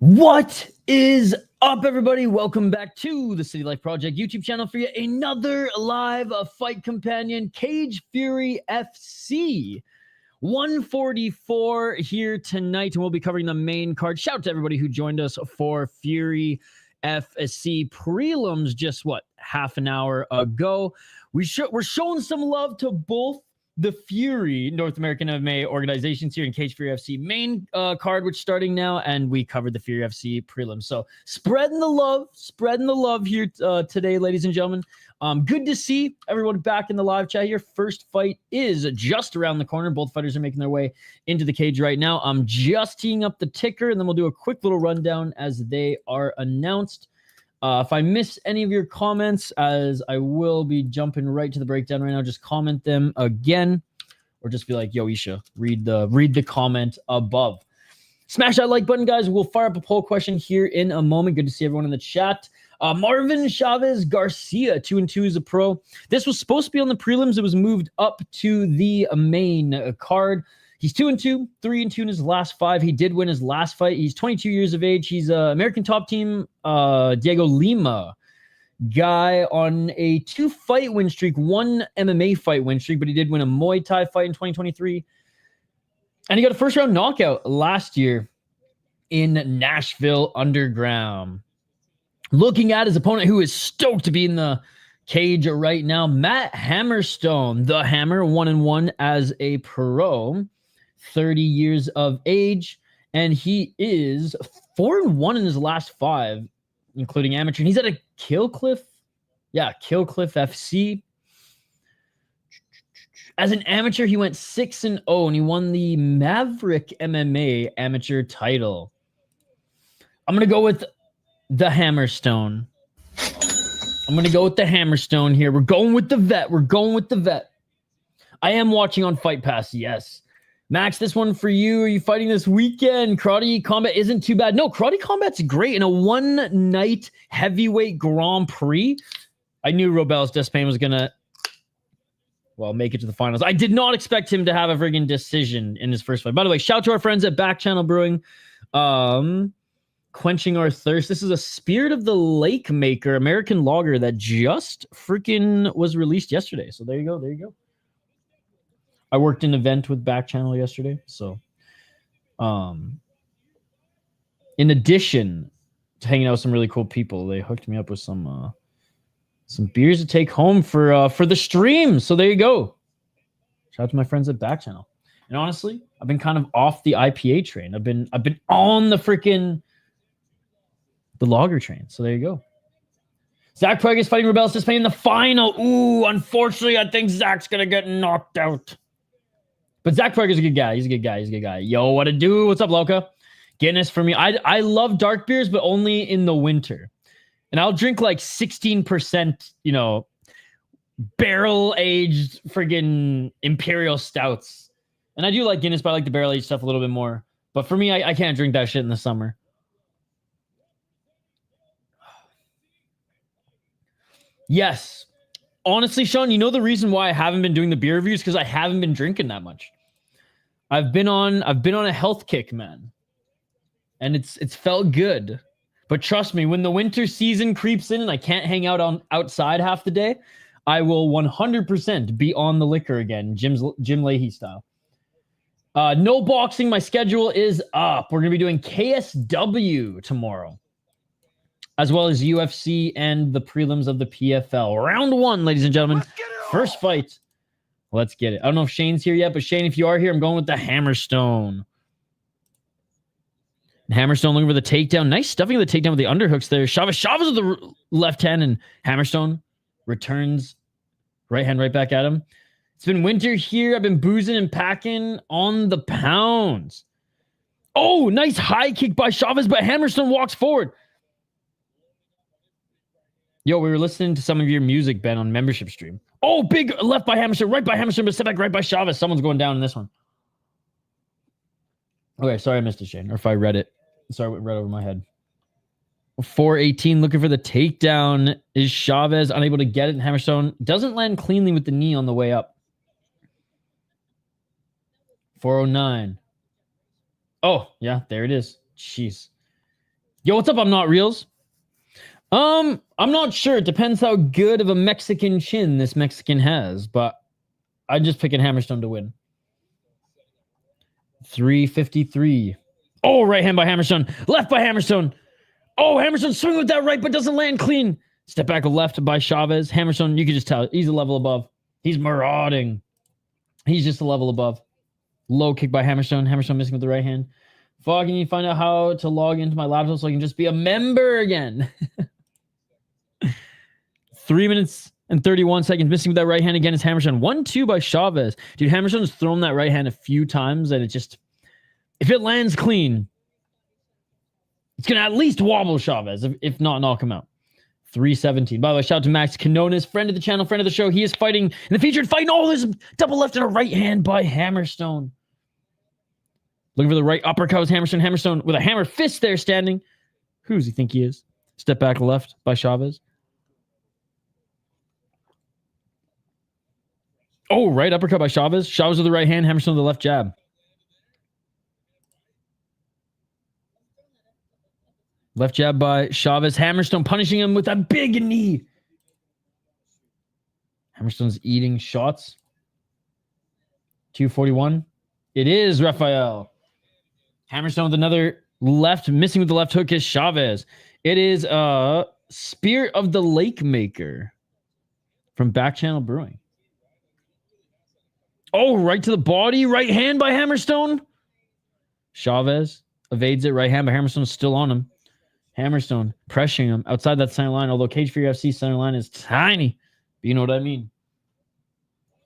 What is up, everybody? Welcome back to the City Life Project YouTube channel for yet another live fight companion, Cage Fury FC. 144 here tonight, and we'll be covering the main card. Shout out to everybody who joined us for Fury FC prelims just, half an hour ago. We're showing some love to both the Fury North American MMA organizations here in Cage Fury FC main card, which starting now, and we covered the Fury FC prelims. So spreading the love here today, ladies and gentlemen. Good to see everyone back in the live chat here. First fight is just around the corner. Both fighters are making their way into the cage right now. I'm just teeing up the ticker, and then we'll do a quick little rundown as they are announced. If I miss any of your comments, as I will be jumping right to the breakdown right now, just comment them again, or just be like, yo, Isha, read the comment above. Smash that like button, guys. We'll fire up a poll question here in a moment. Good to see everyone in the chat. Marvin, Chavez, Garcia, 2-2 is a pro. This was supposed to be on the prelims. It was moved up to the main card. He's 2-2, 3-2 in his last 5. He did win his last fight. He's 22 years of age. He's a American top team Diego Lima guy on a 2-fight win streak, 1 MMA fight win streak, but he did win a Muay Thai fight in 2023. And he got a first-round knockout last year in Nashville Underground. Looking at his opponent, who is stoked to be in the cage right now, Matt Hammerstone, the Hammer, 1-1 as a pro. 30 years of age, and he is 4-1 in his last 5, including amateur. And he's at a Killcliff FC. As an amateur, he went 6-0, and he won the Maverick MMA amateur title. I'm going to go with the Hammerstone. Here. We're going with the vet. I am watching on Fight Pass, yes. Max, this one for you. Are you fighting this weekend? Karate Combat isn't too bad. No, Karate Combat's great. In a one-night heavyweight Grand Prix, I knew Robel's Despain was going to, make it to the finals. I did not expect him to have a friggin' decision in his first fight. By the way, shout out to our friends at Back Channel Brewing. Quenching Our Thirst. This is a Spirit of the Lake Maker American lager that just freaking was released yesterday. So there you go. I worked an event with Back Channel yesterday, so in addition to hanging out with some really cool people, they hooked me up with some beers to take home for the stream. So there you go. Shout out to my friends at Back Channel. And honestly, I've been kind of off the IPA train. I've been on the lager train. So there you go. Zach Prague is fighting Rebels to Spain in the final. Ooh, unfortunately, I think Zach's gonna get knocked out. But Zach Prague is a good guy. He's a good guy. Yo, what to do? What's up, Loka? Guinness for me. I love dark beers, but only in the winter. And I'll drink like 16%, barrel-aged friggin' imperial stouts. And I do like Guinness, but I like the barrel-aged stuff a little bit more. But for me, I can't drink that shit in the summer. Yes. Honestly, Sean, you know the reason why I haven't been doing the beer reviews? Because I haven't been drinking that much. I've been on a health kick, man. And it's felt good. But trust me, when the winter season creeps in and I can't hang out outside half the day, I will 100% be on the liquor again, Jim Leahy style. No boxing. My schedule is up. We're going to be doing KSW tomorrow, as well as UFC and the prelims of the PFL. Round 1, ladies and gentlemen. First fight. Let's get it. I don't know if Shane's here yet, but Shane, if you are here, I'm going with the Hammerstone. Hammerstone looking for the takedown. Nice stuffing of the takedown with the underhooks there. Chavez with the left hand, and Hammerstone returns right hand right back at him. It's been winter here. I've been boozing and packing on the pounds. Oh, nice high kick by Chavez, but Hammerstone walks forward. Yo, we were listening to some of your music, Ben, on membership stream. Oh, big left by Hammerstone, right by Hammerstone, but step back right by Chavez. Someone's going down in this one. Okay, sorry I missed it, Shane. Or if I read it. Sorry, it went right over my head. 418 looking for the takedown. Is Chavez unable to get it? And Hammerstone doesn't land cleanly with the knee on the way up. 409. Oh, yeah, there it is. Jeez. Yo, what's up? I'm not reels. I'm not sure. It depends how good of a Mexican chin this Mexican has, but I'm just picking Hammerstone to win. 353. Oh, right hand by Hammerstone. Left by Hammerstone. Oh, Hammerstone swinging with that right, but doesn't land clean. Step back left by Chavez. Hammerstone, you can just tell. He's a level above. He's marauding. He's just a level above. Low kick by Hammerstone. Hammerstone missing with the right hand. Fuck, I need to find out how to log into my laptop so I can just be a member again. 3 minutes and 31 seconds. Missing with that right hand again is Hammerstone. 1-2 by Chavez. Dude, Hammerstone's thrown that right hand a few times, and it just... If it lands clean, it's going to at least wobble Chavez, if not knock him out. 317. By the way, shout out to Max Quinones, friend of the channel, friend of the show. He is fighting in the featured fight. Oh, there's a double left and a right hand by Hammerstone. Looking for the right uppercut was Hammerstone. Hammerstone with a hammer fist there standing. Who does he think he is? Step back left by Chavez. Oh, right uppercut by Chavez. Chavez with the right hand. Hammerstone with the left jab. Left jab by Chavez. Hammerstone punishing him with a big knee. Hammerstone's eating shots. 241. It is Rafael. Hammerstone with another left. Missing with the left hook is Chavez. It is Spirit of the Lake Maker from Back Channel Brewing. Oh, right to the body. Right hand by Hammerstone. Chavez evades it. Right hand by Hammerstone is still on him. Hammerstone pressuring him outside that center line, although Cage for UFC center line is tiny. But you know what I mean.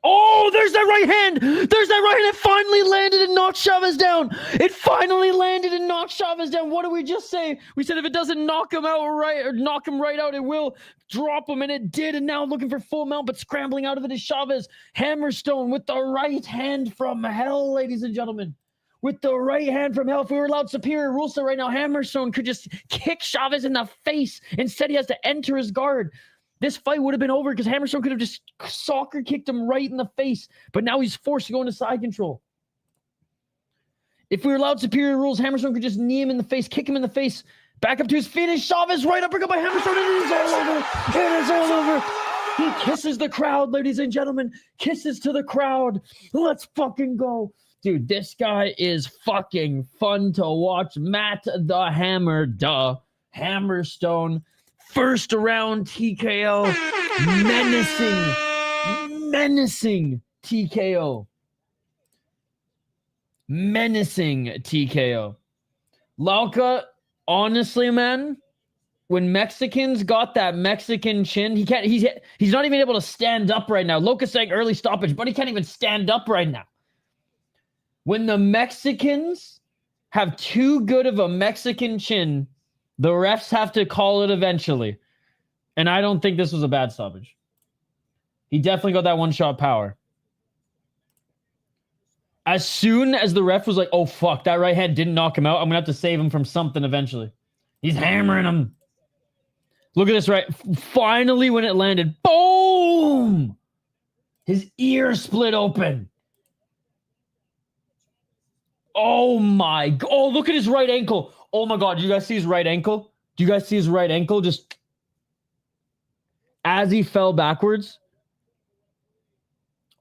Oh, there's that right hand. There's that right hand. It finally landed and knocked Chavez down. It finally landed and knocked Chavez down. What did we just say? We said if it doesn't knock him out right or knock him right out, it will drop him, and it did. And now looking for full mount, but scrambling out of it is Chavez. Hammerstone with the right hand from hell, ladies and gentlemen. With the right hand from hell. If we were allowed superior rules set right now, Hammerstone could just kick Chavez in the face. Instead, he has to enter his guard. This fight would have been over because Hammerstone could have just soccer kicked him right in the face. But now he's forced to go into side control. If we were allowed superior rules, Hammerstone could just knee him in the face, kick him in the face, back up to his feet, and Chavez right uppercut by Hammerstone. It is all over. It is all over. He kisses the crowd, ladies and gentlemen. Kisses to the crowd. Let's fucking go. Dude, this guy is fucking fun to watch. Matt the Hammer, Hammerstone. First round TKO. Menacing TKO. Menacing TKO. Lauka, honestly, man, when Mexicans got that Mexican chin, he's not even able to stand up right now. Lauka's saying early stoppage, but he can't even stand up right now. When the Mexicans have too good of a Mexican chin, the refs have to call it eventually. And I don't think this was a bad stoppage. He definitely got that one-shot power. As soon as the ref was like, oh, fuck, that right hand didn't knock him out, I'm going to have to save him from something eventually. He's hammering him. Look at this, right? Finally, when it landed, boom! His ear split open. Oh my God. Oh, look at his right ankle. Oh my God. Do you guys see his right ankle? Do you guys see his right ankle just as he fell backwards?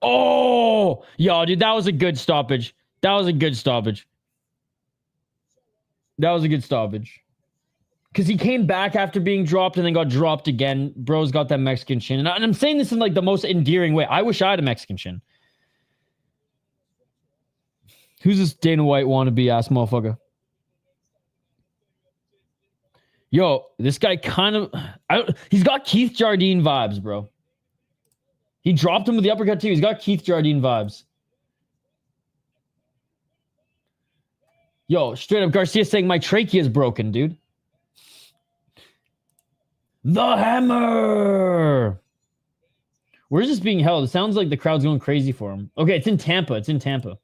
Oh, yo, dude, that was a good stoppage. That was a good stoppage. That was a good stoppage. Because he came back after being dropped and then got dropped again. Bro's got that Mexican chin. And I'm saying this in like the most endearing way. I wish I had a Mexican chin. Who's this Dana White wannabe ass motherfucker? Yo, this guy kind of... he's got Keith Jardine vibes, bro. He dropped him with the uppercut, too. He's got Keith Jardine vibes. Yo, straight up Garcia saying my trachea is broken, dude. The Hammer! Where's this being held? It sounds like the crowd's going crazy for him. Okay, it's in Tampa. It's in Tampa.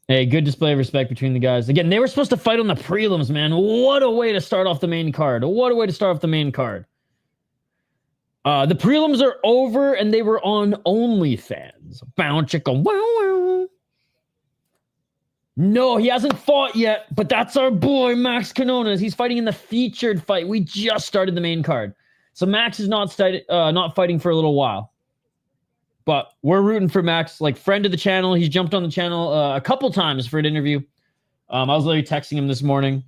Hey, good display of respect between the guys. Again, they were supposed to fight on the prelims, man. What a way to start off the main card. What a way to start off the main card. The prelims are over, and they were on OnlyFans. Bow chicka wow wow. No, he hasn't fought yet, but that's our boy, Max Quinones. He's fighting in the featured fight. We just started the main card. So Max is not fighting for a little while. But we're rooting for Max, like friend of the channel. He's jumped on the channel a couple times for an interview. I was literally texting him this morning.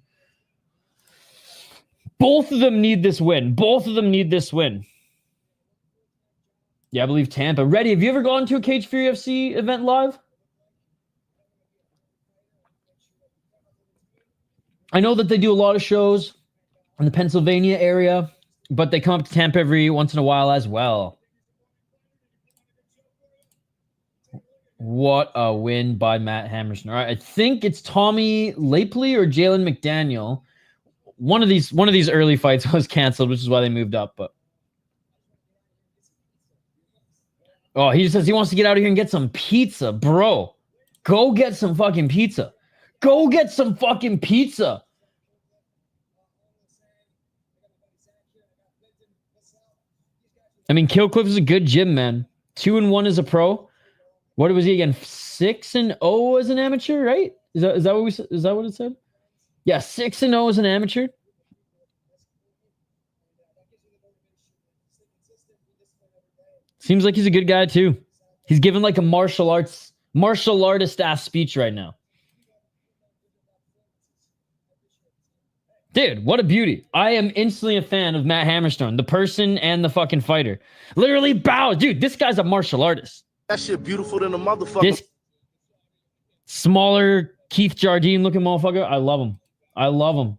Both of them need this win. Both of them need this win. Yeah, I believe Tampa. Ready, have you ever gone to a Cage Fury FC event live? I know that they do a lot of shows in the Pennsylvania area, but they come up to Tampa every once in a while as well. What a win by Matt Hammerstone. All right, I think it's Tommy Laipply or Jaylon McDaniel. One of these early fights was canceled, which is why they moved up. But oh, he just says he wants to get out of here and get some pizza, bro. Go get some fucking pizza. Go get some fucking pizza. I mean, Killcliff is a good gym, man. 2-1 as a pro. What was he again? 6-0 as an amateur, right? Is that what it said? Yeah, 6-0 as an amateur. Seems like he's a good guy too. He's giving like a martial artist ass speech right now. Dude, what a beauty. I am instantly a fan of Matt Hammerstone, the person and the fucking fighter. Literally bow. Dude, this guy's a martial artist. That shit beautiful than a motherfucker. This smaller Keith Jardine looking motherfucker. I love him. I love him.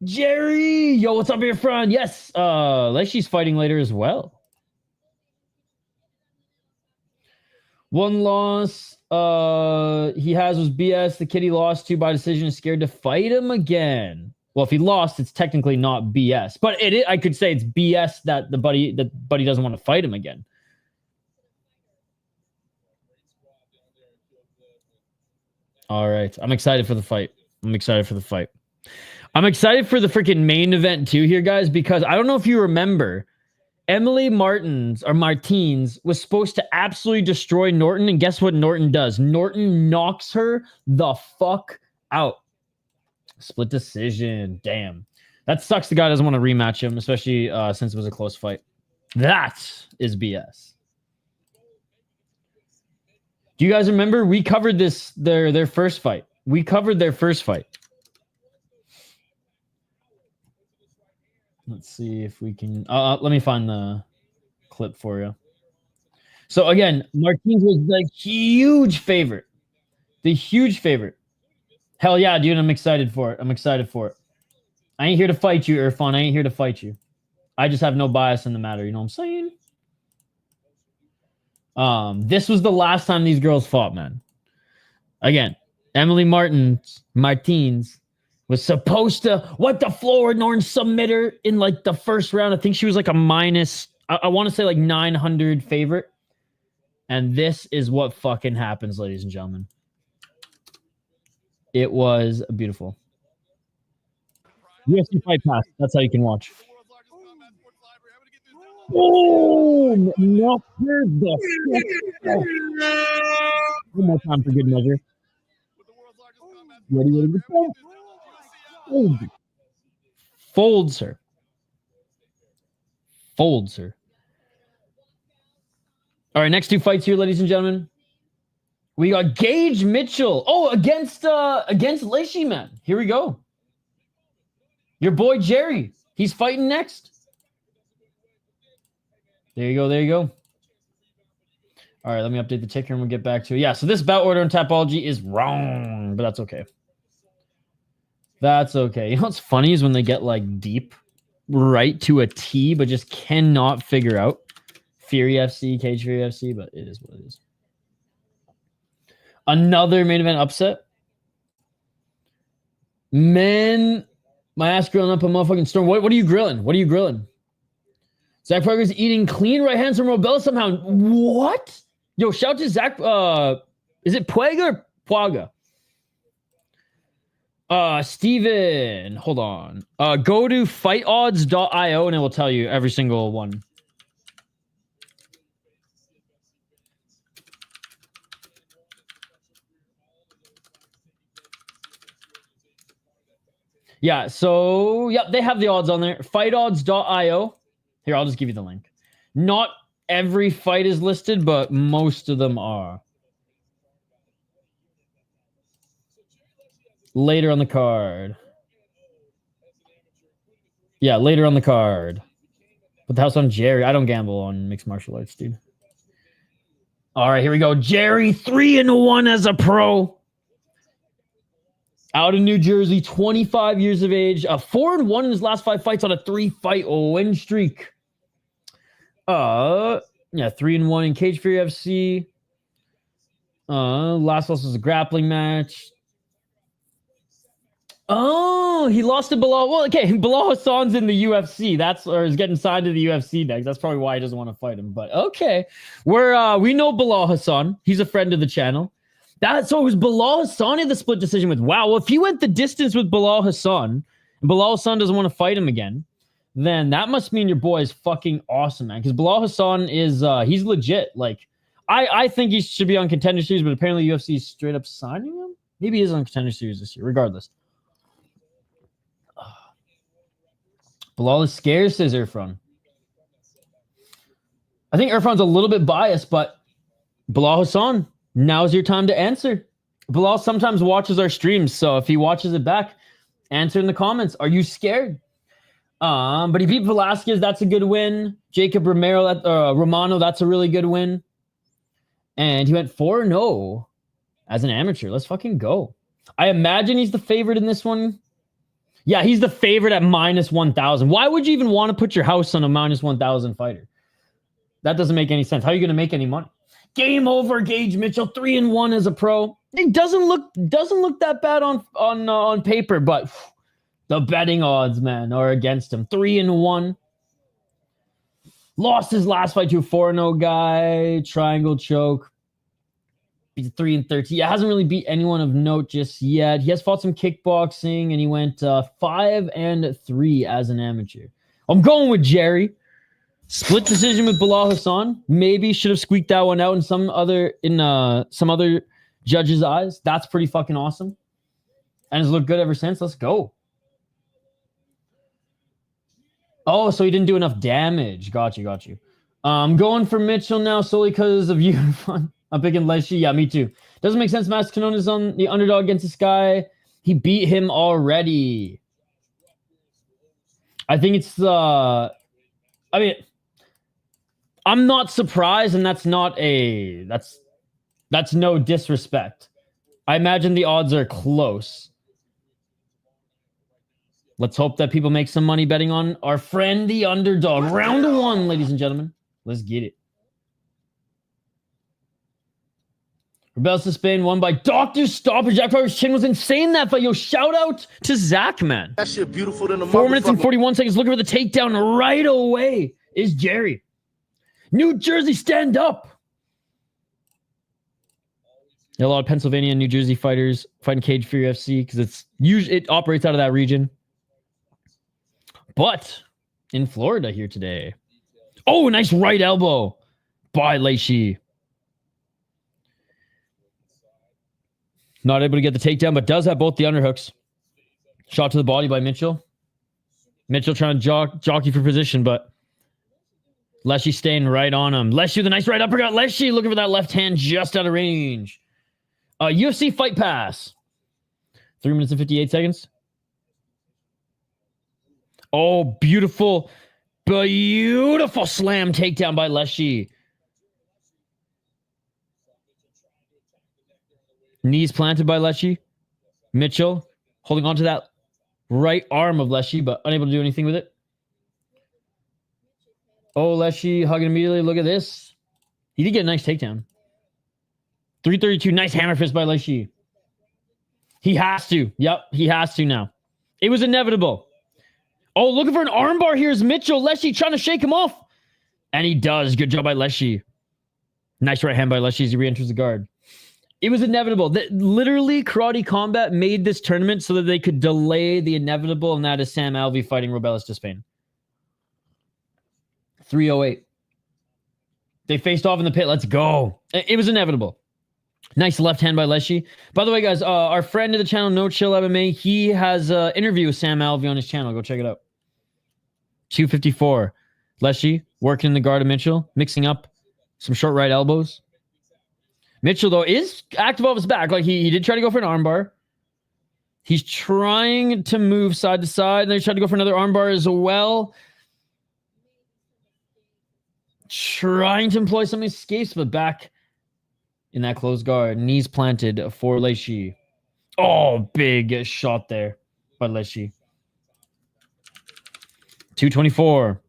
Jerry! Yo, what's up here, friend? Yes, Lleshi's fighting later as well. One loss he has was BS. The kid he lost to by decision is scared to fight him again. Well, if he lost, it's technically not BS. But I could say it's BS that the buddy doesn't want to fight him again. All right. I'm excited for the fight. I'm excited for the freaking main event too here, guys, because I don't know if you remember, Emily Martins was supposed to absolutely destroy Norton, and guess what Norton does? Norton knocks her the fuck out. Split decision. Damn. That sucks the guy doesn't want to rematch him, especially since it was a close fight. That is BS. Do you guys remember we covered their first fight? We covered their first fight. Let's see if we can. Let me find the clip for you. So again, Martins was the huge favorite. The huge favorite. Hell yeah, dude! I'm excited for it. I ain't here to fight you, Irfan. I ain't here to fight you. I just have no bias in the matter. You know what I'm saying? This was the last time these girls fought, man. Again, Emily Martins was supposed to wipe the floor with Norton, submit her in like the first round. I think she was like a minus, I want to say like 900 favorite. And this is what fucking happens, ladies and gentlemen. It was beautiful. UFC Fight Pass. That's how you can watch. Boom! Knock her the fuck out. One more time for good measure. Ready to go? Folds her. All right, next two fights here, ladies and gentlemen. We got Gage Mitchell. Oh, against Lleshi, man. Here we go. Your boy Jerry. He's fighting next. There you go. All right, let me update the ticker and we'll get back to it. Yeah, so this bout order and Tapology is wrong, but that's okay. That's okay. You know what's funny is when they get like deep right to a T, but just cannot figure out Fury FC, Cage Fury FC, but it is what it is. Another main event upset. Man, my ass grilling up a motherfucking storm. What are you grilling? Zach Parker's eating clean right hands from Robella somehow. What? Yo, shout to Zach. Is it Puega or Puaga? Steven, hold on. Go to fightodds.io and it will tell you every single one. Yeah, so, yep, they have the odds on there. Fightodds.io. Here, I'll just give you the link. Not every fight is listed, but most of them are. Later on the card. Yeah, later on the card. Put the house on Jerry. I don't gamble on mixed martial arts, dude. All right, here we go. Jerry, 3-1 as a pro. Out of New Jersey, 25 years of age. 4-1 in his last 5 fights on a 3-fight win streak. Yeah, 3-1 in Cage Fury FC. Last loss was a grappling match. Oh, he lost to Bilal. Well, okay, Bilal Hassan's in the UFC. Or is getting signed to the UFC next. That's probably why he doesn't want to fight him. But okay, we know Bilal Hassan. He's a friend of the channel. So it was Bilal Hassan in the split decision with. Wow, well, if he went the distance with Bilal Hassan, and Bilal Hassan doesn't want to fight him again, then that must mean your boy is fucking awesome, man. Because Bilal Hassan is he's legit. Like, I think he should be on Contender Series, but apparently UFC is straight up signing him. Maybe he is on Contender Series this year. Regardless. Bilal is scared, says Irfan. I think Irfan's a little bit biased, but Bilal Hassan, now's your time to answer. Bilal sometimes watches our streams, so if he watches it back, answer in the comments. Are you scared? But he beat Velasquez. That's a good win. Jacob Romano, that's a really good win. And he went 4-0 as an amateur. Let's fucking go. I imagine he's the favorite in this one. Yeah, he's the favorite at -1,000. Why would you even want to put your house on a -1,000 fighter? That doesn't make any sense. How are you going to make any money? Game over, Gage Mitchell, 3-1 as a pro. It doesn't look that bad on paper, but the betting odds, man, are against him. 3-1. Lost his last fight to a 4-0 guy. Triangle choke. He's 3-13. Yeah, hasn't really beat anyone of note just yet. He has fought some kickboxing, and he went 5-3 as an amateur. I'm going with Jerry. Split decision with Bilal Hassan. Maybe should have squeaked that one out in some other judges' eyes. That's pretty fucking awesome. And has looked good ever since. Let's go. Oh, so he didn't do enough damage. Got you. I'm going for Mitchell now solely because of you. I'm picking Lleshi. Yeah, me too. Doesn't make sense. Mas Quinones is on the underdog against this guy. He beat him already. I think it's I mean, I'm not surprised, and that's no disrespect. I imagine the odds are close. Let's hope that people make some money betting on our friend, the underdog. Round 1, ladies and gentlemen. Let's get it. Rebels to Spain won by Dr. Stopper. Jack Parker's chin was insane that fight. Yo, shout out to Zach, man. That shit beautiful than a 4 minutes and 41 seconds. Looking for the takedown right away is Jerry. New Jersey, stand up. A lot of Pennsylvania and New Jersey fighters fighting Cage Fury FC because it operates out of that region. But in Florida here today. Oh, nice right elbow by Lleshi. Not able to get the takedown, but does have both the underhooks. Shot to the body by Mitchell. Mitchell trying to jockey for position, but Lleshi staying right on him. Lleshi with a nice right uppercut. Lleshi looking for that left hand just out of range. UFC Fight Pass. 3 minutes and 58 seconds. Oh, beautiful slam takedown by Lleshi. Knees planted by Lleshi. Mitchell holding on to that right arm of Lleshi, but unable to do anything with it. Oh, Lleshi hugging immediately. Look at this. He did get a nice takedown. 332. Nice hammer fist by Lleshi. He has to. Yep, he has to now. It was inevitable. Oh, looking for an armbar here is Mitchell. Lleshi trying to shake him off. And he does. Good job by Lleshi. Nice right hand by Lleshi as he re-enters the guard. It was inevitable. Literally, Karate Combat made this tournament so that they could delay the inevitable, and that is Sam Alvey fighting Rebellis to Spain. 308. They faced off in the pit. Let's go. It was inevitable. Nice left hand by Lleshi. By the way, guys, our friend of the channel, No Chill MMA, he has an interview with Sam Alvey on his channel. Go check it out. 254. Lleshi working in the guard of Mitchell, mixing up some short right elbows. Mitchell, though, is active off his back. Like, he did try to go for an armbar. He's trying to move side to side. And then he tried to go for another armbar as well. Trying to employ some escapes, but back in that closed guard. Knees planted for Lleshi. Oh, big shot there by Lleshi. 224.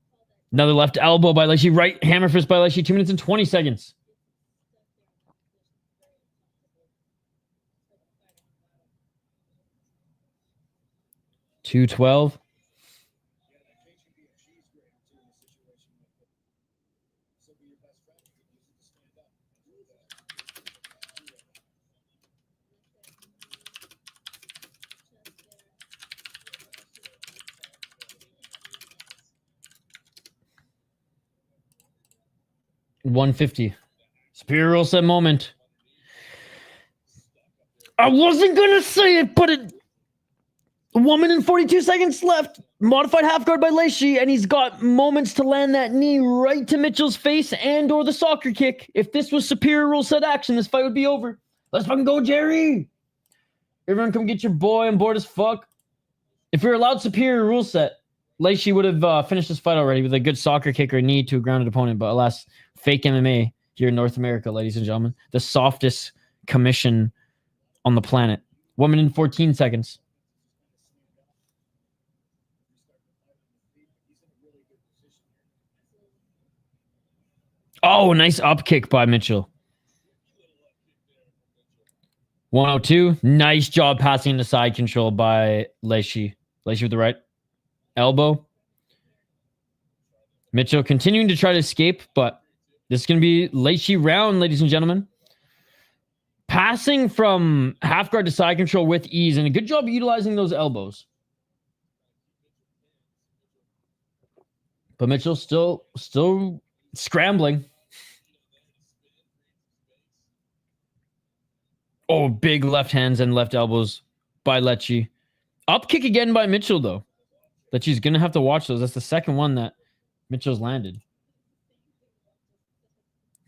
Another left elbow by Lleshi. Right hammer fist by Lleshi. 2 minutes and 20 seconds. $212. $150. Superior rule set moment. I wasn't gonna say it, but it. 1 minute and 42 seconds left. Modified half guard by Lleshi, and he's got moments to land that knee right to Mitchell's face and or the soccer kick. If this was superior rule set action, this fight would be over. Let's fucking go, Jerry. Everyone come get your boy on board as fuck. If we were allowed superior rule set, Lleshi would have finished this fight already with a good soccer kick or knee to a grounded opponent. But alas, fake MMA here in North America, ladies and gentlemen. The softest commission on the planet. 1 minute and 14 seconds. Oh, nice up kick by Mitchell. 102. Nice job passing into side control by Lleshi. Lleshi with the right elbow. Mitchell continuing to try to escape, but this is going to be Lleshi round, ladies and gentlemen. Passing from half guard to side control with ease, and a good job utilizing those elbows. But Mitchell still scrambling. Oh, big left hands and left elbows by Lleshi. Up kick again by Mitchell, though. Lleshi's going to have to watch those. That's the second one that Mitchell's landed.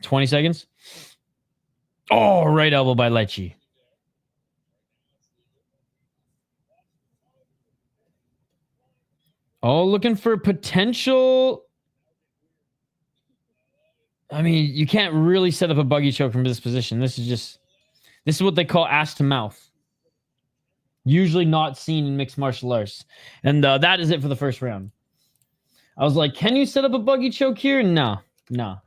20 seconds. Oh, right elbow by Lleshi. Oh, looking for potential. I mean, you can't really set up a buggy choke from this position. This is what they call ass to mouth. Usually not seen in mixed martial arts. And that is it for the first round. I was like, can you set up a buggy choke here? No.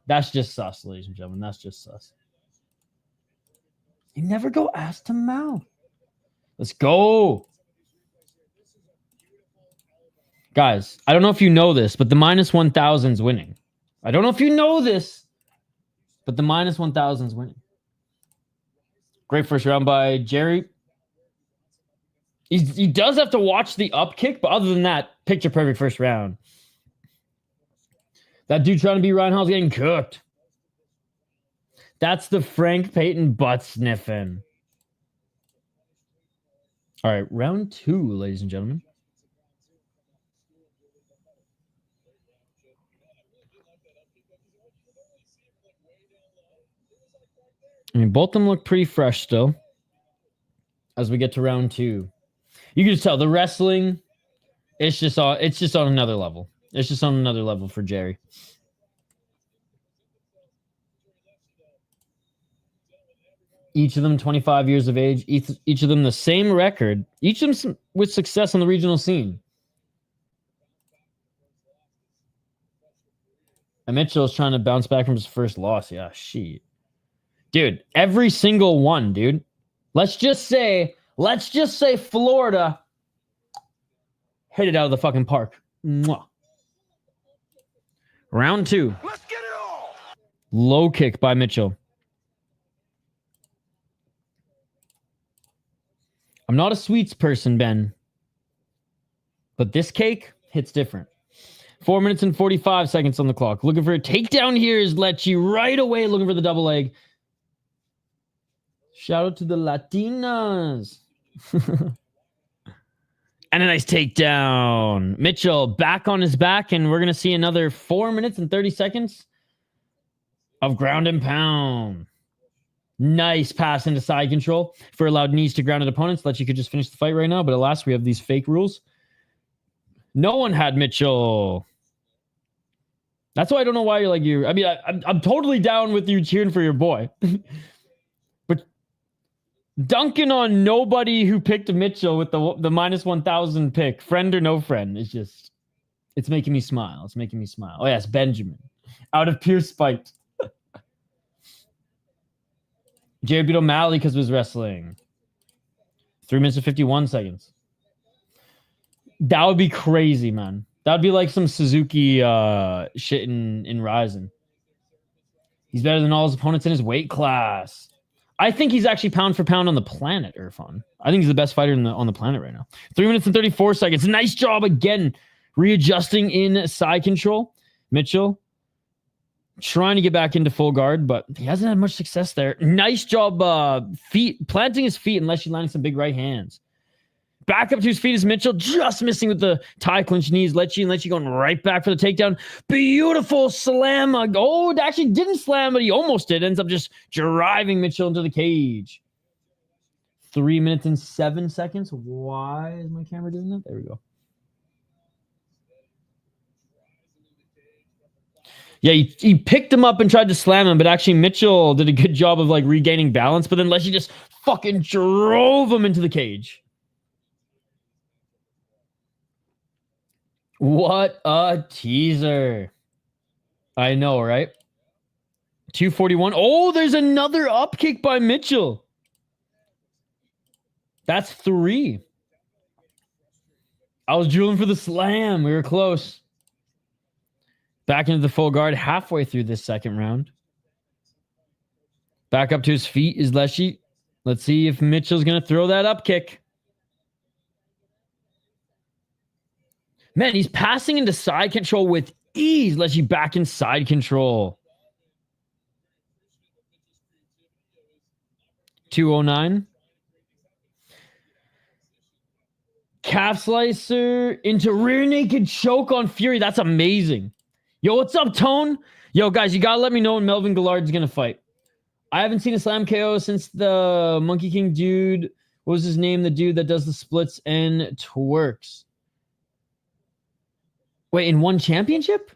That's just sus, ladies and gentlemen. That's just sus. You never go ass to mouth. Let's go. Guys, I don't know if you know this, but the minus 1,000 is winning. I don't know if you know this, but the minus 1,000 is winning. Great first round by Jerry. He does have to watch the up kick, but other than that, picture perfect first round. That dude trying to be Ryan Hall's getting cooked. That's the Frank Payton butt sniffing. All right, round 2, ladies and gentlemen. I mean, both of them look pretty fresh still. As we get to round 2, you can just tell the wrestling. It's just on another level. It's just on another level for Jerry. Each of them 25 years of age. Each of them the same record. Each of them with success on the regional scene. And Mitchell is trying to bounce back from his first loss. Yeah, shit. Dude, every single one, dude. Let's just say Florida hit it out of the fucking park. Mwah. Round 2. Let's get it all. Low kick by Mitchell. I'm not a sweets person, Ben. But this cake hits different. 4 minutes and 45 seconds on the clock. Looking for a takedown here is Lleshi right away, looking for the double leg. Shout out to the Latinas. And a nice takedown. Mitchell back on his back, and we're going to see another 4 minutes and 30 seconds of ground and pound. Nice pass into side control for allowed knees to grounded opponents. Let you could just finish the fight right now, but alas, we have these fake rules. No one had Mitchell. That's why I don't know why you're like you. I mean, I'm totally down with you cheering for your boy. But dunking on nobody who picked Mitchell with the minus 1,000 pick, friend or no friend, is just, it's making me smile. It's making me smile. Oh, yes, Benjamin. Out of pure spite. Jared beat O'Malley because of his wrestling. 3 minutes and 51 seconds. That would be crazy, man. That would be like some Suzuki shit in Ryzen. He's better than all his opponents in his weight class. I think he's actually pound for pound on the planet, Irfan. I think he's the best fighter on the planet right now. 3 minutes and 34 seconds. Nice job again. Readjusting in side control. Mitchell trying to get back into full guard, but he hasn't had much success there. Nice job planting his feet and Lleshi landing some big right hands. Back up to his feet is Mitchell, just missing with the tie clinch knees. Lleshi going right back for the takedown. Beautiful slam. Oh, it actually didn't slam, but he almost did. Ends up just driving Mitchell into the cage. 3 minutes and 7 seconds. Why is my camera doing that? There we go. Yeah, he picked him up and tried to slam him, but actually Mitchell did a good job of like regaining balance, but then Lleshi just fucking drove him into the cage. What a teaser. I know, right? 241. Oh, there's another up kick by Mitchell. That's 3. I was drooling for the slam. We were close. Back into the full guard halfway through this second round. Back up to his feet is Lleshi. Let's see if Mitchell's going to throw that up kick. Man, he's passing into side control with ease. Lleshi back in side control. 209. Calf slicer into rear naked choke on Fury. That's amazing. Yo, what's up, Tone? Yo, guys, you gotta let me know when Melvin Gillard's gonna fight. I haven't seen a slam KO since the Monkey King dude. What was his name? The dude that does the splits and twerks. Wait, in one championship?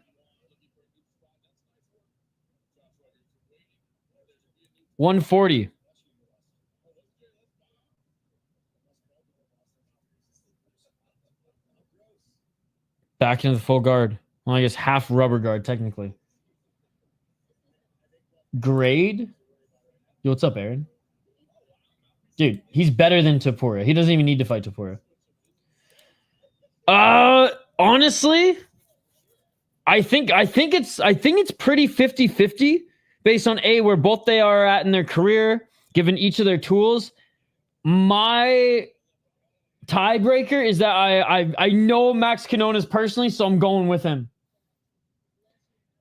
$140. Back into the full guard. Well, I guess half rubber guard, technically. Grade? Yo, what's up, Aaron? Dude, he's better than Topuria. He doesn't even need to fight Topuria. Honestly, I think it's pretty 50-50 based on where both they are at in their career, given each of their tools. My tiebreaker is that I know Max Quinones personally, so I'm going with him.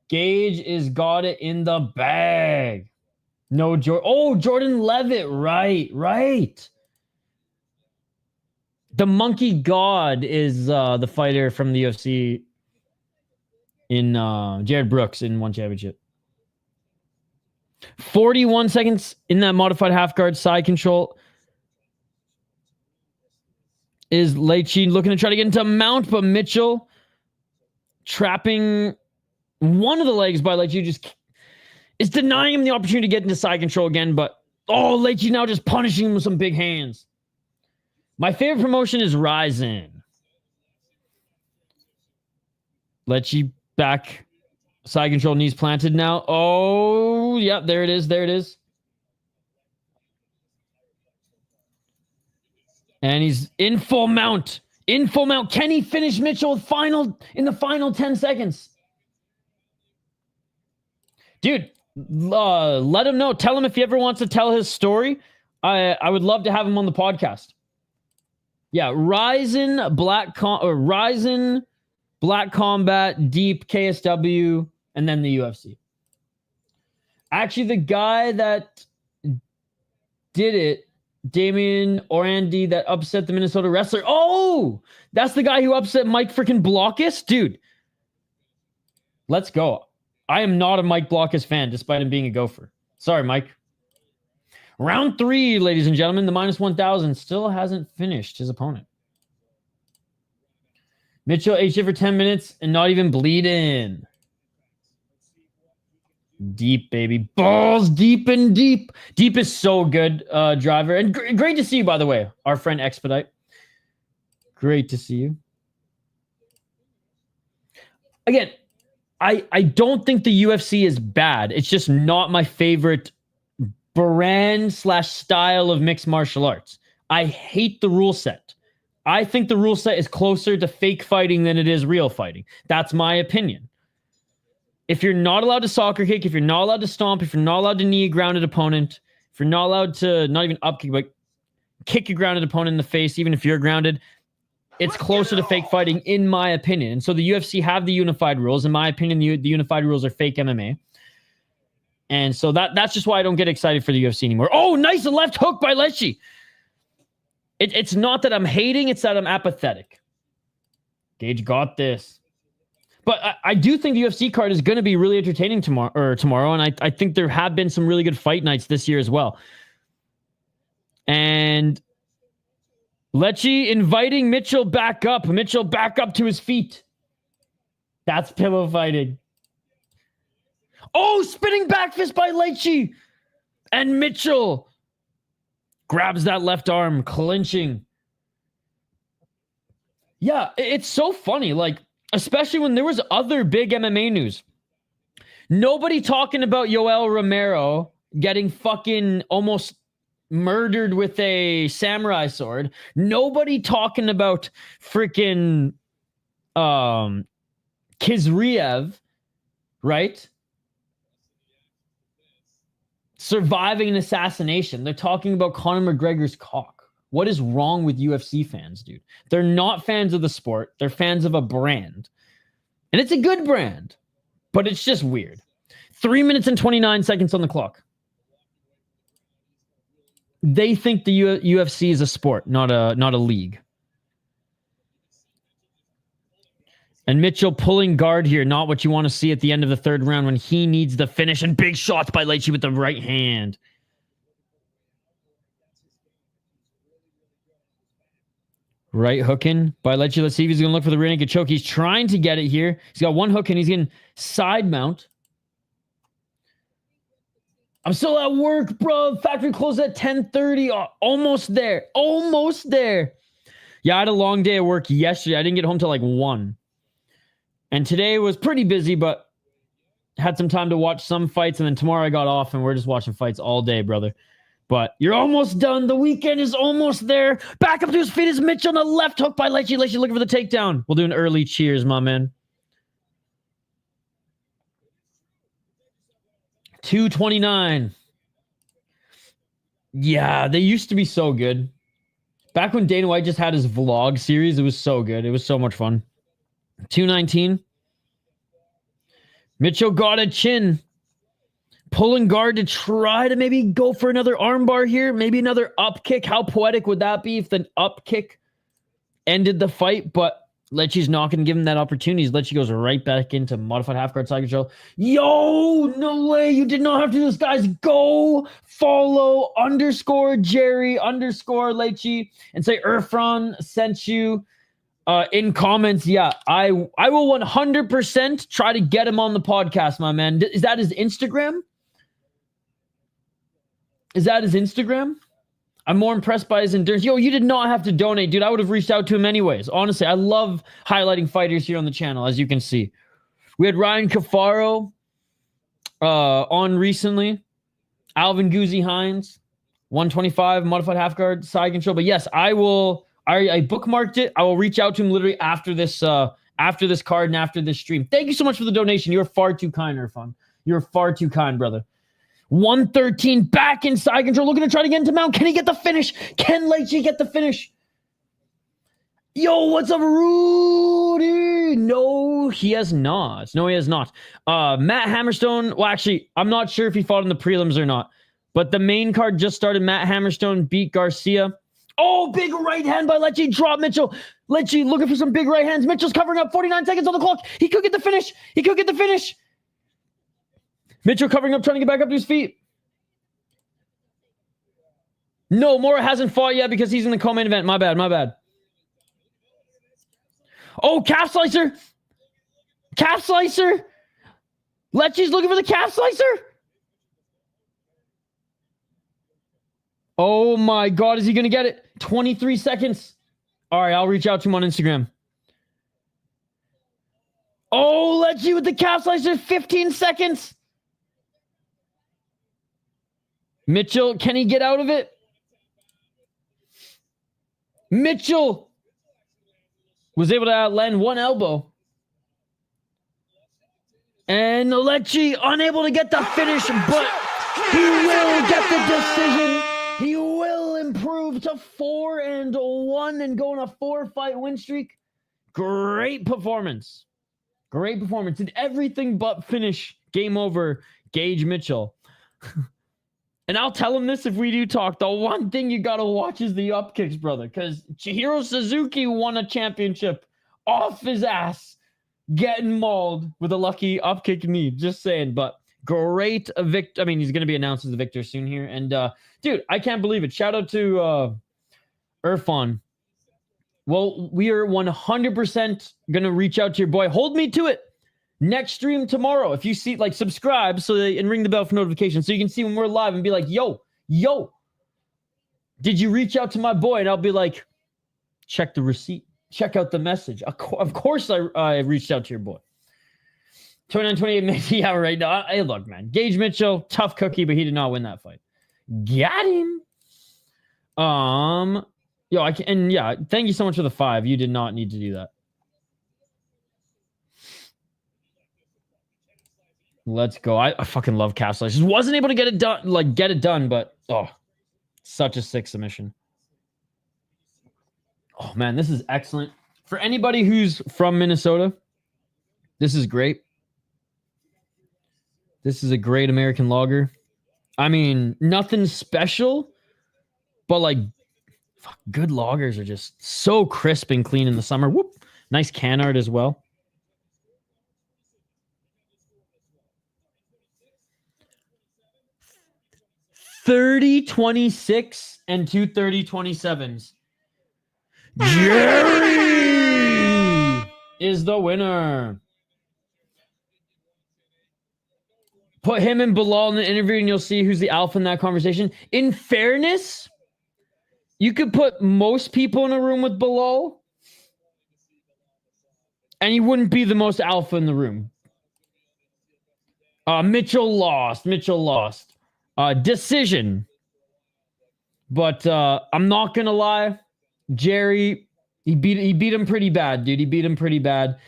Gage is got it in the bag. No, Jordan Levitt. Right. The Monkey God is the fighter from the UFC in Jared Brooks in one championship. 41 seconds in that modified half guard side control. Is Lleshi looking to try to get into mount, but Mitchell trapping one of the legs by Lleshi just is denying him the opportunity to get into side control again, but Lleshi now just punishing him with some big hands. My favorite promotion is Ryzen. Lleshi back. Side control, knees planted now. Oh, yeah, there it is. And he's in full mount. Can he finish Mitchell in the final 10 seconds? Dude, let him know. Tell him if he ever wants to tell his story. I would love to have him on the podcast. Yeah, Ryzen Black Combat, Deep, KSW, and then the UFC. Actually, the guy that did it. Damien Orandi that upset the Minnesota wrestler. Oh, that's the guy who upset Mike freaking Blockus? Dude, let's go. I am not a Mike Blockus fan, despite him being a gopher. Sorry, Mike. Round 3, ladies and gentlemen. The minus 1,000 still hasn't finished his opponent. Mitchell ate shit for 10 minutes and not even bleeding. Deep, baby. Balls deep and deep. Deep is so good, driver. And great to see you, by the way, our friend Expedite. Great to see you. Again, I don't think the UFC is bad. It's just not my favorite brand / style of mixed martial arts. I hate the rule set. I think the rule set is closer to fake fighting than it is real fighting. That's my opinion. If you're not allowed to soccer kick, if you're not allowed to stomp, if you're not allowed to knee a grounded opponent, if you're not allowed to not even up kick, but kick a grounded opponent in the face, even if you're grounded, it's closer to fake fighting, in my opinion. And so the UFC have the unified rules. In my opinion, the unified rules are fake MMA. And so that's just why I don't get excited for the UFC anymore. Oh, nice left hook by Lleshi. It's not that I'm hating, it's that I'm apathetic. Gage got this. But I do think the UFC card is going to be really entertaining tomorrow, and I think there have been some really good fight nights this year as well. And Lleshi inviting Mitchell back up. Mitchell back up to his feet. That's pillow fighting. Oh, spinning back fist by Lleshi. And Mitchell grabs that left arm, clinching. Yeah, it's so funny. Like, especially when there was other big MMA news. Nobody talking about Yoel Romero getting fucking almost murdered with a samurai sword. Nobody talking about freaking Kizriev, right? Surviving an assassination. They're talking about Conor McGregor's cock. What is wrong with UFC fans, dude? They're not fans of the sport. They're fans of a brand. And it's a good brand, but it's just weird. 3 minutes and 29 seconds on the clock. They think the UFC is a sport, not a league. And Mitchell pulling guard here, not what you want to see at the end of the third round when he needs the finish. And big shots by Lleshi with the right hand. Right hooking by Lleshi. Let's see if he's going to look for the rear naked choke. He's trying to get it here. He's got one hook and he's getting side mount. I'm still at work, bro. Factory closed at 10:30. Oh, almost there. Almost there. Yeah, I had a long day at work yesterday. I didn't get home till like 1. And today was pretty busy, but had some time to watch some fights. And then tomorrow I got off and we're just watching fights all day, brother. But you're almost done. The weekend is almost there. Back up to his feet is Mitchell on the left hook by Lleshi. Lleshi looking for the takedown. We'll do an early cheers, my man. 229. Yeah, they used to be so good. Back when Dana White just had his vlog series, it was so good. It was so much fun. 219. Mitchell got a chin. Pulling guard to try to maybe go for another armbar here. Maybe another up kick. How poetic would that be if the up kick ended the fight? But Lleshi's not going to give him that opportunity. Lleshi goes right back into modified half guard side control. Yo, no way. You did not have to do this, guys. Go follow _Jerry _Lleshi and say Irfan sent you in comments. Yeah, I will 100% try to get him on the podcast, my man. Is that his Instagram? Is that his Instagram? I'm more impressed by his endurance. Yo, you did not have to donate, dude. I would have reached out to him anyways. Honestly, I love highlighting fighters here on the channel, as you can see. We had Ryan Cafaro on recently. Alvin Guzzi Hines, 125 modified half guard side control. But yes, I bookmarked it. I will reach out to him literally after this card and after this stream. Thank you so much for the donation. You're far too kind, Irfan. You're far too kind, brother. 113 back in side control. Looking to try to get into mount. Can he get the finish? Can Lleshi get the finish? Yo, what's up, Rudy? No, he has not. No, he has not. Matt Hammerstone. Well, actually, I'm not sure if he fought in the prelims or not. But the main card just started. Matt Hammerstone beat Garcia. Oh, big right hand by Lleshi. Drop Mitchell. Lleshi looking for some big right hands. Mitchell's covering up. 49 seconds on the clock. He could get the finish. He could get the finish. Mitchell covering up, trying to get back up to his feet. No, Mora hasn't fought yet because he's in the co-main event. My bad, my bad. Oh, calf slicer. Calf slicer. Lleshi's looking for the calf slicer. Oh my God, is he going to get it? 23 seconds. All right, I'll reach out to him on Instagram. Oh, Lleshi with the calf slicer, 15 seconds. Mitchell, can he get out of it? Mitchell was able to land one elbow. And Lleshi unable to get the finish, but he will get the decision. He will improve to 4-1 and go on a 4-fight win streak. Great performance. Great performance. Did everything but finish. Game over. Gage Mitchell. And I'll tell him this if we do talk. The one thing you got to watch is the up kicks, brother. Because Chihiro Suzuki won a championship off his ass. Getting mauled with a lucky up kick knee. Just saying. But great victor. I mean, he's going to be announced as the victor soon here. And, dude, I can't believe it. Shout out to Irfan. Well, we are 100% going to reach out to your boy. Hold me to it. Next stream tomorrow. If you see, like, subscribe and ring the bell for notifications so you can see when we're live and be like, yo, did you reach out to my boy? And I'll be like, check the receipt. Check out the message. Of course I reached out to your boy. 29-28 minutes. Yeah, right now. Hey, look, man. Gage Mitchell, tough cookie, but he did not win that fight. Got him. Thank you so much for the 5. You did not need to do that. Let's go. I fucking love calf slices. Wasn't able to get it done, but such a sick submission. Oh man, this is excellent. For anybody who's from Minnesota, this is great. This is a great American lager. I mean, nothing special, but like good lagers are just so crisp and clean in the summer. Whoop. Nice can art as well. $30-26 and 2 30-27s. Jerry is the winner. Put him and Bilal in the interview and you'll see who's the alpha in that conversation. In fairness, you could put most people in a room with Bilal and he wouldn't be the most alpha in the room. Mitchell lost. Decision. But I'm not going to lie. Jerry, he beat him pretty bad, dude. He beat him pretty bad.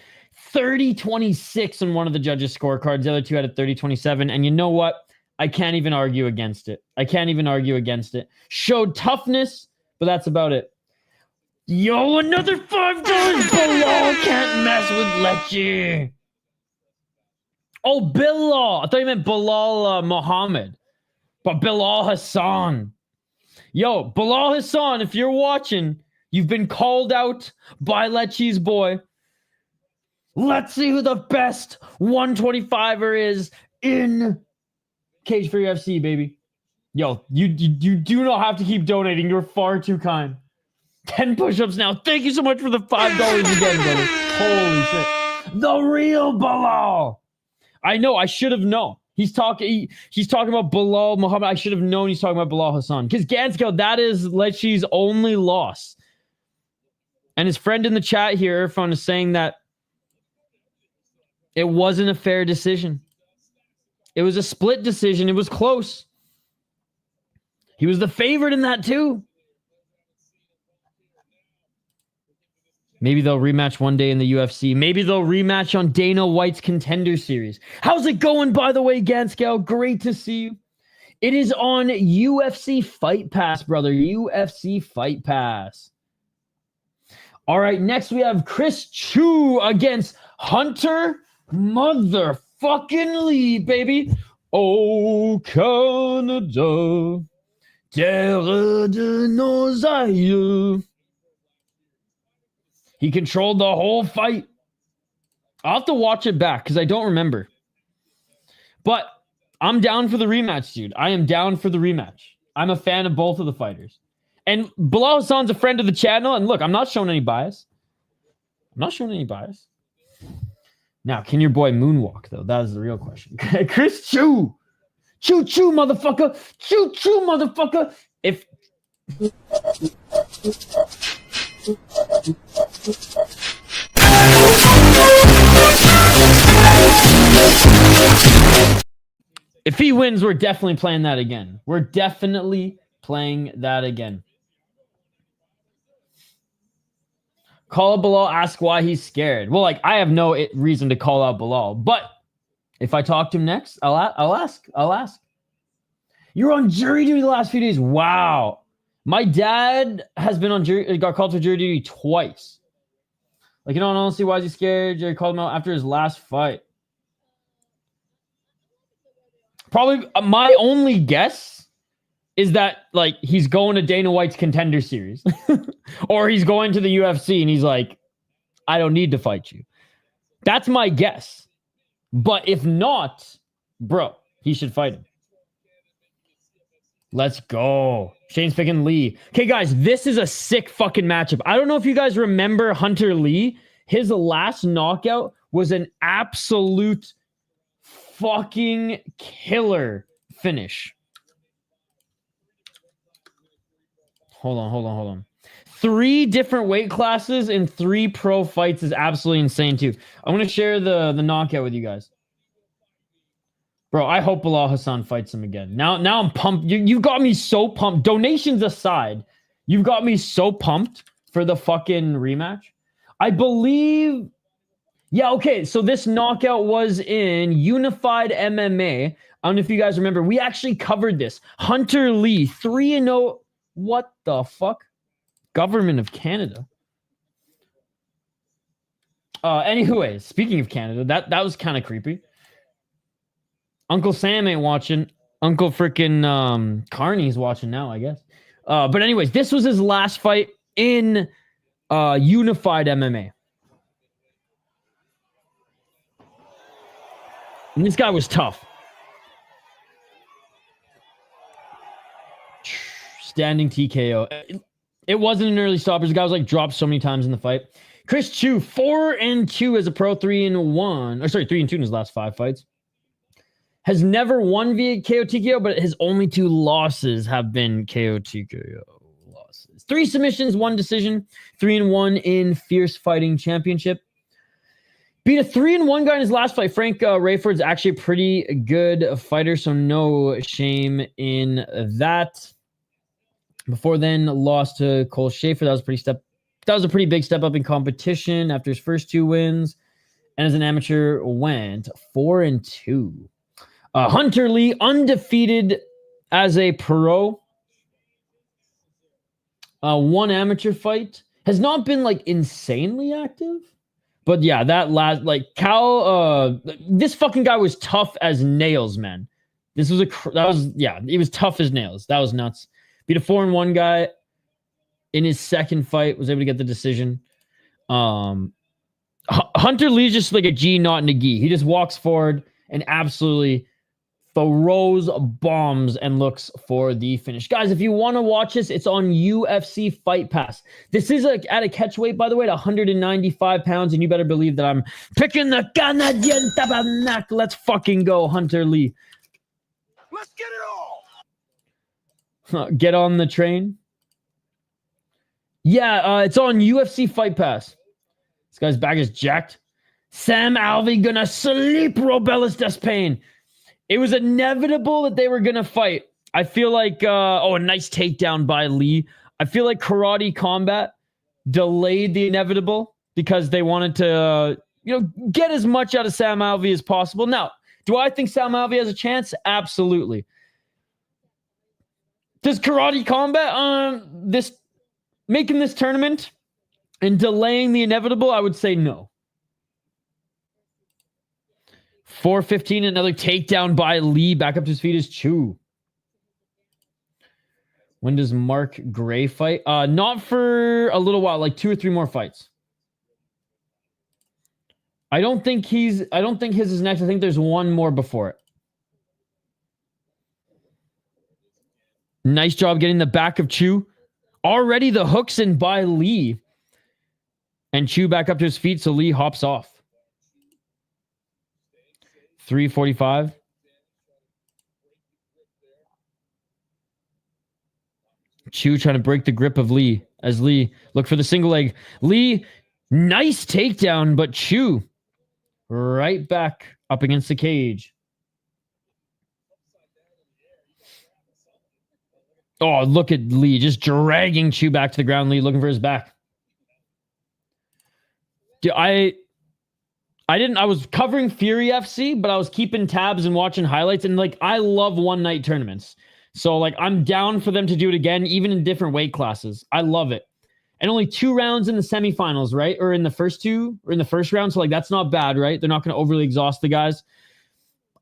30-26 on one of the judges' scorecards. The other two had a 30-27. And you know what? I can't even argue against it. Showed toughness, but that's about it. Yo, another $5. Bilal can't mess with Lleshi. Oh, Bilal. I thought you meant Bilal Muhammad. But Bilal Hassan. Yo, Bilal Hassan, if you're watching, you've been called out by Lleshi's boy. Let's see who the best 125er is in Cage for UFC, baby. Yo, you do not have to keep donating. You're far too kind. 10 push-ups now. Thank you so much for the $5 again, brother. Holy shit. The real Bilal. I know. I should have known. He's talking about Bilal Muhammad. I should have known he's talking about Bilal Hassan. Because Ganskill, that is Lleshi's only loss. And his friend in the chat here, Irfan, is saying that it wasn't a fair decision. It was a split decision. It was close. He was the favorite in that too. Maybe they'll rematch one day in the UFC. Maybe they'll rematch on Dana White's Contender Series. How's it going, by the way, Ganskill? Great to see you. It is on UFC Fight Pass, brother. UFC Fight Pass. All right, next we have Chris Choo against Hunter motherfucking Lee, baby. Oh, Canada, terre de nos aïeux. He controlled the whole fight. I'll have to watch it back because I don't remember. But I'm down for the rematch, dude. I am down for the rematch. I'm a fan of both of the fighters. And Bilal Hassan's a friend of the channel. And look, I'm not showing any bias. Now, can your boy moonwalk, though? That is the real question. Chris Choo. Choo, motherfucker. Choo, motherfucker. If he wins, we're definitely playing that again. Call out Bilal, ask why he's scared. Well, like, I have no reason to call out Bilal, but if I talk to him next, I'll ask. You're on jury duty the last few days. Wow. My dad has been on got called for jury duty twice. Like, in all honesty, why is he scared? Jerry called him out after his last fight. Probably my only guess is that, like, he's going to Dana White's Contender Series. Or he's going to the UFC and he's like, I don't need to fight you. That's my guess. But if not, bro, he should fight him. Let's go. Shane's picking Lee. Okay, guys, this is a sick fucking matchup. I don't know if you guys remember Hunter Lee. His last knockout was an absolute fucking killer finish. Hold on. 3 different weight classes in 3 pro fights is absolutely insane too. I'm going to share the knockout with you guys. Bro, I hope Bilal Hassan fights him again. Now I'm pumped. You've got me so pumped. Donations aside, you've got me so pumped for the fucking rematch. I believe... Yeah, okay, so this knockout was in Unified MMA. I don't know if you guys remember. We actually covered this. Hunter Lee, 3-0. What the fuck? Government of Canada. Anyways, speaking of Canada, that was kind of creepy. Uncle Sam ain't watching. Uncle freaking Carney's watching now, I guess. But anyways, this was his last fight in Unified MMA. And this guy was tough. Standing TKO. It wasn't an early stopper. This guy was like dropped so many times in the fight. Chris Choo, 4-2 as a pro, 3-1. Or sorry, 3-2 in his last 5 fights. Has never won via KO TKO, but his only 2 losses have been KO TKO losses. 3 submissions, 1 decision, 3-1 in Fierce Fighting Championship. Beat a 3-1 guy in his last fight. Frank Rayford's actually a pretty good fighter, so no shame in that. Before then, lost to Cole Schaefer. That was a pretty big step up in competition after his first 2 wins. And as an amateur, went 4-2. Hunter Lee, undefeated as a pro. 1 amateur fight. Has not been, like, insanely active. But yeah, that last, like, this fucking guy was tough as nails, man. He was tough as nails. That was nuts. Beat a 4-1 guy in his second fight, was able to get the decision. Hunter Lee's just like a G, not in a gi. He just walks forward and absolutely throws bombs and looks for the finish. Guys, if you want to watch this, it's on UFC Fight Pass. This is at a catch weight, by the way, at 195 pounds, and you better believe that I'm picking the Canadian Tabarnak. Let's fucking go, Hunter Lee. Let's get it all. Get on the train. Yeah, it's on UFC Fight Pass. This guy's back is jacked. Sam Alvey gonna sleep Robelis Despain. It was inevitable that they were going to fight. I feel like, a nice takedown by Lee. I feel like Karate Combat delayed the inevitable because they wanted to, get as much out of Sam Alvey as possible. Now, do I think Sam Alvey has a chance? Absolutely. Does Karate Combat, making this tournament and delaying the inevitable? I would say no. 4:15, another takedown by Lee. Back up to his feet is Choo. When does Mark Gray fight? Not for a little while, like 2 or 3 more fights. I don't think his is next. I think there's one more before it. Nice job getting the back of Choo. Already the hooks in by Lee. And Choo back up to his feet, so Lee hops off. 3:45. Choo trying to break the grip of Lee as Lee look for the single leg. Lee, nice takedown, but Choo right back up against the cage. Oh, look at Lee just dragging Choo back to the ground. Lee looking for his back. I was covering Fury FC, but I was keeping tabs and watching highlights, and like I love one night tournaments. So like I'm down for them to do it again, even in different weight classes. I love it. And only 2 rounds in the semifinals, right? Or in the first 2, or in the first round. So like that's not bad, right? They're not going to overly exhaust the guys.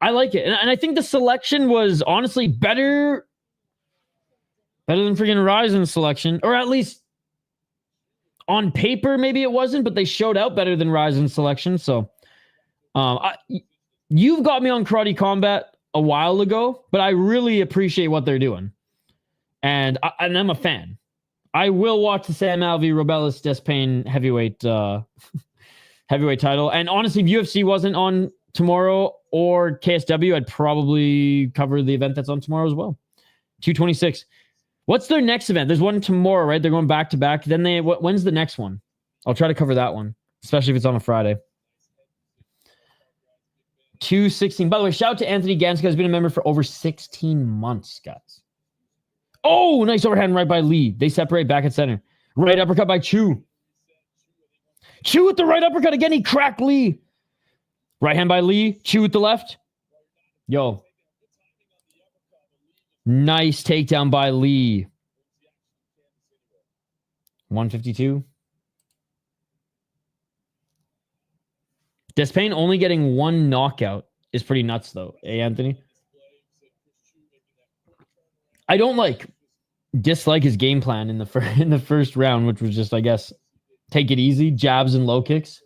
I like it. And I think the selection was honestly better than freaking Ryzen's selection. Or at least on paper, maybe it wasn't, but they showed out better than Ryzen's selection. So you've got me on Karate Combat a while ago, but I really appreciate what they're doing. And I'm a fan. I will watch the Sam Alvey Robelis Despain heavyweight title. And honestly, if UFC wasn't on tomorrow or KSW, I'd probably cover the event that's on tomorrow as well. 226. What's their next event? There's one tomorrow, right? They're going back to back. Then when's the next one? I'll try to cover that one, especially if it's on a Friday. 216. By the way, shout out to Anthony Ganska, who's been a member for over 16 months, guys. Oh, nice overhand right by Lee. They separate back at center. Right uppercut by Choo. Choo with the right uppercut again. He cracked Lee. Right hand by Lee. Choo with the left. Yo. Nice takedown by Lee. 152. Despain only getting 1 knockout is pretty nuts, though. Hey, Anthony? I don't dislike his game plan in the first round, which was just, I guess, take it easy, jabs and low kicks.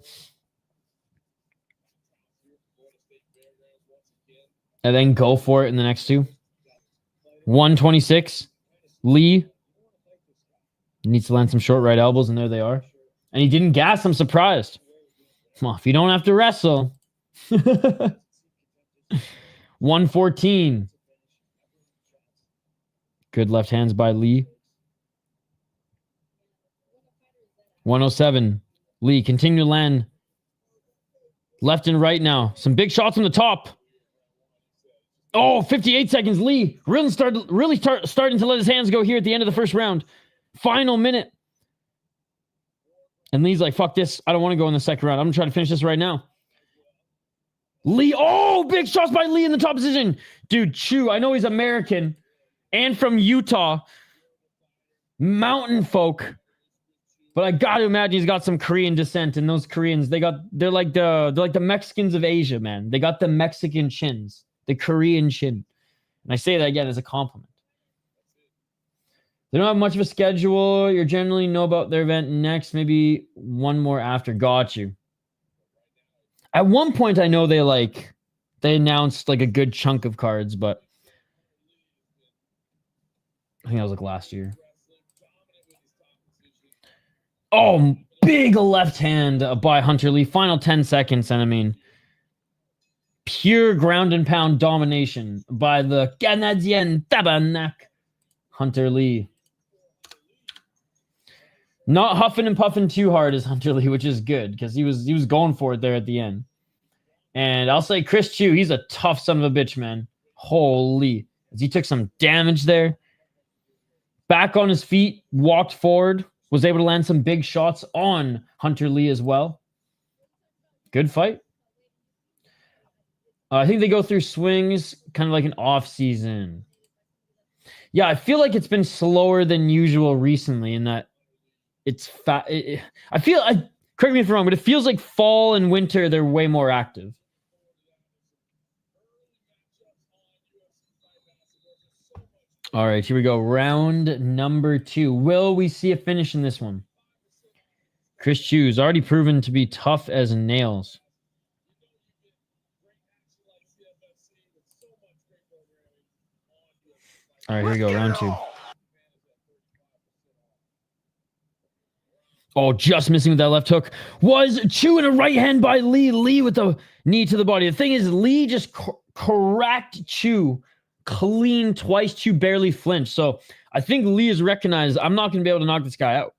And then go for it in the next 2. 126. Lee needs to land some short right elbows, and there they are. And he didn't gas. I'm surprised. Well, if you don't have to wrestle. 114. Good left hands by Lee. 107. Lee continue to land left and right now. Some big shots on the top. Oh, 58 seconds. Lee really starting to let his hands go here at the end of the first round. Final minute. And Lee's like, fuck this. I don't want to go in the second round. I'm going to try to finish this right now. Lee. Oh, big shots by Lee in the top position. Dude, Choo, I know he's American and from Utah. Mountain folk. But I got to imagine he's got some Korean descent. And those Koreans, they're like the Mexicans of Asia, man. They got the Mexican chins. The Korean chin. And I say that again as a compliment. They don't have much of a schedule. You generally know about their event next. Maybe one more after. Got you. At one point, I know they announced a good chunk of cards, but I think that was last year. Oh, big left hand by Hunter Lee. Final 10 seconds, and I mean, pure ground and pound domination by the Canadien Tabarnak, Hunter Lee. Not huffing and puffing too hard as Hunter Lee, which is good because he was going for it there at the end. And I'll say Chris Choo, he's a tough son of a bitch, man. Holy. He took some damage there. Back on his feet, walked forward, was able to land some big shots on Hunter Lee as well. Good fight. I think they go through swings kind of like an off season. Yeah, I feel like it's been slower than usual recently in that it's fat. Correct me if I'm wrong, but it feels like fall and winter, they're way more active. All right, here we go. Round number 2. Will we see a finish in this one? Chris Choo's already proven to be tough as nails. All right, here we go. Round 2. Oh, just missing with that left hook was Choo, and a right hand by Lee. Lee with the knee to the body. The thing is, Lee just cracked Choo clean twice. Choo barely flinched. So I think Lee has recognized, I'm not going to be able to knock this guy out.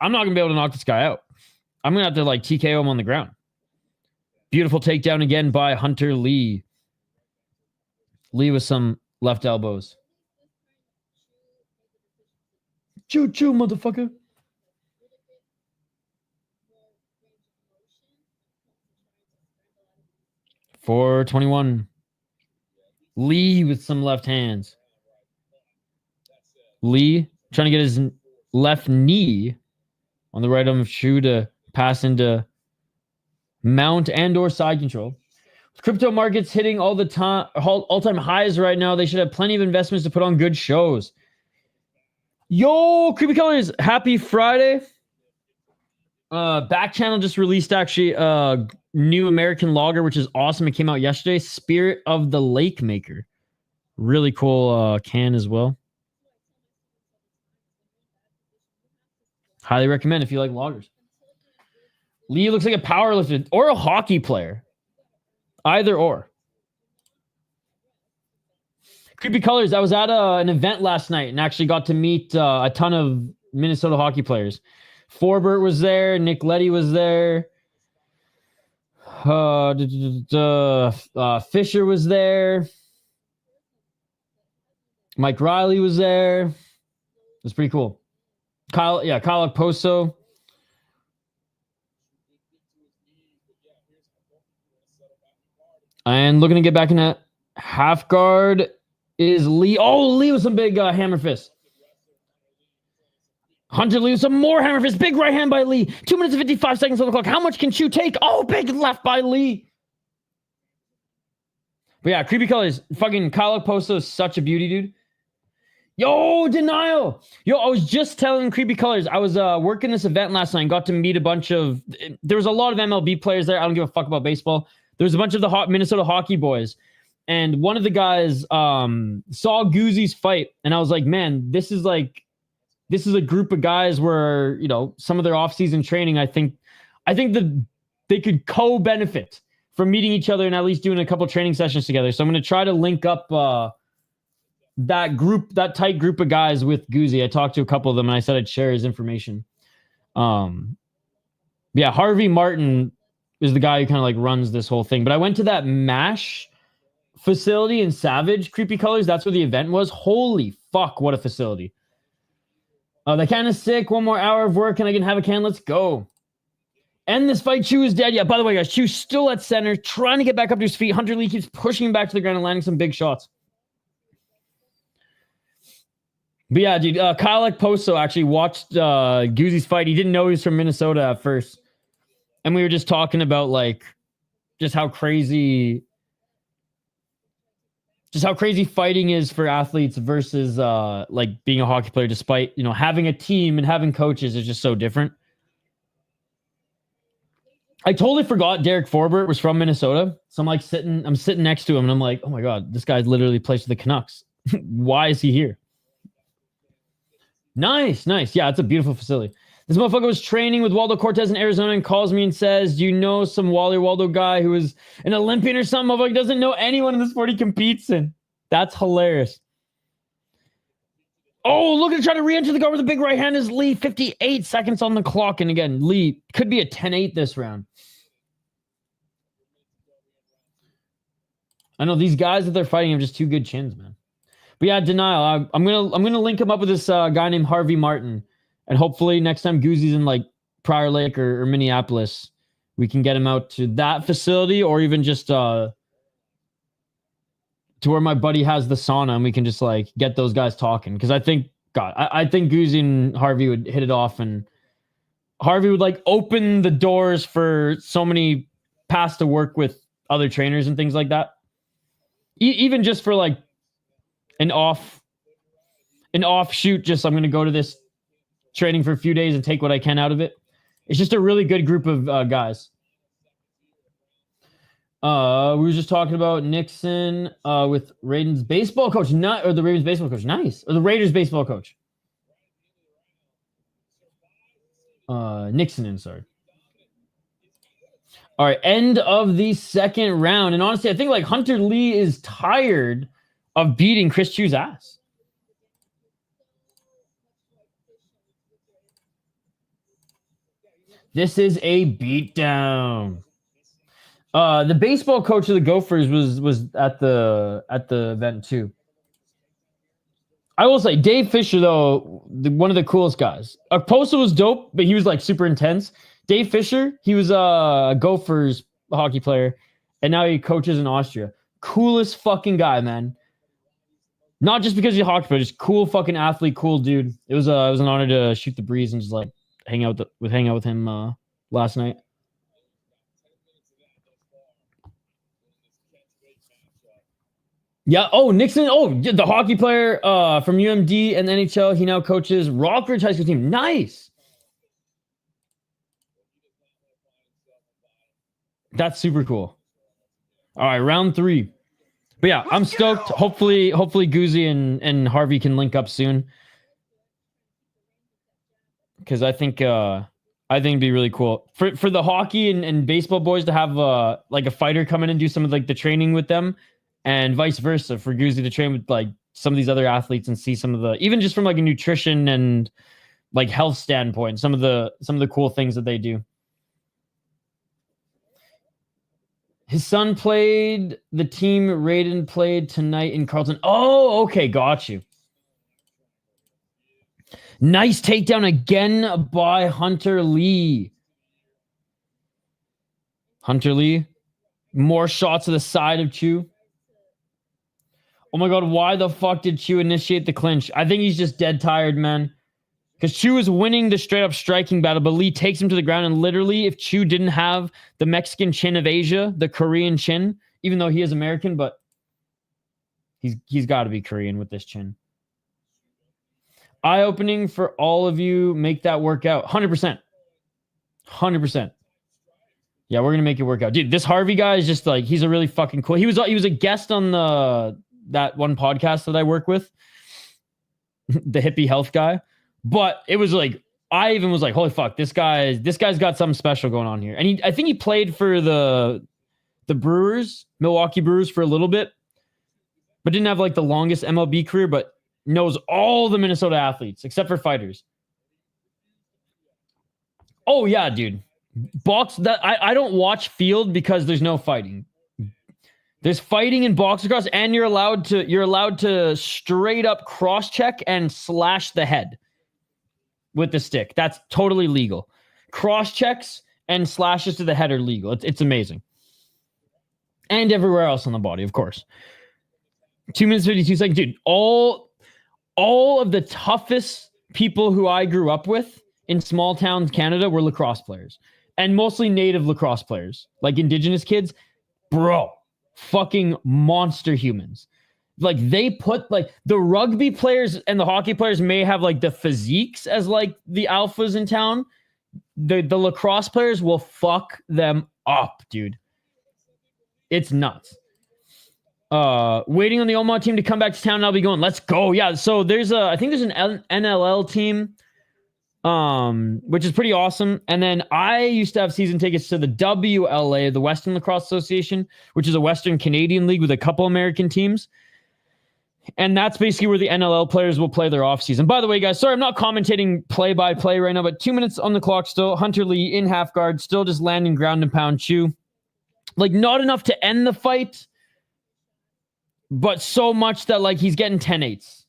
I'm going to have to like TKO him on the ground. Beautiful takedown again by Hunter Lee. Lee with some left elbows. Choo, motherfucker. 421. Lee with some left hands. Lee trying to get his left knee on the right arm of Choo to pass into mount and or side control. Crypto markets hitting all-time highs right now. They should have plenty of investments to put on good shows. Yo, Creepy Colors, happy Friday. Back channel just released actually new American lager, which is awesome. It came out yesterday. Spirit of the Lake Maker. Really cool can as well. Highly recommend if you like lagers. Lee looks like a powerlifter or a hockey player. Either or. Creepy Colors. I was at an event last night and actually got to meet a ton of Minnesota hockey players. Forbert was there. Nick Leddy was there. Fisher was there. Mike Riley was there. It was pretty cool. Kyle Okposo. And looking to get back in that half guard is Lee. Oh, Lee with some big hammer fist. Hunter Lee with some more hammer fist. Big right hand by Lee. 2 minutes and 55 seconds on the clock. How much can Choo take? Oh, big left by Lee. But yeah, Creepy Colors. Fucking Kyle Okposo is such a beauty, dude. Yo, Denial. Yo, I was just telling Creepy Colors. I was working this event last night and got to meet a bunch of... There was a lot of MLB players there. I don't give a fuck about baseball. There was a bunch of the Minnesota hockey boys. And one of the guys saw Goozy's fight. And I was like, man, this is a group of guys where, you know, some of their off-season training, I think that they could co-benefit from meeting each other and at least doing a couple training sessions together. So I'm going to try to link up that tight group of guys with Goozy. I talked to a couple of them and I said I'd share his information. Yeah, Harvey Martin is the guy who kind of like runs this whole thing. But I went to that MASH facility in Savage, Creepy Colors. That's where the event was. Holy fuck, what a facility. That can is sick. 1 more hour of work and I can have a can. Let's go. End this fight. Choo is dead. Yeah, by the way, guys, Choo's still at center, trying to get back up to his feet. Hunter Lee keeps pushing him back to the ground and landing some big shots. But yeah, dude, Kyle Okposo actually watched Goozy's fight. He didn't know he was from Minnesota at first. And we were just talking about like just how crazy fighting is for athletes versus like being a hockey player, despite, you know, having a team and having coaches is just so different. I totally forgot Derek Forbert was from Minnesota. So I'm sitting next to him and I'm like, oh my God, this guy literally plays for the Canucks. Why is he here? Nice. Yeah, it's a beautiful facility. This motherfucker was training with Waldo Cortez in Arizona and calls me and says, do you know some Wally Waldo guy who is an Olympian or something? Motherfucker doesn't know anyone in the sport he competes in. That's hilarious. Oh, look at trying to re-enter the guard with a big right hand is Lee. 58 seconds on the clock. And again, Lee could be a 10-8 this round. I know these guys that they're fighting have just two good chins, man. But yeah, Denial. I'm gonna link him up with this guy named Harvey Martin. And hopefully next time Goozy's in like Prior Lake or Minneapolis, we can get him out to that facility or even just to where my buddy has the sauna and we can just like get those guys talking. Because I think Goozy and Harvey would hit it off and Harvey would like open the doors for so many paths to work with other trainers and things like that. Even just for like an off an offshoot. Just I'm going to go to this training for a few days and take what I can out of it. It's just a really good group of guys. We were just talking about Nixon with Raiden's baseball coach, or the Ravens baseball coach. Nice. Or the Raiders baseball coach. Nixon, sorry. All right, end of the second round. And honestly, I think like Hunter Lee is tired of beating Chris Choo's ass. This is a beatdown. The baseball coach of the Gophers was at the event too. I will say Dave Fisher though, one of the coolest guys. Posa was dope, but he was like super intense. Dave Fisher, he was a Gophers hockey player, and now he coaches in Austria. Coolest fucking guy, man. Not just because he's a hockey player, just cool fucking athlete, cool dude. It was an honor to shoot the breeze and just like hang out with him last night. Yeah. Oh, Nixon. Oh, the hockey player from UMD and NHL. He now coaches Rockridge High School team. Nice. That's super cool. All right, round 3. But yeah, I'm stoked. Hopefully Guzzi and Harvey can link up soon. Because I think it'd be really cool for the hockey and baseball boys to have like a fighter come in and do some of like the training with them, and vice versa for Guzzi to train with like some of these other athletes and see some of the, even just from like a nutrition and like health standpoint, some of the cool things that they do. His son played the team Raiden played tonight in Carlton. Oh, okay, got you. Nice takedown again by Hunter Lee. Hunter Lee. More shots to the side of Choo. Oh my God, why the fuck did Choo initiate the clinch? I think he's just dead tired, man. Because Choo is winning the straight-up striking battle, but Lee takes him to the ground, and literally, if Choo didn't have the Mexican chin of Asia, the Korean chin, even though he is American, but he's got to be Korean with this chin. Eye-opening for all of you. Make that work out. 100%. 100%. Yeah, we're going to make it work out. Dude, this Harvey guy is just like, he's a really fucking cool. He was a guest on that one podcast that I work with, the hippie health guy. But it was like, I even was like, holy fuck, this guy's got something special going on here. And I think he played for the Brewers, Milwaukee Brewers for a little bit, but didn't have like the longest MLB career, but knows all the Minnesota athletes except for fighters. Oh yeah, dude. I don't watch field because there's no fighting. There's fighting in box lacrosse, and you're allowed to straight up cross check and slash the head with the stick. That's totally legal. Cross checks and slashes to the head are legal. It's amazing. And everywhere else on the body, of course. 2 minutes 52 seconds, dude. All of the toughest people who I grew up with in small towns Canada were lacrosse players, and mostly native lacrosse players, like Indigenous kids. Bro, fucking monster humans. Like, they put, like, the rugby players and the hockey players may have, like, the physiques as, like, the alphas in town. The lacrosse players will fuck them up, dude. It's nuts. Waiting on the Omaha team to come back to town, and I'll be going, let's go. Yeah, so I think there's an NLL team, which is pretty awesome. And then I used to have season tickets to the WLA, the Western Lacrosse Association, which is a Western Canadian league with a couple American teams. And that's basically where the NLL players will play their offseason. By the way, guys, sorry, I'm not commentating play-by-play right now, but 2 minutes on the clock still. Hunter Lee in half guard, still just landing ground and pound Choo. Like, not enough to end the fight, but so much that, like, he's getting 10-8s.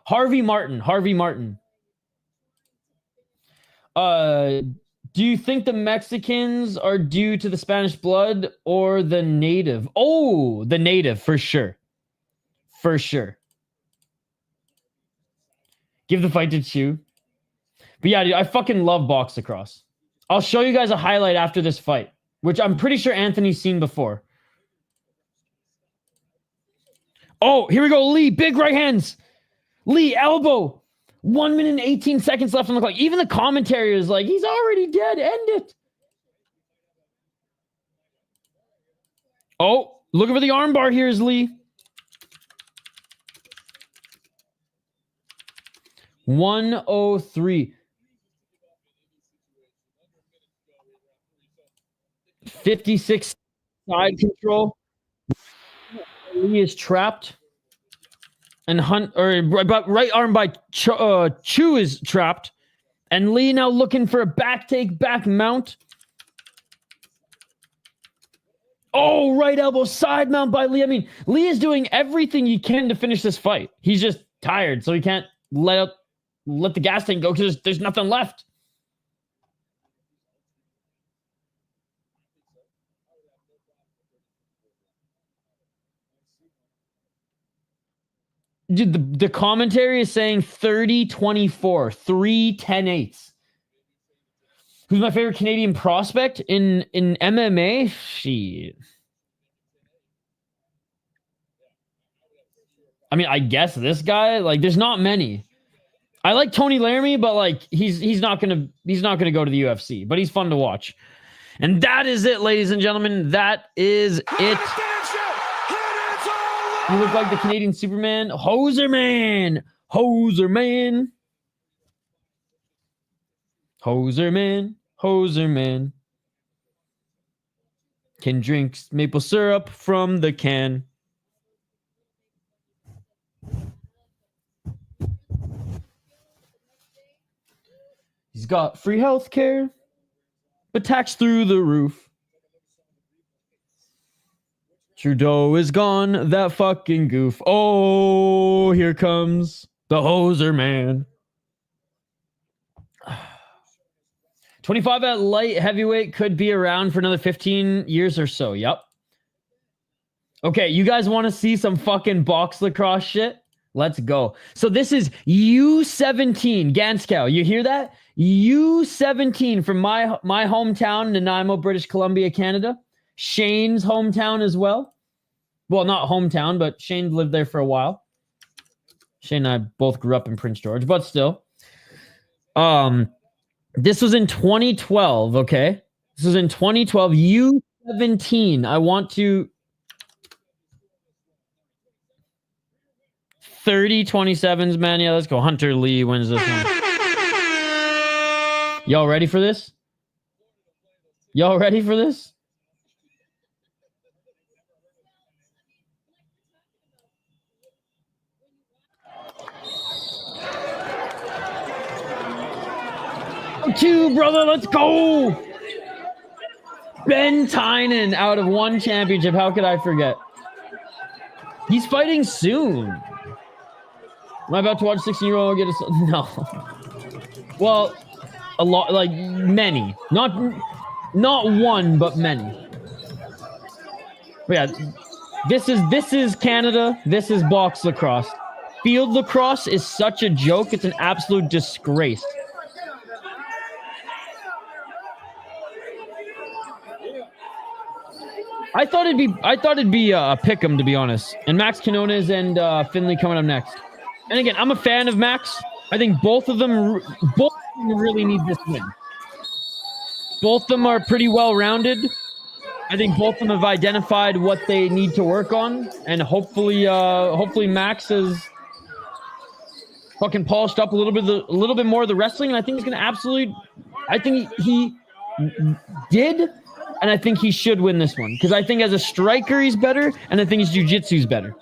Harvey Martin. Do you think the Mexicans are due to the Spanish blood or the native? Oh, the native, for sure. For sure. Give the fight to Choo. But yeah, dude, I fucking love box lacrosse. I'll show you guys a highlight after this fight, which I'm pretty sure Anthony's seen before. Oh, here we go, Lee. Big right hands. Lee, elbow. 1 minute and 18 seconds left on the clock. Even the commentary is like, he's already dead. End it. Oh, looking for the armbar here is Lee. 103. 56 side control. Lee is trapped. And right arm by Choo is trapped. And Lee now looking for a back take, back mount. Oh, right elbow, side mount by Lee. I mean, Lee is doing everything he can to finish this fight. He's just tired, so he can't let the gas tank go because there's nothing left. Dude, the commentary is saying 30-24, 3 10-8s. Who's my favorite Canadian prospect in MMA? Shit. I mean, I guess this guy, like, there's not many. I like Tony Laramie, but like he's not gonna go to the UFC, but he's fun to watch. And that is it, ladies and gentlemen. That is it. You look like the Canadian Superman. Hoserman. Hoserman. Hoserman. Hoserman. Can drink maple syrup from the can. He's got free health care, but tax through the roof. Trudeau is gone, that fucking goof. Oh, here comes the hoser man. 25 at light heavyweight could be around for another 15 years or so. Yep. Okay, you guys want to see some fucking box lacrosse shit? Let's go. So this is U17, Ganskow. You hear that? U17 from my hometown, Nanaimo, British Columbia, Canada. Shane's hometown as well. Well, not hometown, but Shane lived there for a while. Shane and I both grew up in Prince George, but still. This was in 2012, okay? This was in 2012. U17. I want to 30-27s, man. Yeah, let's go. Hunter Lee wins this one. Y'all ready for this? Y'all ready for this? Two, brother, let's go. Ben Tynan out of one championship. How could I forget? He's fighting soon. Am I about to watch 16-year-old get a... No. Well, a lot, like many. Not one, but many. But yeah, this is Canada. This is box lacrosse. Field lacrosse is such a joke. It's an absolute disgrace. I thought it'd be a pick'em, to be honest. And Max Quinones and Findley coming up next. And again, I'm a fan of Max. I think both of them really need this win. Both of them are pretty well-rounded. I think both of them have identified what they need to work on, and hopefully Max has fucking polished up a little bit more of the wrestling. And I think he's gonna absolutely. I think he did. And I think he should win this one. Because I think as a striker, he's better. And I think his jiu-jitsu's better.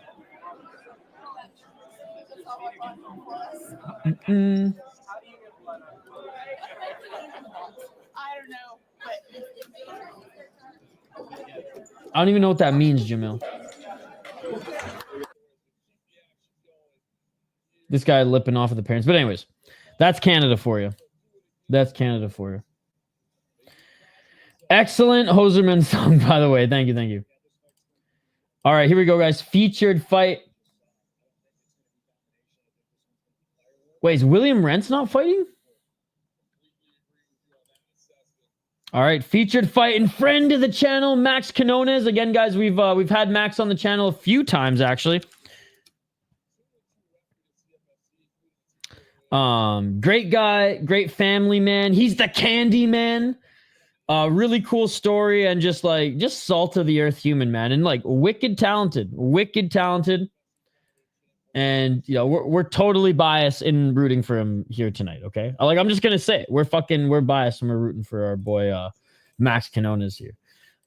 I don't know. I don't even know what that means, Jamil. This guy lipping off of the parents. But anyways, that's Canada for you. That's Canada for you. Excellent Hoserman song, by the way. Thank you. All right, here we go, guys. Featured fight. Wait, is William Rentz not fighting? All right, featured fight and friend of the channel, Max Quinones. Again, guys, we've had Max on the channel a few times, actually. Great guy, great family man. He's the candy man. Really cool story and just salt of the earth human, man. And like wicked talented. And you know, we're totally biased in rooting for him here tonight, okay? Like I'm just gonna say it. We're biased and we're rooting for our boy Max Quinones here.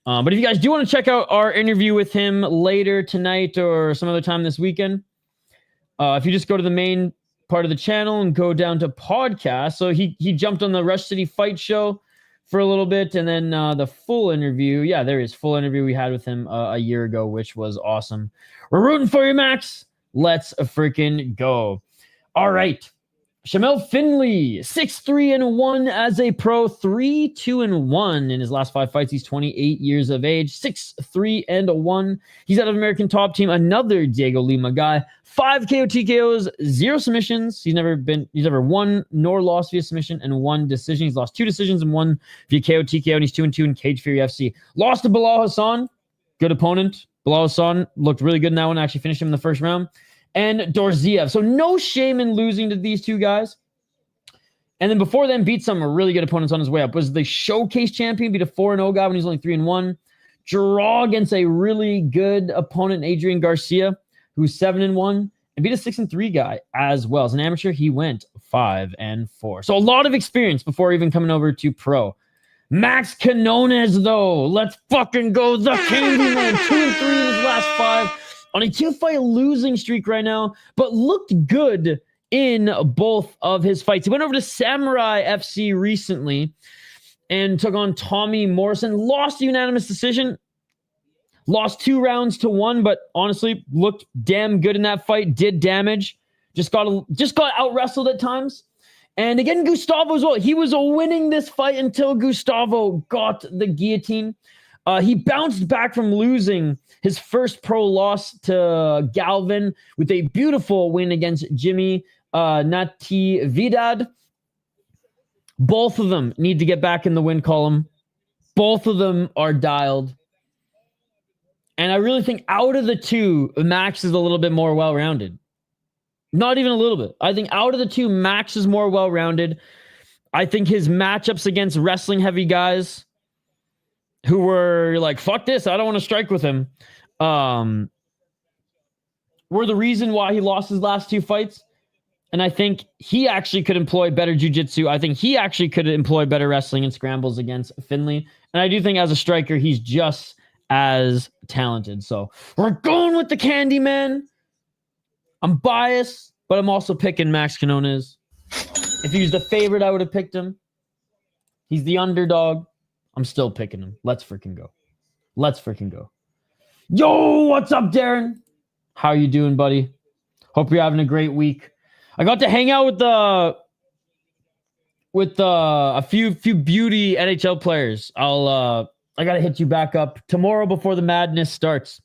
But if you guys do want to check out our interview with him later tonight or some other time this weekend, if you just go to the main part of the channel and go down to podcast. So he jumped on the Rush City Fight Show for a little bit, and then the full interview. Yeah, there is full interview we had with him a year ago, which was awesome. We're rooting for you, Max. Let's freaking go. All right. Shamel Findley, 6-3-1 as a pro, 3-2-1 in his last 5 fights. He's 28 years of age, 6-3-1. He's out of American Top Team, another Diego Lima guy. 5 KO TKOs, 0 submissions. He's never won nor lost via submission and 1 decision. He's lost 2 decisions and 1 via KO TKO, and he's 2-2 in Cage Fury FC. Lost to Bilal Hassan, good opponent. Bilal Hassan looked really good in that one. Actually finished him in the first round. And Dorziev. So no shame in losing to these two guys. And then before then, beat some really good opponents on his way up. Was the showcase champion, beat a 4-0 guy when he was only 3-1. Draw against a really good opponent, Adrian Garcia, who's 7-1, and beat a 6-3 guy as well. As an amateur, he went 5-4. So a lot of experience before even coming over to pro. Max Quinones, though. Let's fucking go. The Candyman. 2-3 in his last 5. On a 2-fight losing streak right now, but looked good in both of his fights. He went over to Samurai FC recently and took on Tommy Morrison. Lost a unanimous decision. Lost 2 rounds to 1, but honestly looked damn good in that fight. Did damage. Just got out wrestled at times. And again, Gustavo as well. He was winning this fight until Gustavo got the guillotine. He bounced back from losing his first pro loss to Galvin with a beautiful win against Jimmy Natividad. Both of them need to get back in the win column. Both of them are dialed. And I really think out of the two, Max is a little bit more well-rounded. Not even a little bit. I think out of the two, Max is more well-rounded. I think his matchups against wrestling-heavy guys who were like, fuck this, I don't want to strike with him, were the reason why he lost his last 2 fights. And I think he actually could employ better jiu-jitsu. I think he actually could employ better wrestling and scrambles against Findley. And I do think as a striker, he's just as talented. So we're going with the Candyman. I'm biased, but I'm also picking Max Quinones. If he was the favorite, I would have picked him. He's the underdog. I'm still picking him. Let's freaking go. Let's freaking go. Yo, what's up, Darren? How you doing, buddy? Hope you're having a great week. I got to hang out with a few beauty NHL players. I gotta hit you back up tomorrow before the madness starts,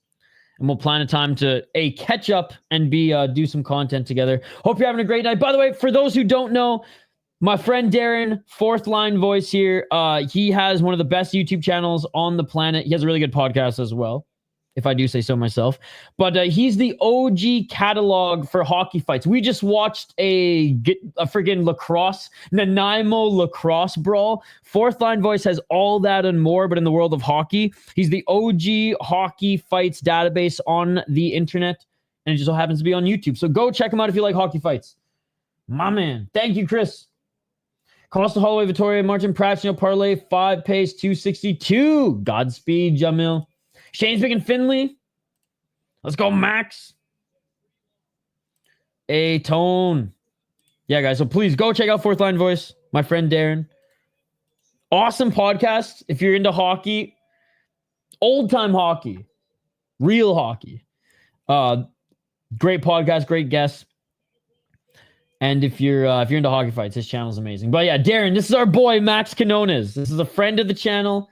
and we'll plan a time to A, catch up, and B, do some content together. Hope you're having a great night. By the way, for those who don't know, my friend Darren, Fourth Line Voice here, he has one of the best YouTube channels on the planet. He has a really good podcast as well, if I do say so myself. But he's the OG catalog for hockey fights. We just watched a friggin' lacrosse, Nanaimo lacrosse brawl. Fourth Line Voice has all that and more, but in the world of hockey. He's the OG hockey fights database on the internet, and it just so happens to be on YouTube. So go check him out if you like hockey fights. My man. Thank you, Chris. Costa Holloway, Vittoria, Martin Pratchino, Parlay, 5 pace, 262. Godspeed, Jamil. Shane's picking Findley. Let's go, Max. A tone. Yeah, guys. So please go check out Fourth Line Voice. My friend Darren. Awesome podcast. If you're into hockey, old time hockey, real hockey. Great podcast, great guests. And if you're into hockey fights, his channel is amazing. But yeah, Darren, this is our boy Max Quinones. This is a friend of the channel.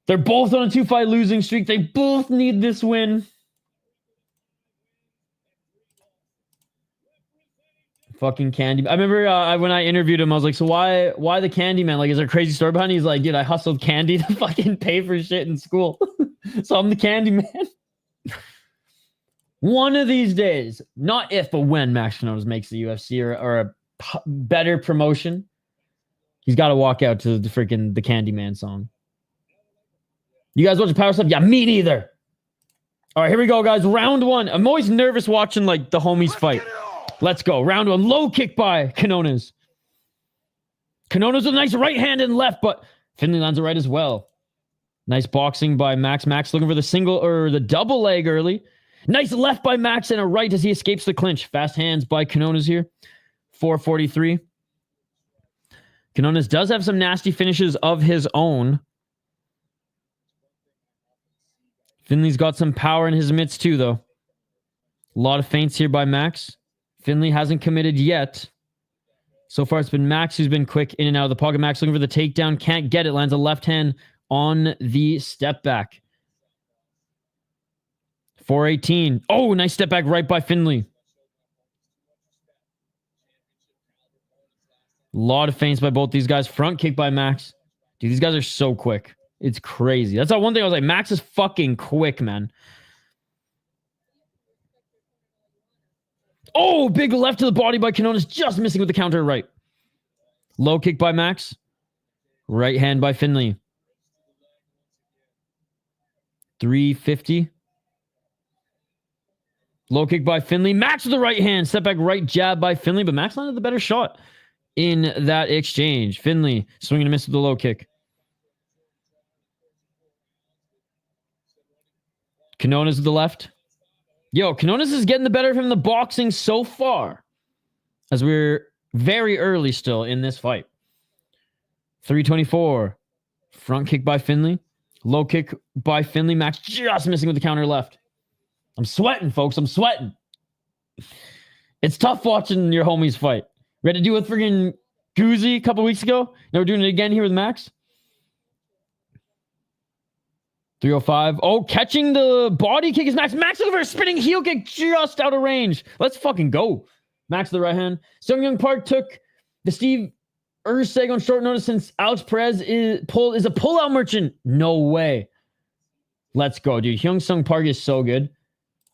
They're both on a 2-fight losing streak. They both need this win. Fucking Candy. I remember when I interviewed him, I was like, so why the Candyman? Like, is there a crazy story behind it? He's like, dude, I hustled candy to fucking pay for shit in school. So I'm the Candyman. One of these days, not if, but when Max Quinones makes the UFC or a better promotion, he's got to walk out to the freaking the Candyman song. You guys watch the power stuff? Yeah, me neither. All right, here we go, guys. Round one. I'm always nervous watching like the homies fight. Let's go. Round one. Low kick by Quinones. Quinones with a nice right hand and left, but Findley lands it right as well. Nice boxing by Max. Max looking for the single or the double leg early. Nice left by Max and a right as he escapes the clinch. Fast hands by Quinones here. 4:43. Quinones does have some nasty finishes of his own. Findley's got some power in his mitts too, though. A lot of feints here by Max. Findley hasn't committed yet. So far, it's been Max who's been quick in and out of the pocket. Max looking for the takedown. Can't get it. Lands a left hand on the step back. 4:18. Oh, nice step back right by Findley. A lot of feints by both these guys. Front kick by Max. Dude, these guys are so quick. It's crazy. That's the one thing I was like, Max is fucking quick, man. Oh, big left to the body by Quinones. Just missing with the counter right. Low kick by Max. Right hand by Findley. 3:50. Low kick by Findley. Max with the right hand. Step back right jab by Findley, but Max landed the better shot in that exchange. Findley swinging and miss with the low kick. Quinones with the left. Yo, Quinones is getting the better of him in the boxing so far, as we're very early still in this fight. 3:24. Front kick by Findley. Low kick by Findley. Max just missing with the counter left. I'm sweating, folks. I'm sweating. It's tough watching your homies fight. We had to do it with friggin' Goozy a couple weeks ago. Now we're doing it again here with Max. 3:05. Oh, catching the body kick is Max. Max looking for a spinning heel kick just out of range. Let's fucking go. Max to the right hand. Sung Young Park took the Steve Urseg on short notice since Alex Perez is a pullout merchant. No way. Let's go, dude. Hyung Sung Park is so good.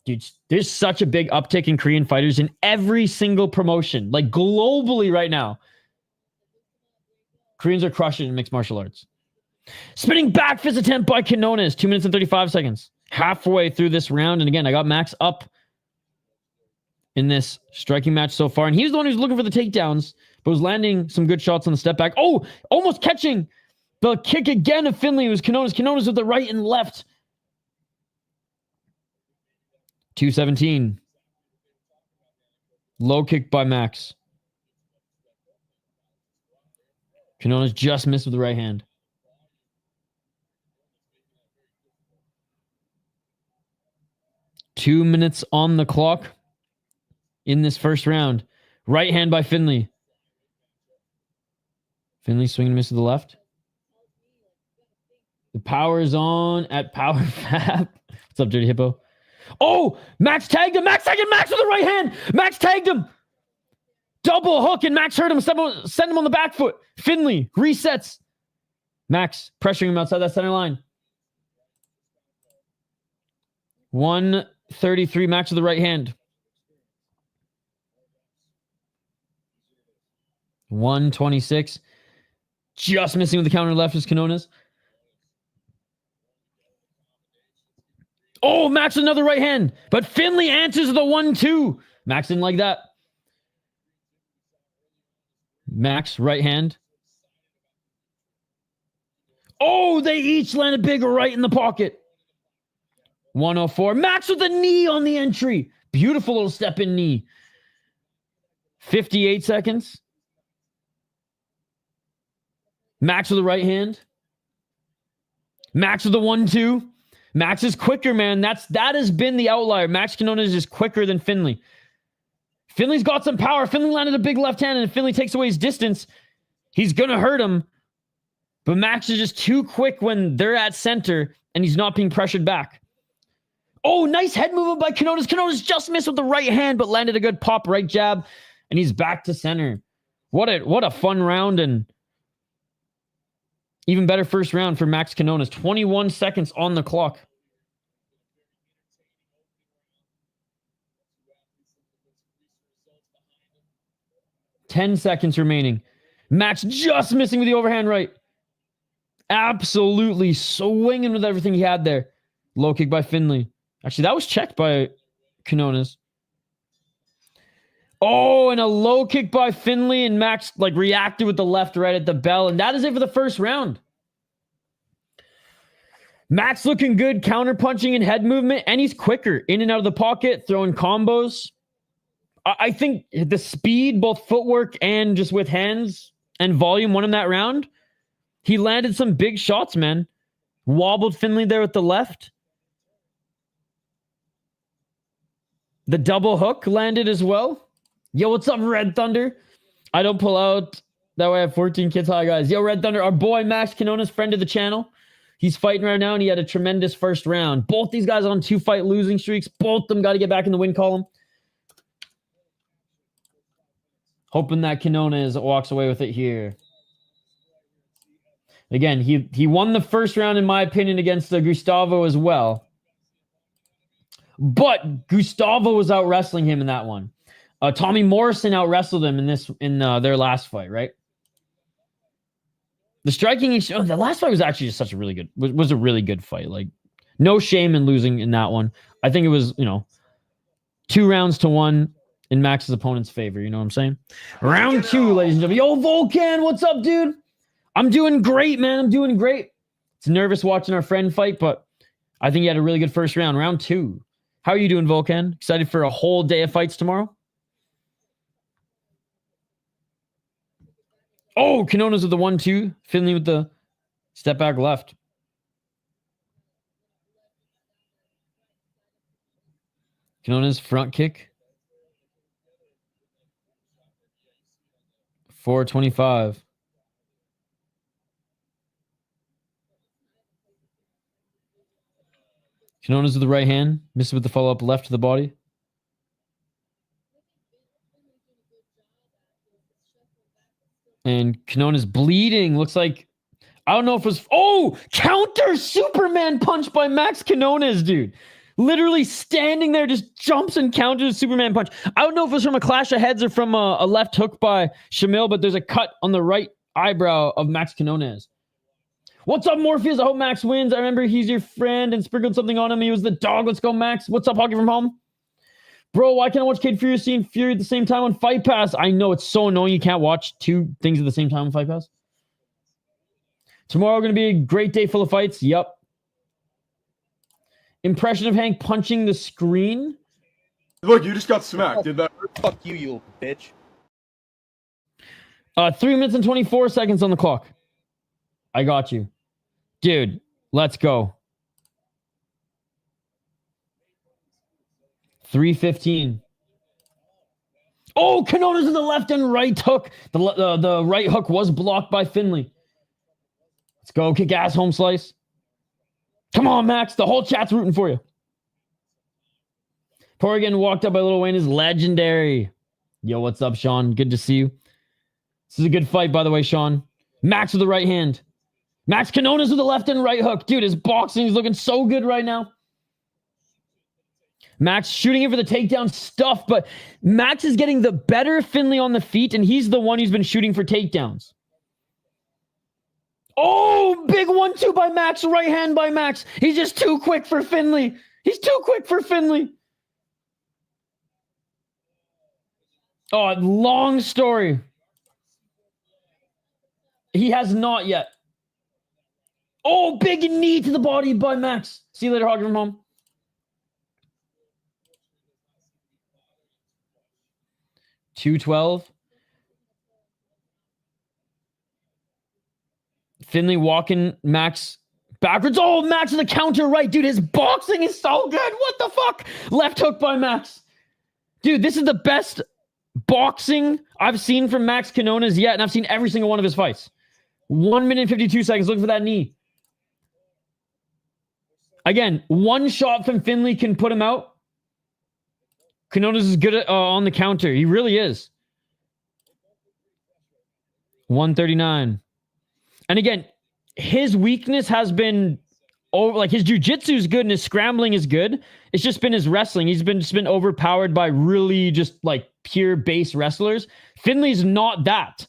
Dude, there's such a big uptick in Korean fighters in every single promotion. Like globally right now. Koreans are crushing in mixed martial arts. Spinning back fist attempt by Quinones. 2 minutes and 35 seconds. Halfway through this round. And again, I got Max up in this striking match so far. And he's the one who's looking for the takedowns, but was landing some good shots on the step back. Oh, almost catching the kick again of Findley. It was Quinones. Quinones with the right and left. 2:17. Low kick by Max. Quinones just missed with the right hand. Two minutes on the clock in this first round. Right hand by Findley. Findley swinging and miss to the left. The power is on at Power Fab. What's up, Dirty Hippo? Oh, Max tagged him. Max tagged him. Max with the right hand. Max tagged him. Double hook, and Max hurt him. Send him on the back foot. Findley resets. Max pressuring him outside that center line. 1:33. Max with the right hand. 1:26. Just missing with the counter left is Quinones. Oh, Max with another right hand. But Findley answers the 1-2. Max didn't like that. Max, right hand. Oh, they each land a big right in the pocket. 1:04. Max with the knee on the entry. Beautiful little step in knee. 58 seconds. Max with the right hand. Max with the 1-2. Max is quicker, man. That has been the outlier. Max Quinones is quicker than Findley. Findley's got some power. Findley landed a big left hand, and if Findley takes away his distance, he's going to hurt him. But Max is just too quick when they're at center, and he's not being pressured back. Oh, nice head movement by Quinones. Quinones just missed with the right hand, but landed a good pop right jab, and he's back to center. What a fun round, and even better first round for Max Quinones. 21 seconds on the clock. 10 seconds remaining. Max just missing with the overhand right. Absolutely swinging with everything he had there. Low kick by Findley. Actually, that was checked by Quinones. Oh, and a low kick by Findley, and Max like reacted with the left right at the bell, and that is it for the first round. Max looking good, counter-punching and head movement, and he's quicker. In and out of the pocket, throwing combos. I think the speed, both footwork and just with hands and volume won him that round. He landed some big shots, man. Wobbled Findley there with the left. The double hook landed as well. Yo, what's up, Red Thunder? I don't pull out. That way I have 14 kids. Hi, guys. Yo, Red Thunder, our boy Max Quinones, friend of the channel. He's fighting right now, and he had a tremendous first round. Both these guys on 2-fight losing streaks. Both of them got to get back in the win column. Hoping that Quinones walks away with it here. Again, he won the first round, in my opinion, against Gustavo as well. But Gustavo was out wrestling him in that one. Tommy Morrison out wrestled him in their last fight, right? The striking, the last fight was actually just such a really good, was a really good fight. Like, no shame in losing in that one. I think it was, 2-1 in Max's opponent's favor. You know what I'm saying? Round 2, ladies and gentlemen. Yo, Volcan, what's up, dude? I'm doing great, man. I'm doing great. It's nervous watching our friend fight, but I think he had a really good first round. Round 2. How are you doing, Volcan? Excited for a whole day of fights tomorrow? Oh, Quinones with the 1-2. Findley with the step back left. Quinones front kick. 425. Quinones with the right hand. Misses with the follow-up left to the body. And Quinones bleeding. Looks like, I don't know if it was... Oh! Counter Superman punch by Max Quinones, dude. Literally standing there, just jumps and counters Superman punch. I don't know if it was from a clash of heads or from a left hook by Shamel, but there's a cut on the right eyebrow of Max Quinones. What's up, Morpheus? I hope Max wins. I remember he's your friend and sprinkled something on him. He was the dog. Let's go, Max. What's up, Hockey from Home? Bro, why can't I watch Kid Fury and Fury at the same time on Fight Pass? I know, it's so annoying you can't watch 2 things at the same time on Fight Pass. Tomorrow going to be a great day full of fights. Yup. Impression of Hank punching the screen. Look, you just got smacked. Did that? Fuck you, you bitch. 3 minutes and 24 seconds on the clock. I got you. Dude, let's go. 3:15. Oh, Quinones in the left and right hook. The right hook was blocked by Findley. Let's go. Kick ass, home slice. Come on, Max. The whole chat's rooting for you. Poor getting walked up by Lil Wayne is legendary. Yo, what's up, Sean? Good to see you. This is a good fight, by the way, Sean. Max with the right hand. Max Quinones with the left and right hook. Dude, his boxing is looking so good right now. Max shooting it for the takedown stuff, but Max is getting the better Findley on the feet, and he's the one who's been shooting for takedowns. Oh, big 1-2 by Max. Right hand by Max. He's just too quick for Findley. He's too quick for Findley. Oh, long story. He has not yet. Oh, big knee to the body by Max. See you later, Hockey from Home. $212. Findley walking Max backwards. Oh, Max with the counter right. Dude, his boxing is so good. What the fuck? Left hook by Max. Dude, this is the best boxing I've seen from Max Quinones yet, and I've seen every single one of his fights. 1 minute and 52 seconds. Looking for that knee. Again, one shot from Findley can put him out. Quinones is good at, on the counter. He really is. 139. And again, his weakness has been over, like his jiu-jitsu is good and his scrambling is good. It's just been his wrestling. He's been overpowered by really just like pure base wrestlers. Findley's not that.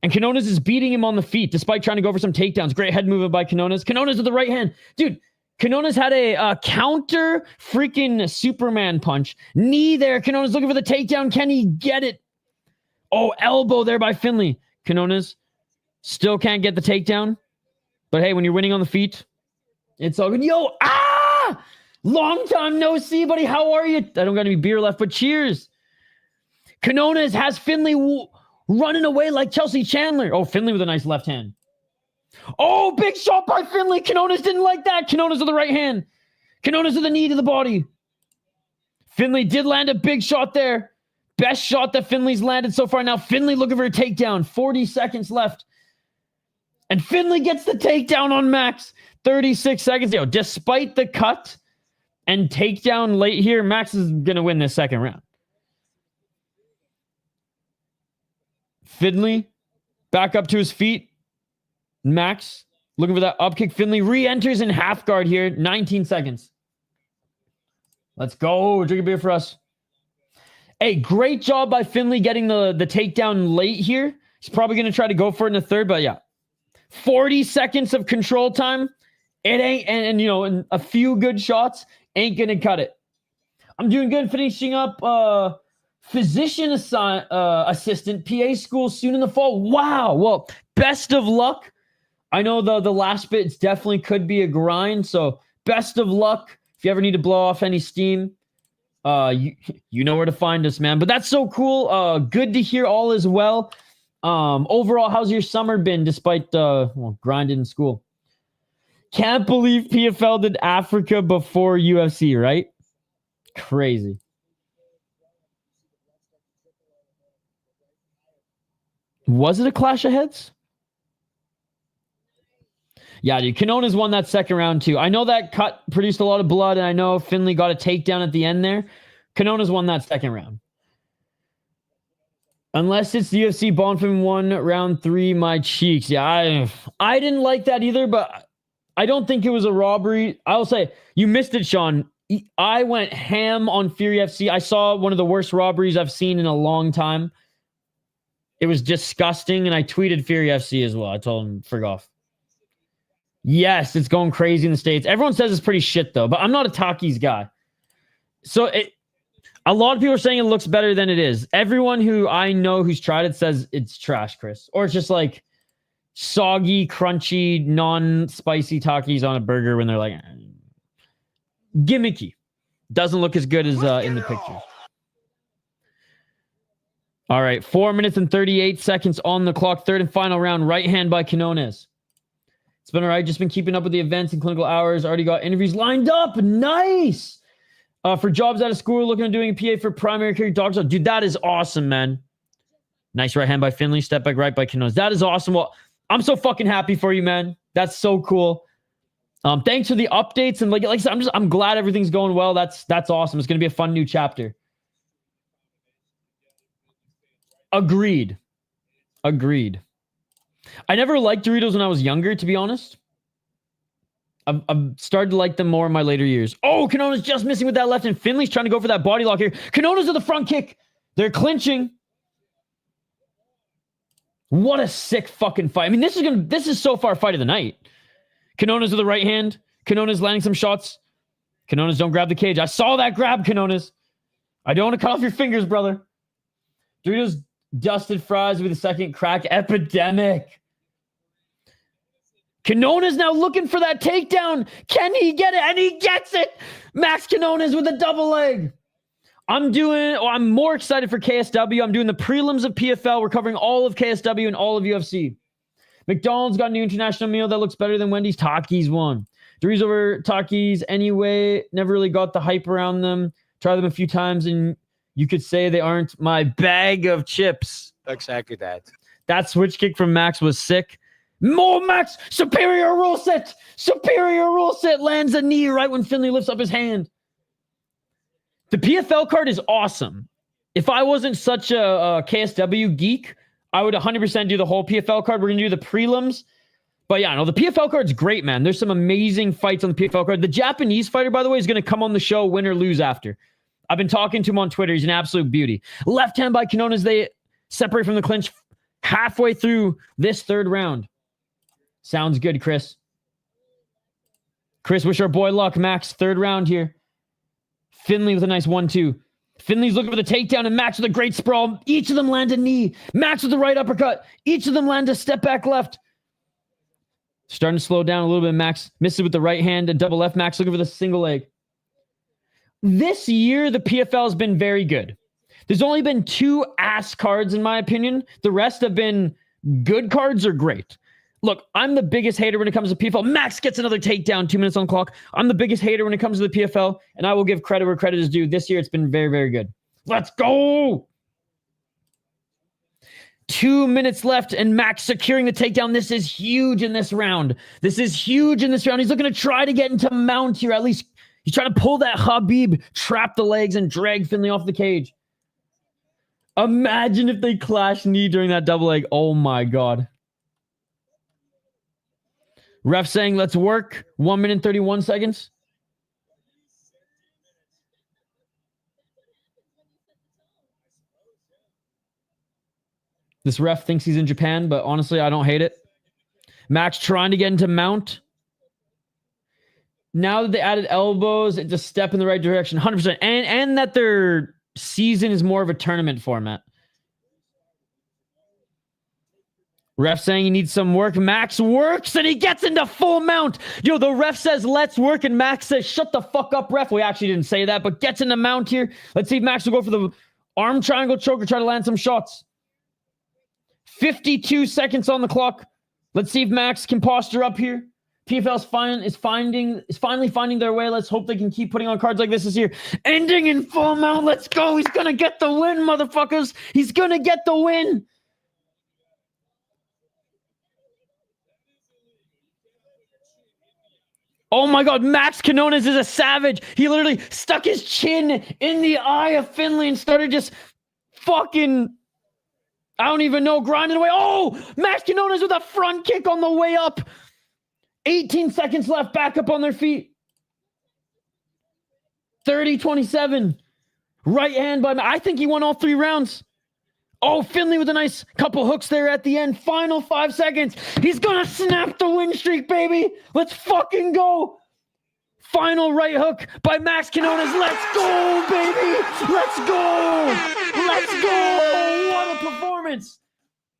And Quinones is beating him on the feet despite trying to go for some takedowns. Great head movement by Quinones. Quinones with the right hand. Dude, Quinones had a counter freaking Superman punch. Knee there. Quinones looking for the takedown. Can he get it? Oh, elbow there by Findley. Quinones still can't get the takedown. But hey, when you're winning on the feet, it's all good. Yo, long time no see, buddy. How are you? I don't got any beer left, but cheers. Quinones has Findley running away like Chelsea Chandler. Oh, Findley with a nice left hand. Oh, big shot by Findley. Quinones didn't like that. Quinones with the right hand. Quinones with the knee to the body. Findley did land a big shot there. Best shot that Findley's landed so far. Now Findley looking for a takedown. 40 seconds left. And Findley gets the takedown on Max. 36 seconds. Yo, despite the cut and takedown late here, Max is going to win this second round. Findley back up to his feet. Max looking for that up kick. Findley re-enters in half guard here. 19 seconds. Let's go. Drink a beer for us. Hey, great job by Findley getting the takedown late here. He's probably going to try to go for it in the third, but yeah. 40 seconds of control time. It ain't, and you know, and a few good shots ain't going to cut it. I'm doing good. Finishing up physician assistant PA school soon in the fall. Wow. Well, best of luck. I know the last bit definitely could be a grind, so best of luck. If you ever need to blow off any steam, you know where to find us, man. But that's so cool. Good to hear all is well. Overall, how's your summer been despite grinding in school? Can't believe PFL did Africa before UFC, right? Crazy. Was it a clash of heads? Yeah, dude. Quinones won that second round too. I know that cut produced a lot of blood, and I know Findley got a takedown at the end there. Quinones won that second round. Unless it's the UFC Bonfim 1 round 3, my cheeks. Yeah, I didn't like that either, but I don't think it was a robbery. I'll say, you missed it, Sean. I went ham on Fury FC. I saw one of the worst robberies I've seen in a long time. It was disgusting, and I tweeted Fury FC as well. I told him, frig off. Yes, it's going crazy in the States. Everyone says it's pretty shit, though, but I'm not a Takis guy. So a lot of people are saying it looks better than it is. Everyone who I know who's tried it says it's trash, Chris. Or it's just like soggy, crunchy, non-spicy Takis on a burger when they're like gimmicky. Doesn't look as good as in the pictures. All right, 4 minutes and 38 seconds on the clock. Third and final round, right hand by Quinones. It's been all right. Just been keeping up with the events and clinical hours. Already got interviews lined up. Nice. For jobs out of school, looking at doing a PA for primary care dogs. Dude, that is awesome, man. Nice right hand by Findley. Step back right by Quinones. That is awesome. Well, I'm so fucking happy for you, man. That's so cool. Thanks for the updates. And like I said, I'm glad everything's going well. That's awesome. It's going to be a fun new chapter. Agreed. I never liked Doritos when I was younger, to be honest. I've started to like them more in my later years. Oh, Quinones just missing with that left, and Findley's trying to go for that body lock here. Quinones with the front kick. They're clinching. What a sick fucking fight. I mean, this is so far fight of the night. Quinones with the right hand. Quinones landing some shots. Quinones, don't grab the cage. I saw that grab, Quinones. I don't want to cut off your fingers, brother. Doritos dusted fries with a second crack. Epidemic. Quinones now looking for that takedown. Can he get it? And he gets it. Max Quinones with a double leg. I'm more excited for KSW. I'm doing the prelims of PFL. We're covering all of KSW and all of UFC. McDonald's got a new international meal that looks better than Wendy's. Takis won. Doritos over Takis anyway. Never really got the hype around them. Tried them a few times, and you could say they aren't my bag of chips. Exactly that. That switch kick from Max was sick. More Max. Superior rule set. Lands a knee right when Findley lifts up his hand. The PFL card is awesome. If I wasn't such a KSW geek, I would 100% do the whole PFL card. We're going to do the prelims. But yeah, no, the PFL card's great, man. There's some amazing fights on the PFL card. The Japanese fighter, by the way, is going to come on the show, win or lose after. I've been talking to him on Twitter. He's an absolute beauty. Left hand by Quinones. They separate from the clinch halfway through this third round. Sounds good, Chris. Chris, wish our boy luck. Max, third round here. Findley with a nice 1-2. Findley's looking for the takedown, and Max with a great sprawl. Each of them land a knee. Max with the right uppercut. Each of them land a step back left. Starting to slow down a little bit. Max misses with the right hand, a double left. Max looking for the single leg. This year, the PFL has been very good. There's only been 2 ass cards, in my opinion. The rest have been good cards or great. Look, I'm the biggest hater when it comes to PFL. Max gets another takedown, 2 minutes on the clock. I'm the biggest hater when it comes to the PFL, and I will give credit where credit is due. This year, it's been very, very good. Let's go! 2 minutes left, and Max securing the takedown. This is huge in this round. He's looking to try to get into mount here. At least he's trying to pull that Habib, trap the legs, and drag Findley off the cage. Imagine if they clash knee during that double leg. Oh, my God. Ref saying, let's work. 1 minute, 31 seconds. This ref thinks he's in Japan, but honestly, I don't hate it. Max trying to get into mount. Now that they added elbows, it's a step in the right direction. 100%. And that their season is more of a tournament format. Ref saying he needs some work. Max works and he gets into full mount. Yo, the ref says, let's work. And Max says, shut the fuck up, ref. We actually didn't say that, but gets into mount here. Let's see if Max will go for the arm triangle choke or try to land some shots. 52 seconds on the clock. Let's see if Max can posture up here. PFL is finally finding their way. Let's hope they can keep putting on cards like this year. Ending in full mount. Let's go. He's going to get the win, motherfuckers. He's going to get the win. Oh my God, Max Quinones is a savage. He literally stuck his chin in the eye of Findley and started just fucking, I don't even know, grinding away. Oh, Max Quinones with a front kick on the way up. 18 seconds left, back up on their feet. 30-27. Right hand by, I think he won all 3 rounds. Oh, Findley with a nice couple hooks there at the end. Final 5 seconds. He's going to snap the win streak, baby. Let's fucking go. Final right hook by Max Quinones. Let's go, baby. Let's go. Let's go. What a performance.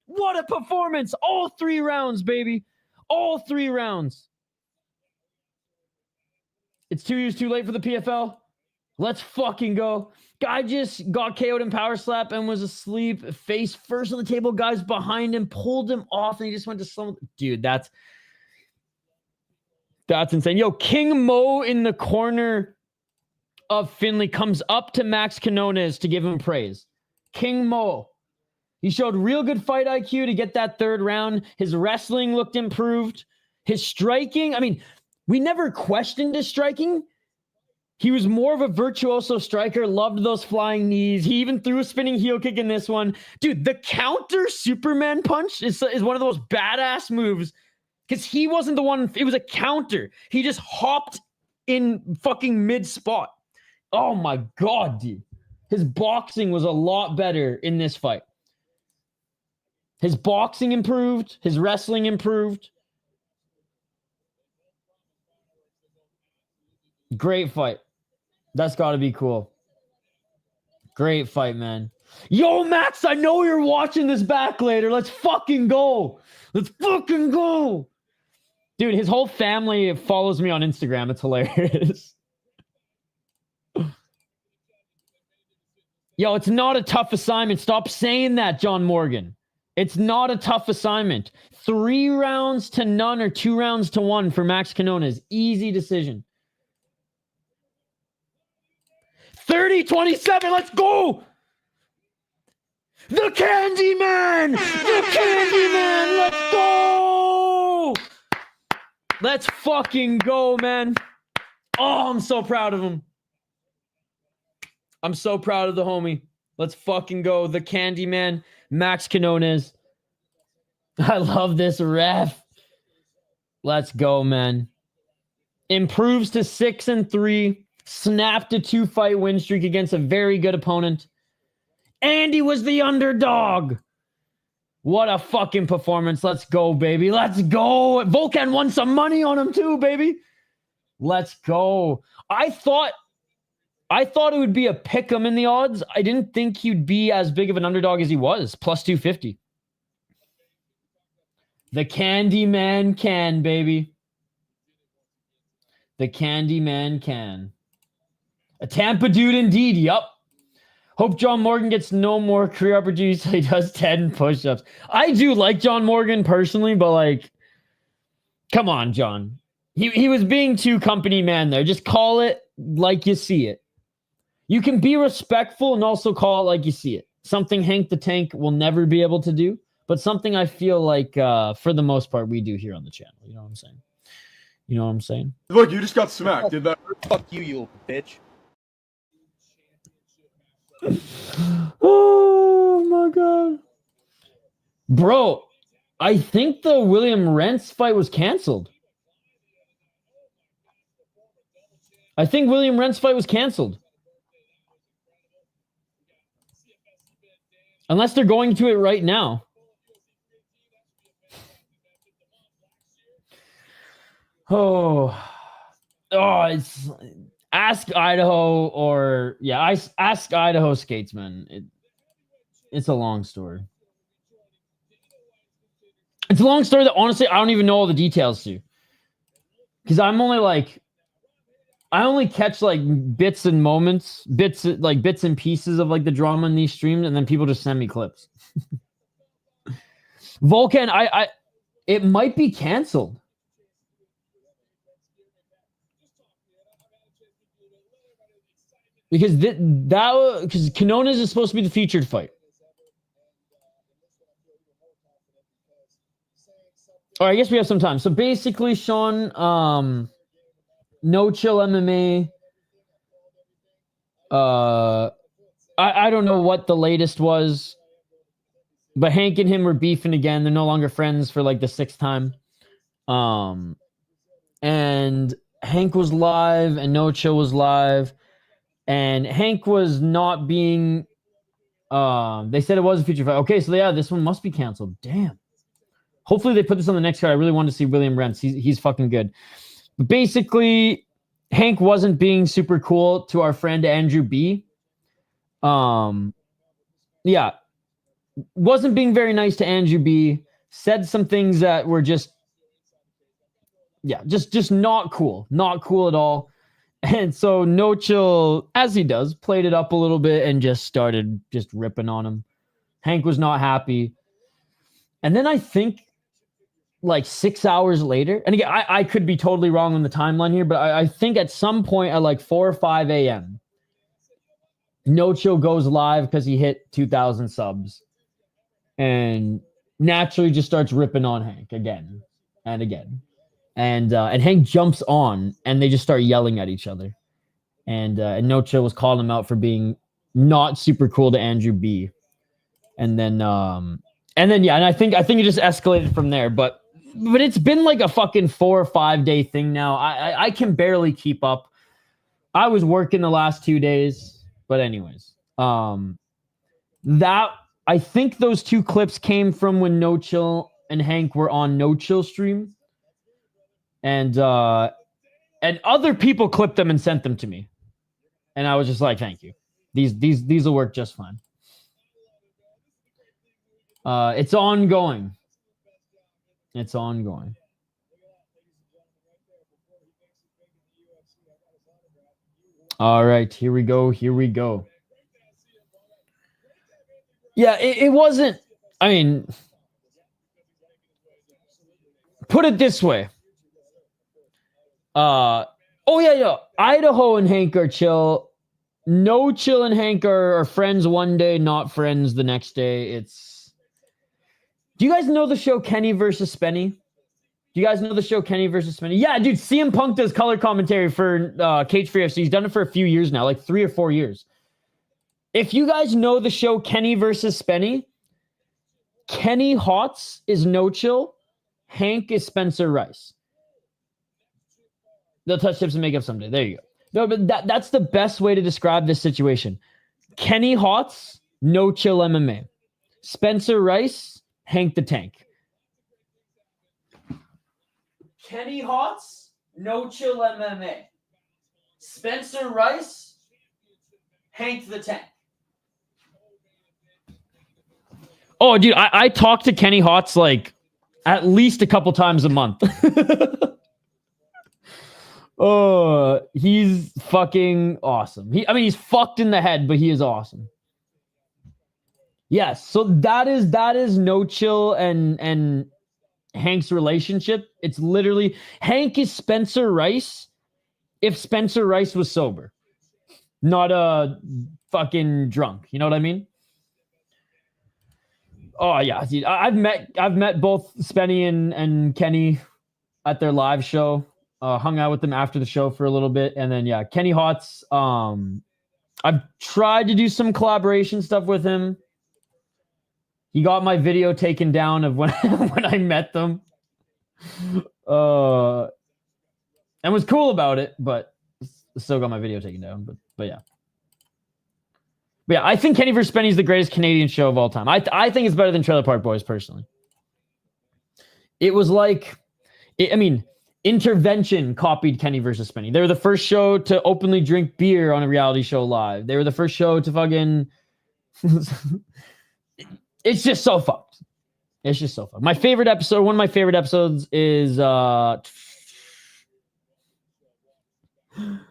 What a performance. All 3 rounds, baby. All 3 rounds. It's 2 years too late for the PFL. Let's fucking go. Guy just got KO'd in power slap and was asleep. Face first on the table. Guys behind him pulled him off and he just went to some. Dude, that's insane. Yo, King Mo in the corner of Findley comes up to Max Quinones to give him praise. King Mo. He showed real good fight IQ to get that 3rd round. His wrestling looked improved. His striking, I mean, we never questioned his striking. He was more of a virtuoso striker, loved those flying knees. He even threw a spinning heel kick in this one. Dude, the counter Superman punch is one of the most badass moves because he wasn't the one. It was a counter. He just hopped in fucking mid-spot. Oh my God, dude. His boxing was a lot better in this fight. His boxing improved. His wrestling improved. Great fight. That's got to be cool. Great fight, man. Yo, Max, I know you're watching this back later. Let's fucking go. Let's fucking go. Dude, his whole family follows me on Instagram. It's hilarious. Yo, it's not a tough assignment. Stop saying that, John Morgan. It's not a tough assignment. 3 rounds to none or 2 rounds to 1 for Max Quinones. Easy decision. 30-27, let's go! The Candyman! The Candyman! Let's go! Let's fucking go, man. Oh, I'm so proud of him. I'm so proud of the homie. Let's fucking go. The Candyman, Max Quinones. I love this ref. Let's go, man. Improves to 6-3. Snapped a 2-fight win streak against a very good opponent. And he was the underdog. What a fucking performance. Let's go, baby. Let's go. Vacant won some money on him too, baby. Let's go. I thought it would be a pick'em in the odds. I didn't think he'd be as big of an underdog as he was. Plus 250. The Candyman can, baby. The Candyman can. A Tampa dude indeed. Yup. Hope John Morgan gets no more career opportunities till he does 10 push-ups. I do like John Morgan personally, but like, come on, John. He was being too company man there. Just call it like you see it. You can be respectful and also call it like you see it. Something Hank the Tank will never be able to do, but something I feel like for the most part we do here on the channel. You know what I'm saying? You know what I'm saying? Look, you just got smacked, did that? Fuck you, you bitch. Oh my god. Bro, I think the William Rentz fight was canceled. I think William Rentz fight was canceled. Unless they're going to it right now. It's Ask Idaho or Ask Idaho Skatesman. It's a long story. It's a long story that honestly I don't even know all the details to. Because I only catch like bits and moments, bits and pieces of like the drama in these streams, and then people just send me clips. Vacant, it might be canceled. Because because Quinones is supposed to be the featured fight. All right, I guess we have some time. So basically, Sean, No Chill MMA. I don't know what the latest was, but Hank and him were beefing again. They're no longer friends for like the 6th time. And Hank was live and No Chill was live. And Hank was not being they said it was a feature fight. Okay, so yeah, this one must be canceled. Damn. Hopefully they put this on the next card. I really wanted to see William Rentz. He's fucking good. But basically, Hank wasn't being super cool to our friend Andrew B. Wasn't being very nice to Andrew B. Said some things that were just not cool. Not cool at all. And so No Chill, as he does, played it up a little bit and just started just ripping on him. Hank was not happy. And then I think like 6 hours later, and again, I could be totally wrong on the timeline here, but I think at some point at like 4 or 5 a.m., No Chill goes live because he hit 2,000 subs and naturally just starts ripping on Hank again and again. And Hank jumps on and they just start yelling at each other. And No Chill was calling him out for being not super cool to Andrew B. And then I think it just escalated from there. But it's been like a fucking 4 or 5 day thing now. I can barely keep up. I was working the last 2 days, but anyways, that I think those 2 clips came from when No Chill and Hank were on No Chill stream, and other people clipped them and sent them to me, and I was just like, thank you. These will work just fine. It's ongoing. It's ongoing. All right, here we go. Yeah, it wasn't. I mean, put it this way. Idaho and Hank are chill. No Chill and Hank are friends one day, not friends the next day. Do you guys know the show Kenny versus Spenny? Yeah, dude, CM Punk does color commentary for Cage Free FC. He's done it for a few years now, like 3 or 4 years. If you guys know the show Kenny versus Spenny, Kenny Hotz is No Chill, Hank is Spencer Rice. They'll touch tips and make up someday. There you go. No, but that's the best way to describe this situation. Kenny Hotz, no chill MMA. Spencer Rice, Hank the Tank. Kenny Hotz, no chill MMA. Spencer Rice, Hank the Tank. Oh, dude, I talk to Kenny Hotz like at least a couple times a month. Oh, he's fucking awesome. He's fucked in the head, but he is awesome. Yes, so that is no chill and Hank's relationship. It's literally Hank is Spencer Rice if Spencer Rice was sober, not a fucking drunk. You know what I mean? Oh yeah, dude, I've met both Spenny and Kenny at their live show. Hung out with them after the show for a little bit, and then yeah, Kenny Hotz. I've tried to do some collaboration stuff with him. He got my video taken down of when when I met them, and was cool about it, but still got my video taken down. But yeah. But yeah, I think Kenny vs. Spenny is the greatest Canadian show of all time. I think it's better than Trailer Park Boys, personally. It was like, Intervention copied Kenny vs. Spenny. They were the first show to openly drink beer on a reality show live. They were the first show to fucking... It's just so fucked. It's just so fucked. My favorite episode, one of my favorite episodes is...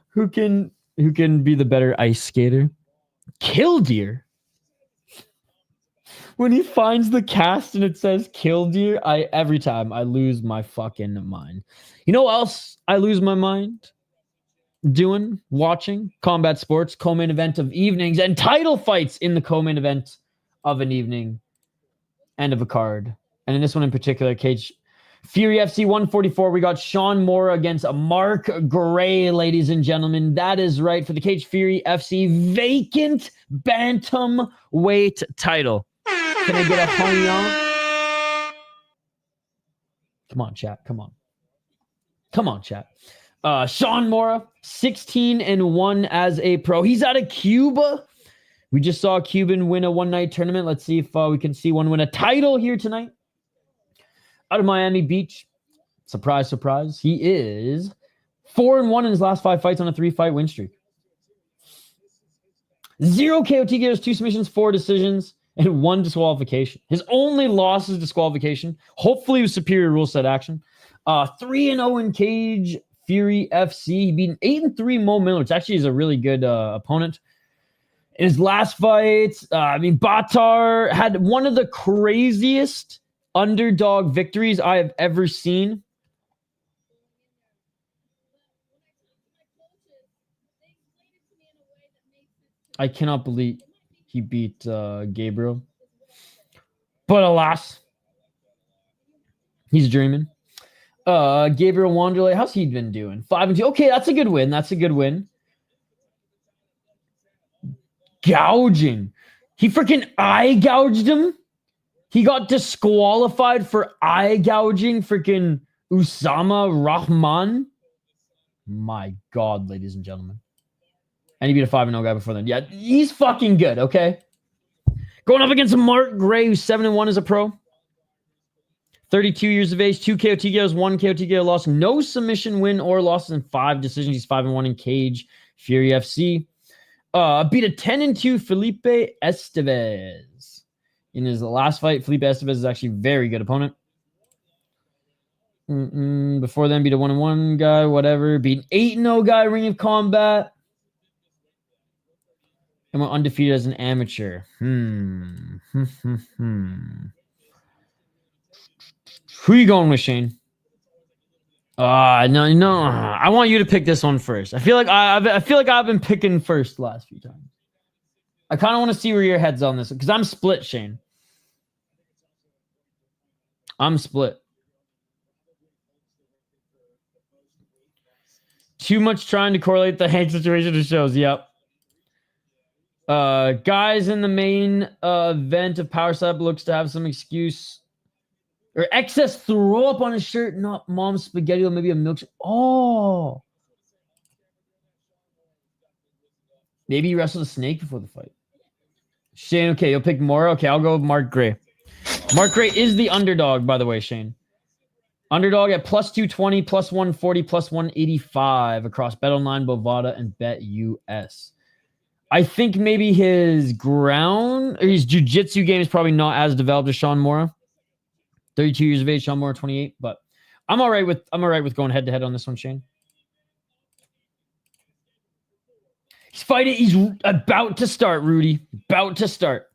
Who can be the better ice skater? Killdeer. When he finds the cast and it says Killdeer, every time I lose my fucking mind. You know what else I lose my mind doing? Watching combat sports, co-main event of evenings, and title fights in the co-main event of an evening and of a card. And in this one in particular, Cage Fury FC 144, we got Sean Mora against Mark Gray, ladies and gentlemen. That is right, for the Cage Fury FC vacant bantamweight title. Can I get a honey? Come on, chat. Come on, chat. Sean Mora, 16-1 as a pro. He's out of Cuba. We just saw a Cuban win a one-night tournament. Let's see if we can see one win a title here tonight. Out of Miami Beach. Surprise, surprise. He is 4-1 in his last 5 fights on a 3-fight win streak. 0 KOT gears, 2 submissions, 4 decisions, and 1 disqualification. His only loss is disqualification. Hopefully with superior rule set action. 3-0 in Cage Fury FC. He beat an 8-3 Mo Miller, which actually is a really good opponent. In his last fight, Batar had one of the craziest underdog victories I have ever seen. I cannot believe he beat Gabriel. But alas, he's dreaming. Gabriel Wanderlei, how's he been doing? 5-2. Okay, that's a good win. That's a good win. Gouging. He freaking eye gouged him. He got disqualified for eye gouging freaking Usama Rahman. My God, ladies and gentlemen. And he beat a 5-0 guy before then. Yeah, he's fucking good, okay? Going up against Mark Gray, who's 7-1 as a pro. 32 years of age, 2 KOT KOs, 1 KOT KO loss. No submission win or losses in 5 decisions. He's 5-1 in Cage Fury FC. Beat a 10-2 Felipe Estevez. In his last fight, Felipe Estevez is actually a very good opponent. Before then, beat a 1-1 guy, whatever. Beat an 8-0 guy, Ring of Combat. And went undefeated as an amateur. Who are you going with, Shane? No. I want you to pick this one first. I feel like I've been picking first the last few times. I kind of want to see where your head's on this because I'm split, Shane. I'm split. Too much trying to correlate the Hank situation to shows. Yep. Guys in the main event of Power Slap looks to have some excuse or excess throw up on his shirt. Not mom's spaghetti or maybe a milkshake. Oh. Maybe he wrestled a snake before the fight. Shane, okay, you'll pick Mora. Okay, I'll go with Mark Gray. Mark Gray is the underdog, by the way, Shane. Underdog at plus 220, plus 140, plus 185 across Bet online, Bovada, and BetUS. I think maybe his jiu-jitsu game is probably not as developed as Sean Mora. 32 years of age, Sean Mora 28, but I'm all right with going head to head on this one, Shane. He's about to start, Rudy. About to start.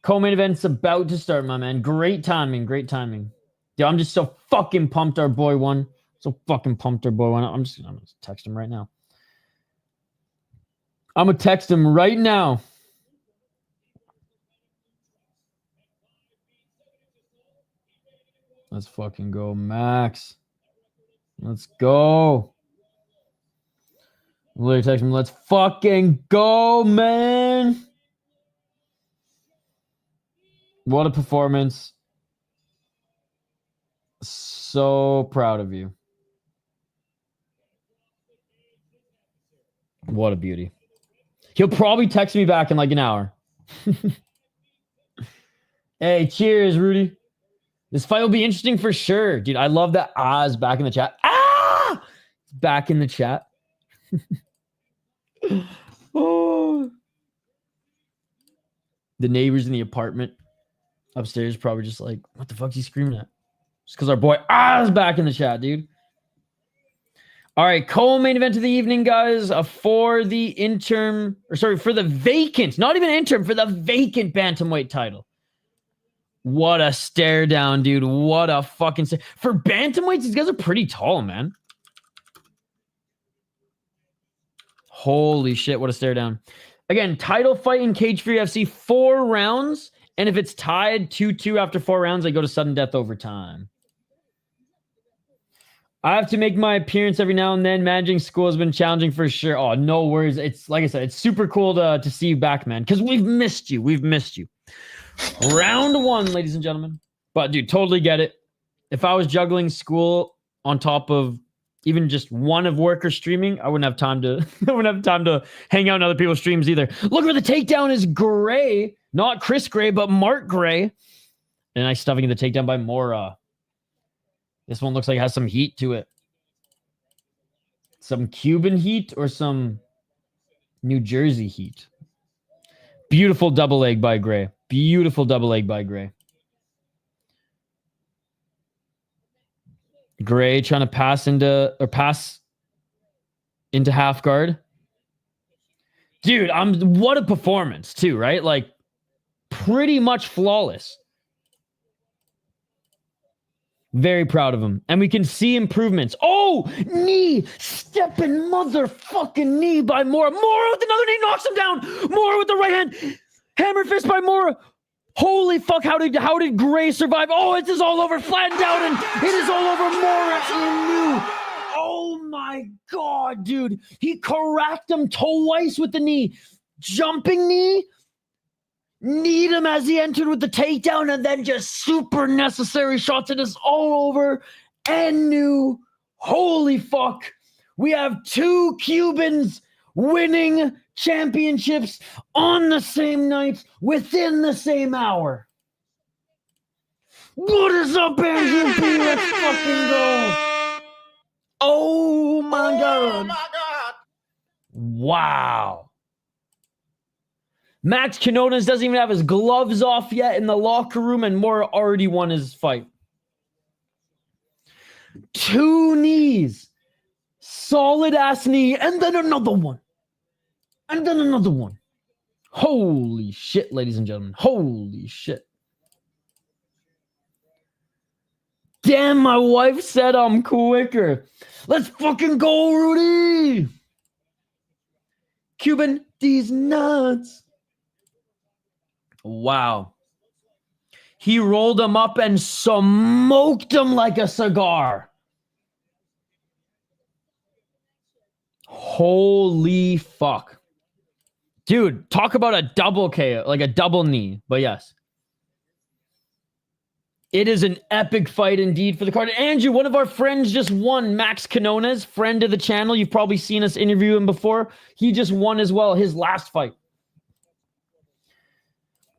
Co-main event's about to start, my man. Great timing. Dude, I'm just so fucking pumped our boy won. I'm gonna text him right now. Let's fucking go, Max. Let's go. I'm literally texting him, let's fucking go, man. What a performance. So proud of you. What a beauty. He'll probably text me back in like an hour. Hey, cheers, Rudy. This fight will be interesting for sure. Dude, I love that Oz back in the chat. Ah! Back in the chat. Oh. The neighbors in the apartment upstairs probably just like, what the fuck's he screaming at? Just because our boy Oz back in the chat, dude. All right, co-main event of the evening, guys, for the vacant, not even interim, for the vacant bantamweight title. What a stare down, dude. What a fucking stare. For bantamweights, these guys are pretty tall, man. Holy shit, what a stare down. Again, title fight in Cage Fury FC, 4 rounds. And if it's tied 2-2 after 4 rounds, I go to sudden death overtime. I have to make my appearance every now and then. Managing school has been challenging for sure. Oh, no worries. It's like I said, it's super cool to see you back, man. Because we've missed you. Round 1, ladies and gentlemen. But dude, totally get it. If I was juggling school on top of even just one of work or streaming, I wouldn't have time to hang out in other people's streams either. Look where the takedown is Gray. Not Chris Gray, but Mark Gray. And nice stuffing in the takedown by Mora. This one looks like it has some heat to it. Some Cuban heat or some New Jersey heat. Beautiful double leg by Gray. Gray trying to pass into half guard. Dude, what a performance too, right? Like pretty much flawless. Very proud of him. And we can see improvements. Oh, knee. Stepping motherfucking knee by Mora. Mora with another knee knocks him down. Mora with the right hand. Hammer fist by Mora. Holy fuck, how did Gray survive? Oh, it is all over. Flattened out and it is all over Mora in new. Oh my God, dude. He cracked him twice with the knee. Jumping knee. Need him as he entered with the takedown and then just super necessary shots. It is all over and new. Holy fuck. We have 2 Cubans winning championships on the same night within the same hour. What is up, Andrew B? Let's fucking go. Oh my God. Wow. Max Quinones doesn't even have his gloves off yet in the locker room, and Mora already won his fight. 2 knees. Solid ass knee, and then another one. Holy shit, ladies and gentlemen. Holy shit. Damn, my wife said I'm quicker. Let's fucking go, Rudy. Cuban, these nuts. Wow. He rolled him up and smoked him like a cigar. Holy fuck. Dude, talk about a double KO, like a double knee, but yes. It is an epic fight indeed for the card. Andrew, one of our friends just won. Max Quinones, friend of the channel. You've probably seen us interview him before. He just won as well, his last fight.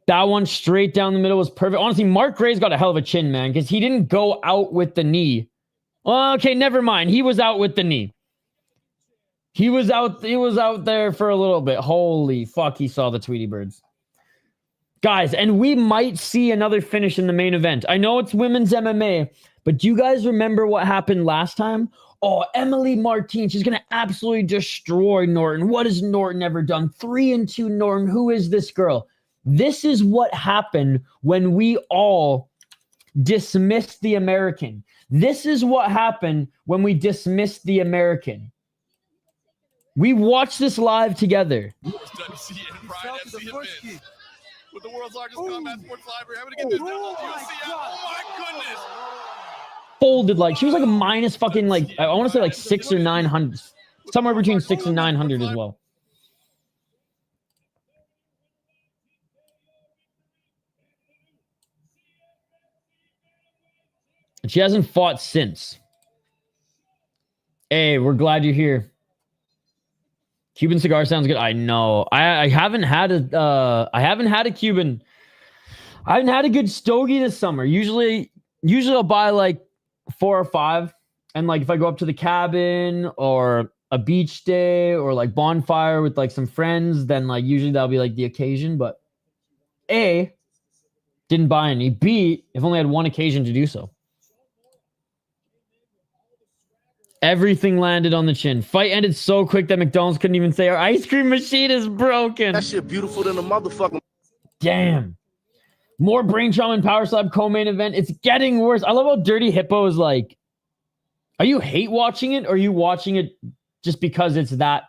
That one straight down the middle was perfect. Honestly, Mark Gray's got a hell of a chin, man, because he didn't go out with the knee. Well, okay, never mind. He was out with the knee. He was out there for a little bit. Holy fuck, he saw the Tweety Birds. Guys, and we might see another finish in the main event. I know it's women's MMA, but do you guys remember what happened last time? Oh, Emily Martin, she's going to absolutely destroy Norton. What has Norton ever done? 3-2 Norton. Who is this girl? This is what happened when we all dismissed the American. This is what happened when we dismissed the American. We watched this live together. With the world's largest combat sports library, I'm gonna get this UFC. Oh my goodness! Folded like she was like a minus fucking like I want to say like 600 or 900, somewhere between 600 and 900 as well. And she hasn't fought since. Hey, we're glad you're here. Cuban cigar sounds good. I know. I haven't had a Cuban. I haven't had a good stogie this summer. Usually I'll buy like 4 or 5. And like if I go up to the cabin or a beach day or like bonfire with like some friends, then like usually that'll be like the occasion. But A, didn't buy any. B, I've only had one occasion to do so. Everything landed on the chin. Fight ended so quick that McDonald's couldn't even say our ice cream machine is broken. That shit beautiful than a motherfucker. Damn. More brain trauma and power slap co-main event. It's getting worse. I love how Dirty Hippo is like, are you hate watching it or are you watching it just because it's that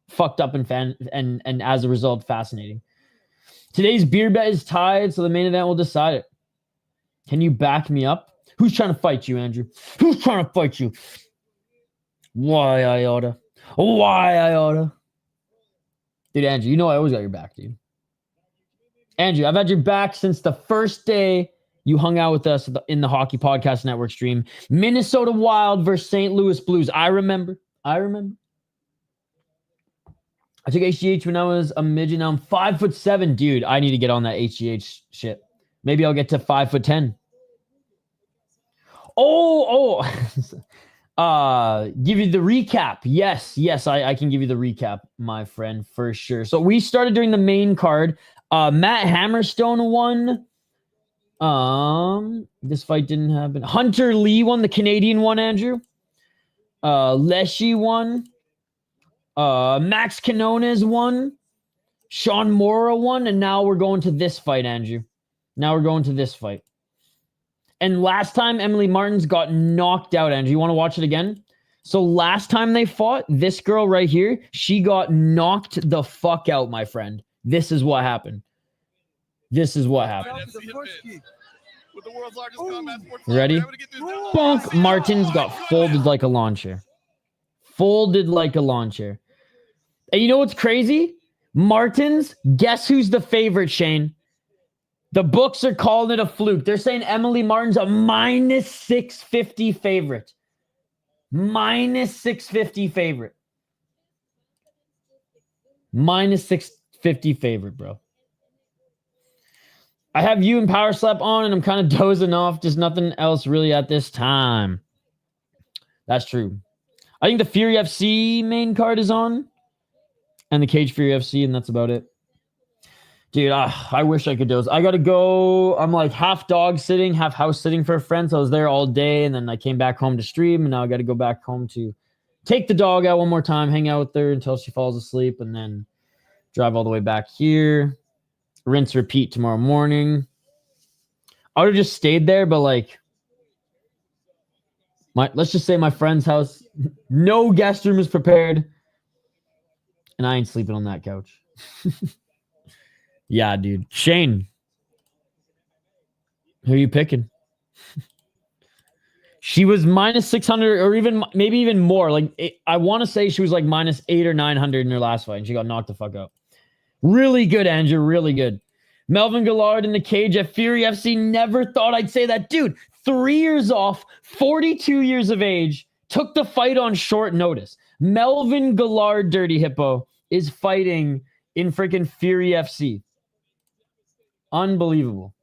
fucked up and as a result fascinating? Today's beer bet is tied, so the main event will decide it. Can you back me up? Who's trying to fight you, Andrew? Who's trying to fight you? Why I oughta. Dude, Andrew, you know I always got your back, dude. Andrew, I've had your back since the first day you hung out with us in the Hockey Podcast Network stream. Minnesota Wild versus St. Louis Blues. I remember. I took HGH when I was a midget. Now I'm 5'7". Dude, I need to get on that HGH shit. Maybe I'll get to 5'10". Give you the recap. Yes, I can give you the recap, my friend, for sure. So we started during the main card. Matt Hammerstone won. This fight didn't happen. Hunter Lee won, the Canadian one, Andrew. Lleshi won. Max Quinones won. Sean Mora won, and now we're going to this fight, Andrew. And last time, Emily Martins got knocked out, Andrew. You want to watch it again? So last time they fought, this girl right here, she got knocked the fuck out, my friend. This is what happened. With the world's largest combat sports ready? Bonk. Martins got folded like a lawn chair. And you know what's crazy? Martins, guess who's the favorite, Shane? The books are calling it a fluke. They're saying Emily Martin's a minus 650 favorite. Minus 650 favorite, bro. I have you and Power Slap on, and I'm kind of dozing off. Just nothing else really at this time. That's true. I think the Fury FC main card is on. And the Cage Fury FC, and that's about it. Dude, I wish I could doze. I got to go. I'm like half dog sitting, half house sitting for a friend. So I was there all day, and then I came back home to stream, and now I got to go back home to take the dog out one more time, hang out with her until she falls asleep, and then drive all the way back here. Rinse, repeat tomorrow morning. I would have just stayed there, but like, let's just say my friend's house, no guest room is prepared, and I ain't sleeping on that couch. Yeah, dude. Shane, who are you picking? She was minus 600 or even maybe even more. Like I want to say she was like minus 800 or 900 in her last fight, and she got knocked the fuck out. Really good, Andrew. Really good. Melvin Guillard in the cage at Fury FC. Never thought I'd say that. Dude, 3 years off, 42 years of age, took the fight on short notice. Melvin Guillard, Dirty Hippo, is fighting in freaking Fury FC. Unbelievable.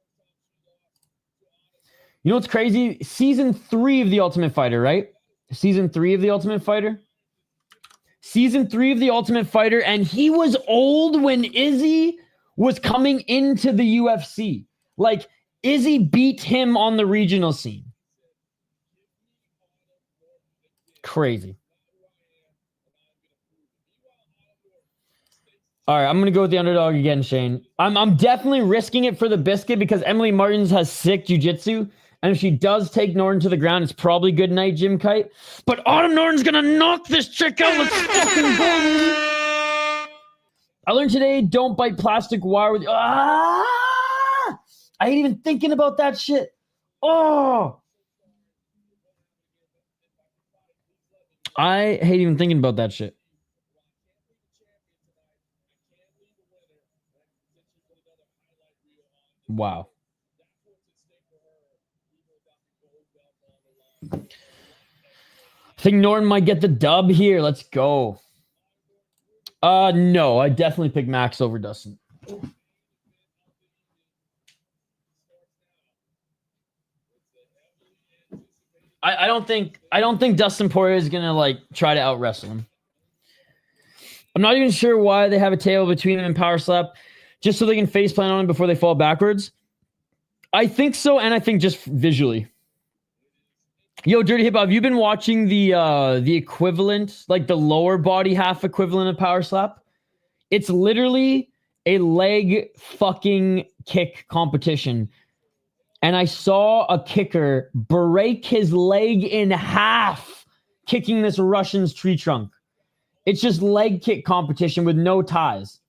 You know what's crazy? Season 3 of The Ultimate Fighter, right? Season 3 of The Ultimate Fighter. Season 3 of The Ultimate Fighter, and he was old when Izzy was coming into the UFC. Like, Izzy beat him on the regional scene. Crazy. All right, I'm going to go with the underdog again, Shane. I'm definitely risking it for the biscuit because Emily Martins has sick jiu-jitsu. And if she does take Norton to the ground, it's probably good night, Jim Kite. But Autumn Norton's going to knock this chick out. Let's fucking go. I learned today, don't bite plastic wire with... I hate even thinking about that shit. Oh. I hate even thinking about that shit. Wow. I think Norton might get the dub here. Let's go. No, I definitely pick Max over Dustin. I don't think Dustin Poirier is gonna like try to out wrestle him. I'm not even sure why they have a table between them and Power Slap, just so they can face plant on him before they fall backwards. I think so, and I think just visually. Yo, Dirty Hip Hop, have you been watching the equivalent, like the lower body half equivalent of Power Slap? It's literally a leg fucking kick competition. And I saw a kicker break his leg in half kicking this Russian's tree trunk. It's just leg kick competition with no ties.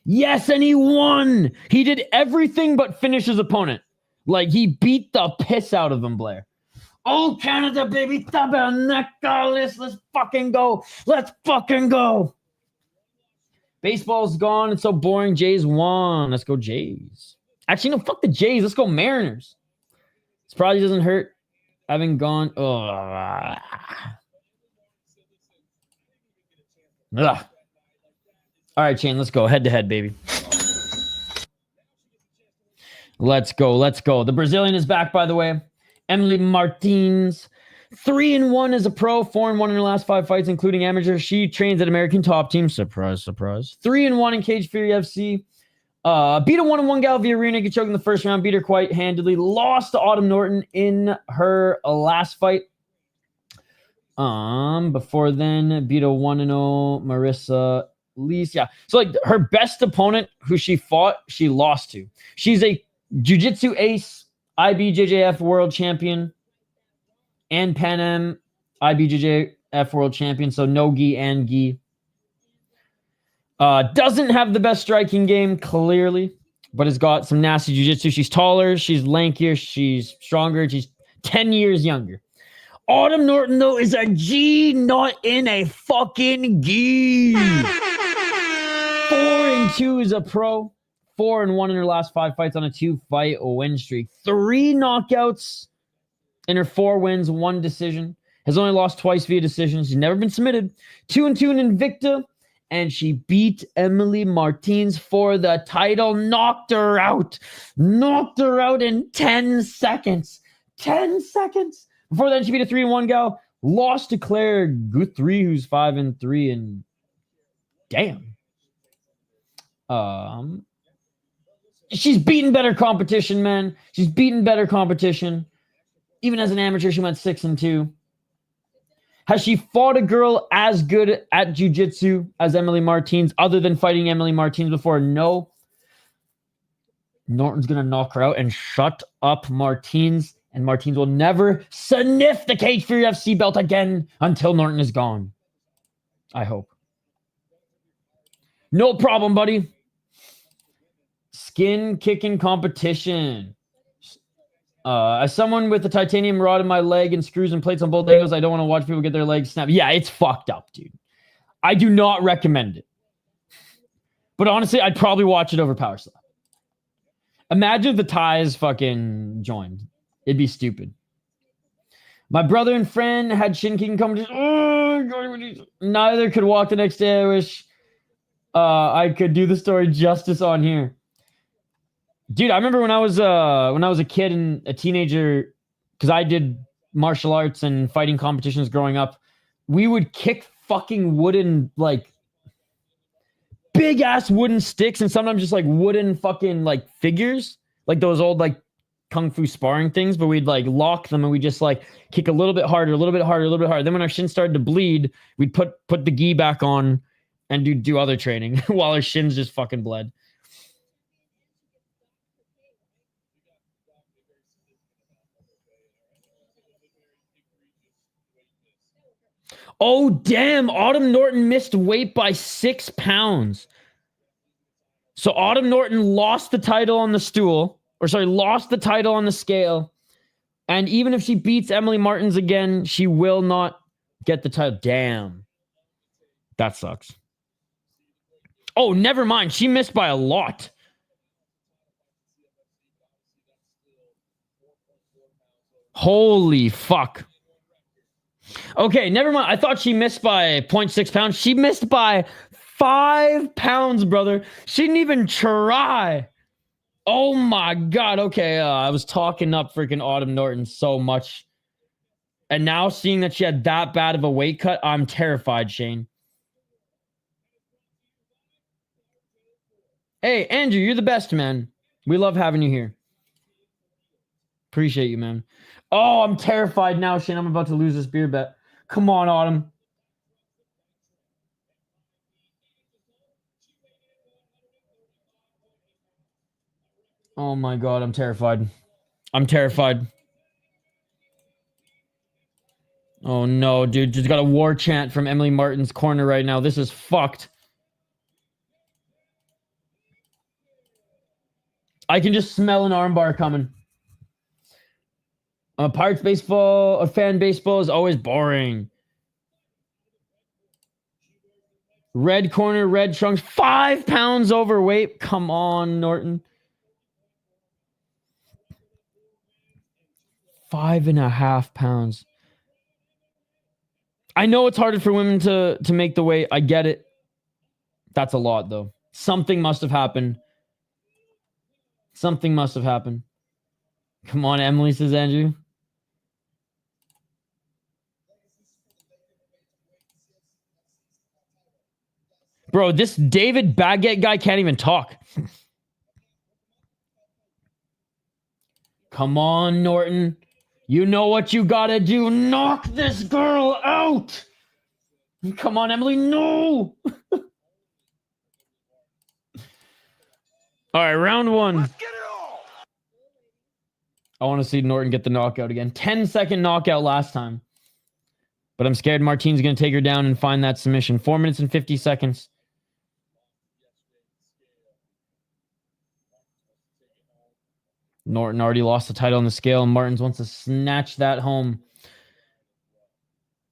Yes, and he won. He did everything but finish his opponent. Like, he beat the piss out of him, Blair. Oh, Canada, baby. Let's fucking go. Let's fucking go. Baseball's gone. It's so boring. Jays won. Let's go Jays. Actually, no, fuck the Jays. Let's go Mariners. This probably doesn't hurt having gone. Ugh. Ugh. All right, Shane, let's go. Head to head, baby. Let's go. Let's go. The Brazilian is back, by the way. Emily Martins, 3-1 as a pro, 4-1 in her last 5 fights, including amateur. She trains at American Top Team. Surprise, surprise. 3-1 in Cage Fury FC. Beat a 1-1 gal via rear naked choke in the first round. Beat her quite handily. Lost to Autumn Norton in her last fight. Before then, beat a 1-0 Marissa Lees. Yeah. So like her best opponent who she fought, she lost to. She's a jiu-jitsu ace, IBJJF world champion, and Pan Am IBJJF world champion. So no gi and gi. Doesn't have the best striking game, clearly, but has got some nasty jiu-jitsu. She's taller, she's lankier, she's stronger, she's 10 years younger. Autumn Norton, though, is a G, not in a fucking gi. 4-2 is a pro. 4-1 in her last 5 fights on a 2-fight win streak. 3 knockouts in her 4 wins, 1 decision. Has only lost twice via decision. She's never been submitted. 2-2 in Invicta. And she beat Emily Martins for the title. Knocked her out. Knocked her out in 10 seconds. 10 seconds. Before then, she beat a 3-1 gal. Lost to Claire Guthrie, who's 5-3. And damn. She's beaten better competition, man. She's beaten better competition. Even as an amateur, she went 6-2. Has she fought a girl as good at jiu-jitsu as Emily Martins, other than fighting Emily Martins before? No. Norton's going to knock her out and shut up Martins. And Martins will never sniff the Cage Fury FC belt again until Norton is gone. I hope. No problem, buddy. Skin kicking competition. As someone with a titanium rod in my leg and screws and plates on both angles, I don't want to watch people get their legs snapped. Yeah, it's fucked up, dude. I do not recommend it. But honestly, I'd probably watch it over Power Slap. Imagine if the ties fucking joined. It'd be stupid. My brother and friend had shin kicking competition. Oh, neither could walk the next day. I wish I could do the story justice on here. Dude, I remember when I was a kid and a teenager, because I did martial arts and fighting competitions growing up, we would kick fucking wooden, like, big ass wooden sticks, and sometimes just like wooden fucking like figures, like those old like kung fu sparring things, but we'd like lock them and we just like kick a little bit harder, a little bit harder, a little bit harder. Then when our shins started to bleed, we'd put the gi back on and do other training while our shins just fucking bled. Oh, damn. Auttumn Norton missed weight by 6 pounds. So Auttumn Norton lost the title on the stool, lost the title on the scale. And even if she beats Emily Martins again, she will not get the title. Damn. That sucks. Oh, never mind. She missed by a lot. Holy fuck. Okay, never mind. I thought she missed by 0.6 pounds. She missed by 5 pounds, brother. She didn't even try. Oh my God. Okay, I was talking up freaking Auttumn Norton so much. And now seeing that she had that bad of a weight cut, I'm terrified, Shane. Hey, Andrew, you're the best, man. We love having you here. Appreciate you, man. Oh, I'm terrified now, Shane. I'm about to lose this beer bet. Come on, Auttumn. Oh my God, I'm terrified. I'm terrified. Oh no, dude. Just got a war chant from Emily Martin's corner right now. This is fucked. I can just smell an armbar coming. Pirates baseball, or fan baseball is always boring. Red corner, red trunks, 5 pounds overweight. Come on, Norton. 5.5 pounds. I know it's harder for women to make the weight. I get it. That's a lot, though. Something must have happened. Something must have happened. Come on, Emily, says Andrew. Bro, this David Baguette guy can't even talk. Come on, Norton. You know what you gotta do. Knock this girl out. Come on, Emily. No. All right, round one. Let's get it all. I want to see Norton get the knockout again. 10-second knockout last time. But I'm scared Martine's going to take her down and find that submission. 4 minutes and 50 seconds. Norton already lost the title on the scale, and Martins wants to snatch that home.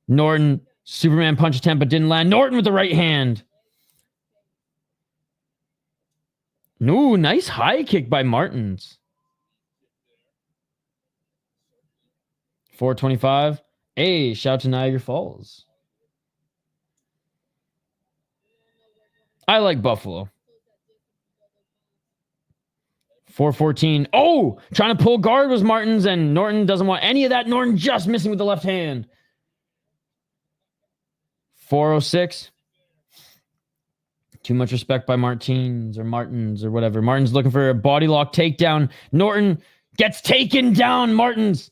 Norton, Superman punch attempt, but didn't land. Norton with the right hand. Ooh, nice high kick by Martins. 425. Hey, shout to Niagara Falls. I like Buffalo. 414. Oh, trying to pull guard was Martins, and Norton doesn't want any of that. Norton just missing with the left hand. 406. Too much respect by Martins or whatever. Martins looking for a body lock takedown. Norton gets taken down. Martins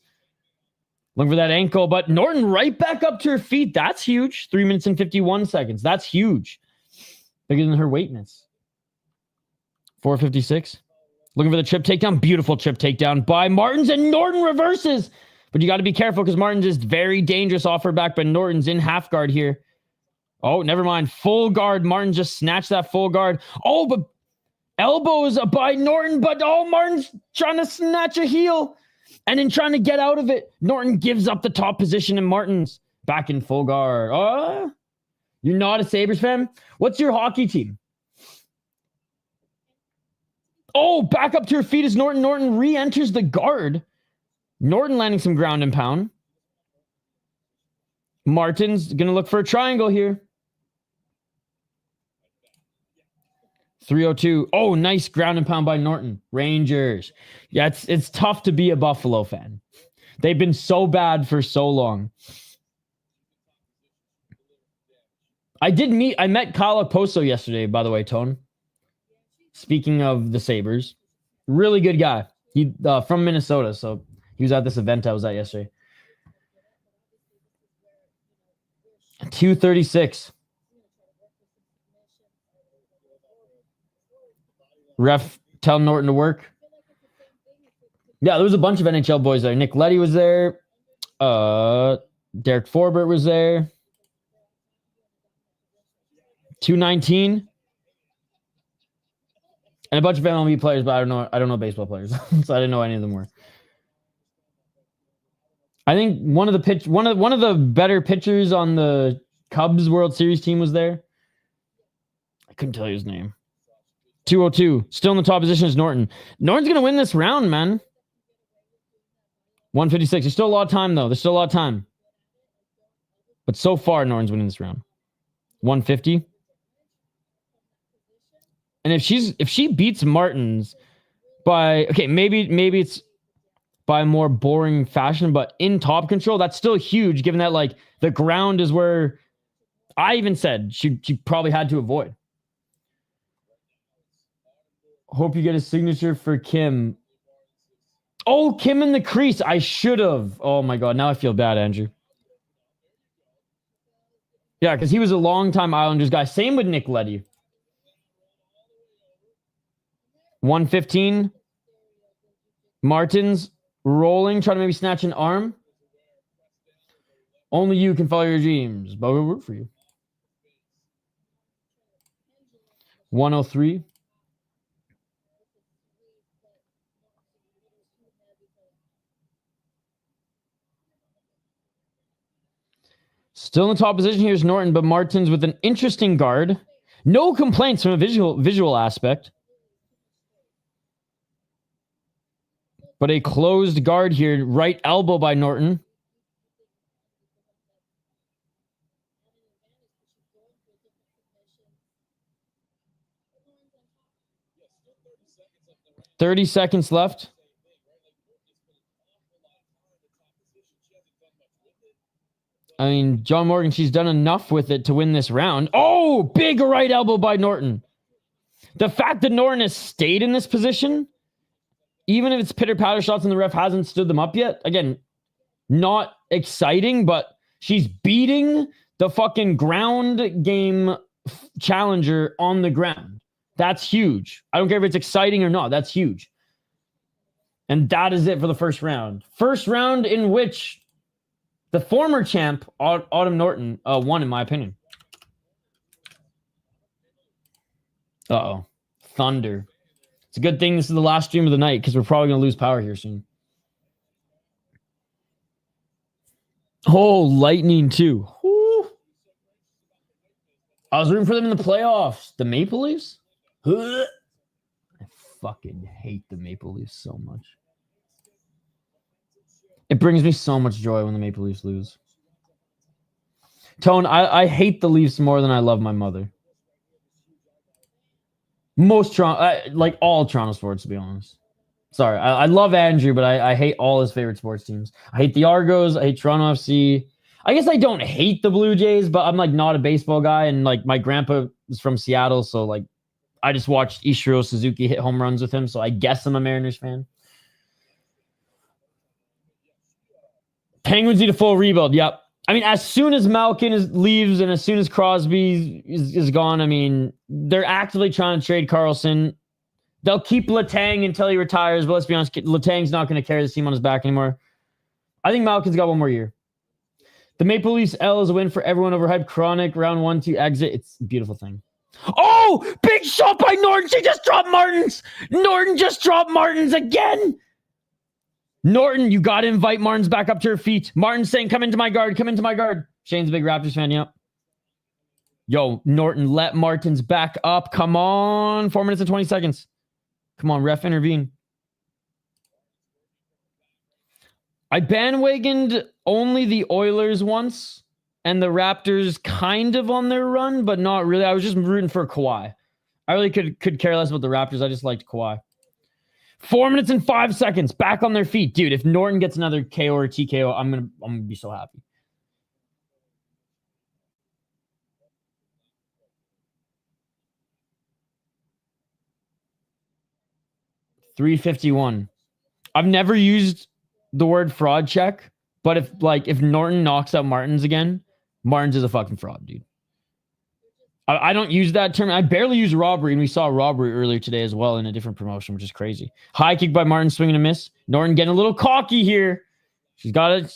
looking for that ankle, but Norton right back up to her feet. That's huge. 3 minutes and 51 seconds. That's huge. Bigger than her weightness. 456. Looking for the trip takedown. Beautiful trip takedown by Martins, and Norton reverses. But you got to be careful because Martins is very dangerous off her back, but Norton's in half guard here. Oh, never mind. Full guard. Martin just snatched that full guard. Oh, but elbows by Norton, but Martin's trying to snatch a heel. And then trying to get out of it. Norton gives up the top position, and Martin's back in full guard. You're not a Sabres fan? What's your hockey team? Oh, back up to her feet as Norton. Norton re-enters the guard. Norton landing some ground and pound. Martin's going to look for a triangle here. 302. Oh, nice ground and pound by Norton. Rangers. Yeah, it's tough to be a Buffalo fan. They've been so bad for so long. I met Kyle Okposo yesterday, by the way, Tone. Speaking of the Sabres. Really good guy. He from Minnesota, so he was at this event I was at yesterday. 236. Ref tell Norton to work. Yeah, there was a bunch of NHL boys there. Nick Leddy was there. Derek Forbert was there. 219. And a bunch of MLB players, but I don't know baseball players. So I didn't know any of them were. I think one of the better pitchers on the Cubs World Series team was there. I couldn't tell you his name. 202. Still in the top position is Norton. Norton's going to win this round, man. 156. There's still a lot of time, though. There's still a lot of time. But so far, Norton's winning this round. 150. And if she beats Martins by... Okay, maybe it's by a more boring fashion, but in top control, that's still huge, given that, like, the ground is where I even said she probably had to avoid. Hope you get a signature for Kim. Oh, Kim in the crease. I should have. Oh, my God. Now I feel bad, Andrew. Yeah, because he was a longtime Islanders guy. Same with Nick Leddy. 115. Martins rolling, trying to maybe snatch an arm. Only you can follow your dreams, but we'll root for you. 103. Still in the top position, here's Norton, but Martins with an interesting guard. No complaints from a visual aspect. But a closed guard here, right elbow by Norton. $30 seconds left. I mean, John Morgan, she's done enough with it to win this round. Oh, big right elbow by Norton. The fact that Norton has stayed in this position, even if it's pitter-patter shots and the ref hasn't stood them up yet, again, not exciting, but she's beating the fucking ground game challenger on the ground. That's huge. I don't care if it's exciting or not. That's huge. And that is it for the first round. First round in which the former champ, Auttumn Norton, won, in my opinion. Uh-oh. Thunder. It's a good thing this is the last stream of the night, because we're probably going to lose power here soon. Oh, lightning too. Woo. I was rooting for them in the playoffs. The Maple Leafs? I fucking hate the Maple Leafs so much. It brings me so much joy when the Maple Leafs lose. Tone, I hate the Leafs more than I love my mother. Most Toronto, like all Toronto sports, to be honest. Sorry, I love Andrew, but I hate all his favorite sports teams. I hate the Argos. I hate Toronto FC. I guess I don't hate the Blue Jays, but I'm like not a baseball guy, and like my grandpa is from Seattle, so like I just watched Ichiro Suzuki hit home runs with him, so I guess I'm a Mariners fan. Penguins need a full rebuild. Yep. I mean, as soon as Malkin leaves and as soon as Crosby is gone, I mean, they're actively trying to trade Carlson. They'll keep Letang until he retires, but let's be honest, Letang's not going to carry the team on his back anymore. I think Malkin's got one more year. The Maple Leafs L is a win for everyone. Overhyped Chronic, round 1 to exit. It's a beautiful thing. Oh, big shot by Norton. She just dropped Martins. Norton just dropped Martins again. Norton, you got to invite Martins back up to her feet. Martin's saying, come into my guard, come into my guard. Shane's a big Raptors fan, yep. Yo, Norton, let Martins back up. Come on. 4 minutes and 20 seconds. Come on, ref, intervene. I bandwagoned only the Oilers once and the Raptors kind of on their run, but not really. I was just rooting for Kawhi. I really could care less about the Raptors. I just liked Kawhi. 4 minutes and 5 seconds. Back on their feet. Dude, if Norton gets another KO or TKO, I'm gonna be so happy. $351. I've never used the word fraud check, but if Norton knocks out Martins again, Martins is a fucking fraud, dude. I don't use that term. I barely use robbery, and we saw robbery earlier today as well in a different promotion, which is crazy. High kick by Martin, swing and a miss. Norton getting a little cocky here. She's got to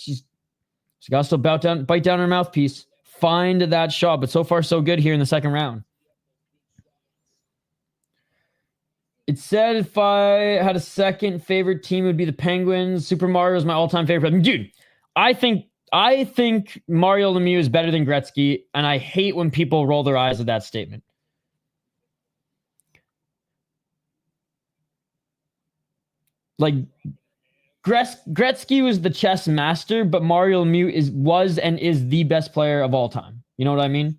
still bite down her mouthpiece. Find that shot, but so far so good here in the second round. It said if I had a second favorite team, it would be the Penguins. Super Mario is my all-time favorite. I mean, dude, I think Mario Lemieux is better than Gretzky, and I hate when people roll their eyes at that statement. Like, Gretzky was the chess master, but Mario Lemieux was and is the best player of all time. You know what I mean?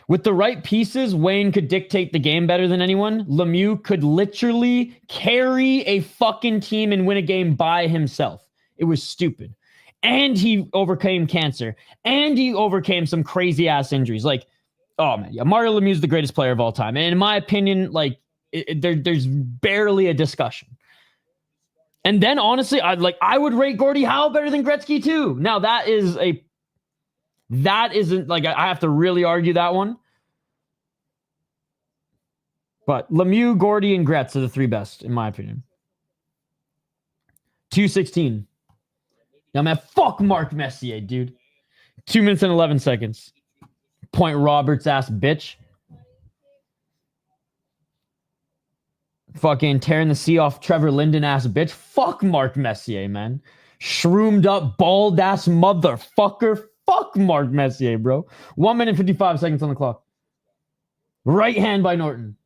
With the right pieces, Wayne could dictate the game better than anyone. Lemieux could literally carry a fucking team and win a game by himself. It was stupid. And he overcame cancer. And he overcame some crazy-ass injuries. Like, oh, man. Yeah, Mario Lemieux is the greatest player of all time. And in my opinion, like, there's barely a discussion. And then, honestly, I would rate Gordie Howe better than Gretzky, too. Now, that isn't, like, I have to really argue that one. But Lemieux, Gordie, and Gretz are the three best, in my opinion. 2:16. Now, man, fuck Mark Messier, dude. 2 minutes and 11 seconds. Point Roberts ass bitch. Fucking tearing the C off Trevor Linden ass bitch. Fuck Mark Messier, man. Shroomed up, bald ass motherfucker. Fuck Mark Messier, bro. 1 minute 55 seconds on the clock. Right hand by Norton.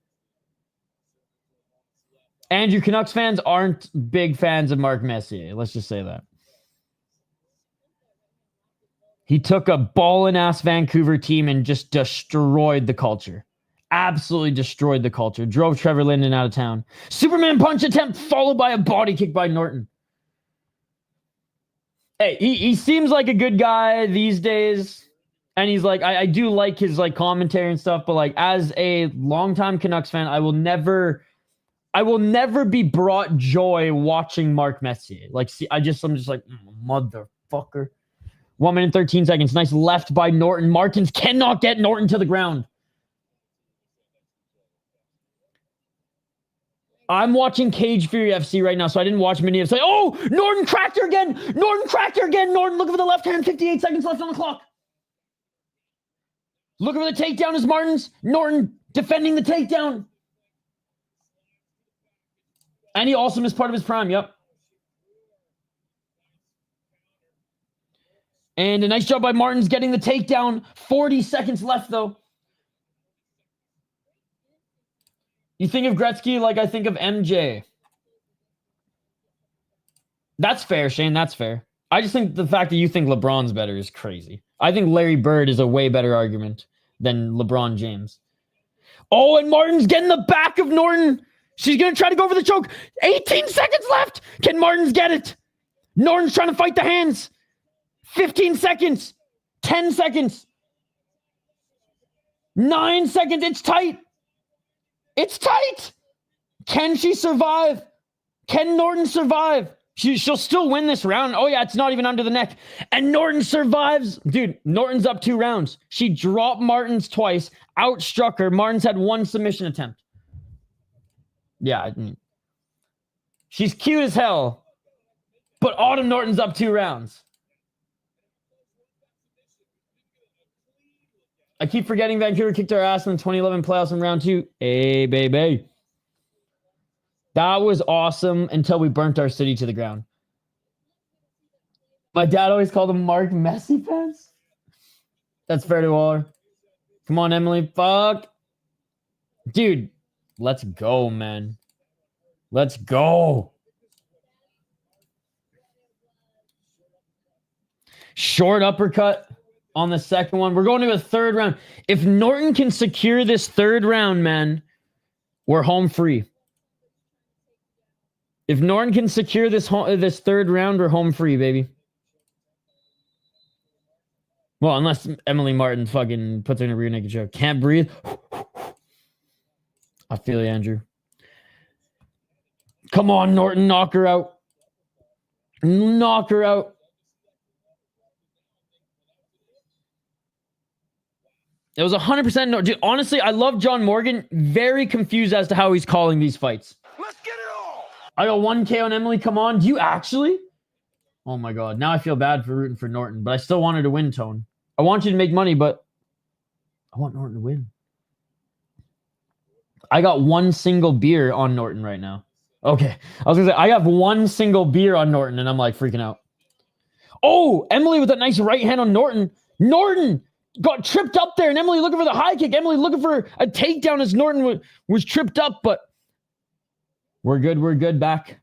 And you Canucks fans aren't big fans of Mark Messier. Let's just say that. He took a ballin' ass Vancouver team and just destroyed the culture. Absolutely destroyed the culture. Drove Trevor Linden out of town. Superman punch attempt followed by a body kick by Norton. Hey, he seems like a good guy these days. And he's like, I do like his like commentary and stuff, but like as a longtime Canucks fan, I will never be brought joy watching Mark Messier. Like, see, I'm just like, motherfucker. 1 minute 13 seconds. Nice left by Norton. Martins cannot get Norton to the ground. I'm watching Cage Fury FC right now, so I didn't watch many of them. Oh, Norton cracked her again. Norton cracked her again. Norton looking for the left hand. 58 seconds left on the clock. Looking for the takedown is Martins. Norton defending the takedown. And he also missed part of his prime. Yep. And a nice job by Martins getting the takedown. 40 seconds left, though. You think of Gretzky like I think of MJ. That's fair, Shane. That's fair. I just think the fact that you think LeBron's better is crazy. I think Larry Bird is a way better argument than LeBron James. Oh, and Martin's getting the back of Norton. She's going to try to go for the choke. 18 seconds left. Can Martins get it? Norton's trying to fight the hands. 15 seconds. 10 seconds. 9 seconds. It's tight. It's tight. Can she survive? Can Norton survive? She'll still win this round. Oh, yeah, it's not even under the neck. And Norton survives. Dude, Norton's up 2 rounds. She dropped Martins twice, outstruck her. Martins had 1 submission attempt. Yeah, I mean, she's cute as hell. But Autumn Norton's up 2 rounds. I keep forgetting Vancouver kicked our ass in the 2011 playoffs in round 2. Hey, baby. That was awesome until we burnt our city to the ground. My dad always called them Mark Messi fans. That's fair to Waller. Come on, Emily. Fuck. Dude, let's go, man. Let's go. Short uppercut on the second one. We're going to a third round. If Norton can secure this third round, man, we're home free. If Norton can secure this third round, we're home free, baby. Well, unless Emily Martin fucking puts her in a rear naked choke. Can't breathe. I feel you, Andrew. Come on, Norton. Knock her out. Knock her out. It was 100% no. Dude, honestly, I love John Morgan. Very confused as to how he's calling these fights. Let's get it all. I got 1K on Emily. Come on. Do you actually? Oh my God. Now I feel bad for rooting for Norton, but I still wanted to win, Tone. I want you to make money, but I want Norton to win. I got one single beer on Norton right now. Okay. I was going to say, I have one single beer on Norton, and I'm like freaking out. Oh, Emily with that nice right hand on Norton. Norton got tripped up there, and Emily looking for the high kick. Emily looking for a takedown as Norton was tripped up, but we're good. We're good. Back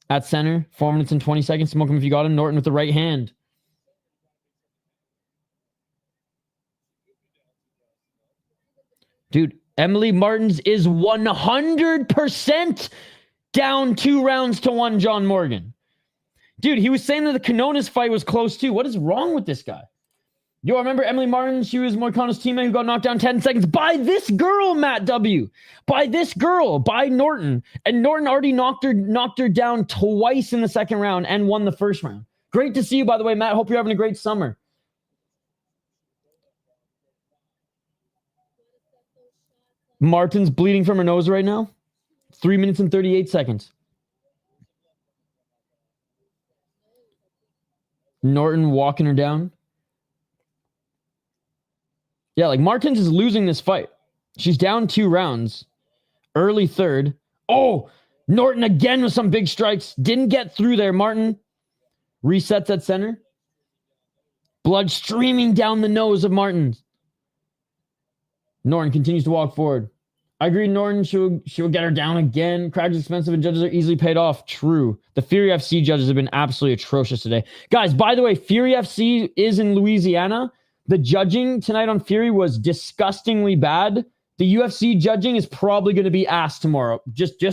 at center. 4 minutes and 20 seconds. Smoke him if you got him. Norton with the right hand. Dude, Emily Martins is 100% down 2 rounds to 1 John Morgan. Dude, he was saying that the Quinones fight was close too. What is wrong with this guy? Yo, remember Emily Martin? She was Moicano's teammate who got knocked down 10 seconds by this girl, Matt W. By this girl, by Norton. And Norton already knocked her down twice in the second round and won the first round. Great to see you, by the way, Matt. Hope you're having a great summer. Martin's bleeding from her nose right now. 3 minutes and 38 seconds. Norton walking her down. Yeah, like Martins is losing this fight. She's down 2 rounds. Early third. Oh, Norton again with some big strikes. Didn't get through there. Martin resets at center. Blood streaming down the nose of Martin. Norton continues to walk forward. I agree, Norton. She'll get her down again. Crowd's expensive and judges are easily paid off. True. The Fury FC judges have been absolutely atrocious today. Guys, by the way, Fury FC is in Louisiana. The judging tonight on Fury was disgustingly bad. The UFC judging is probably going to be ass tomorrow. Just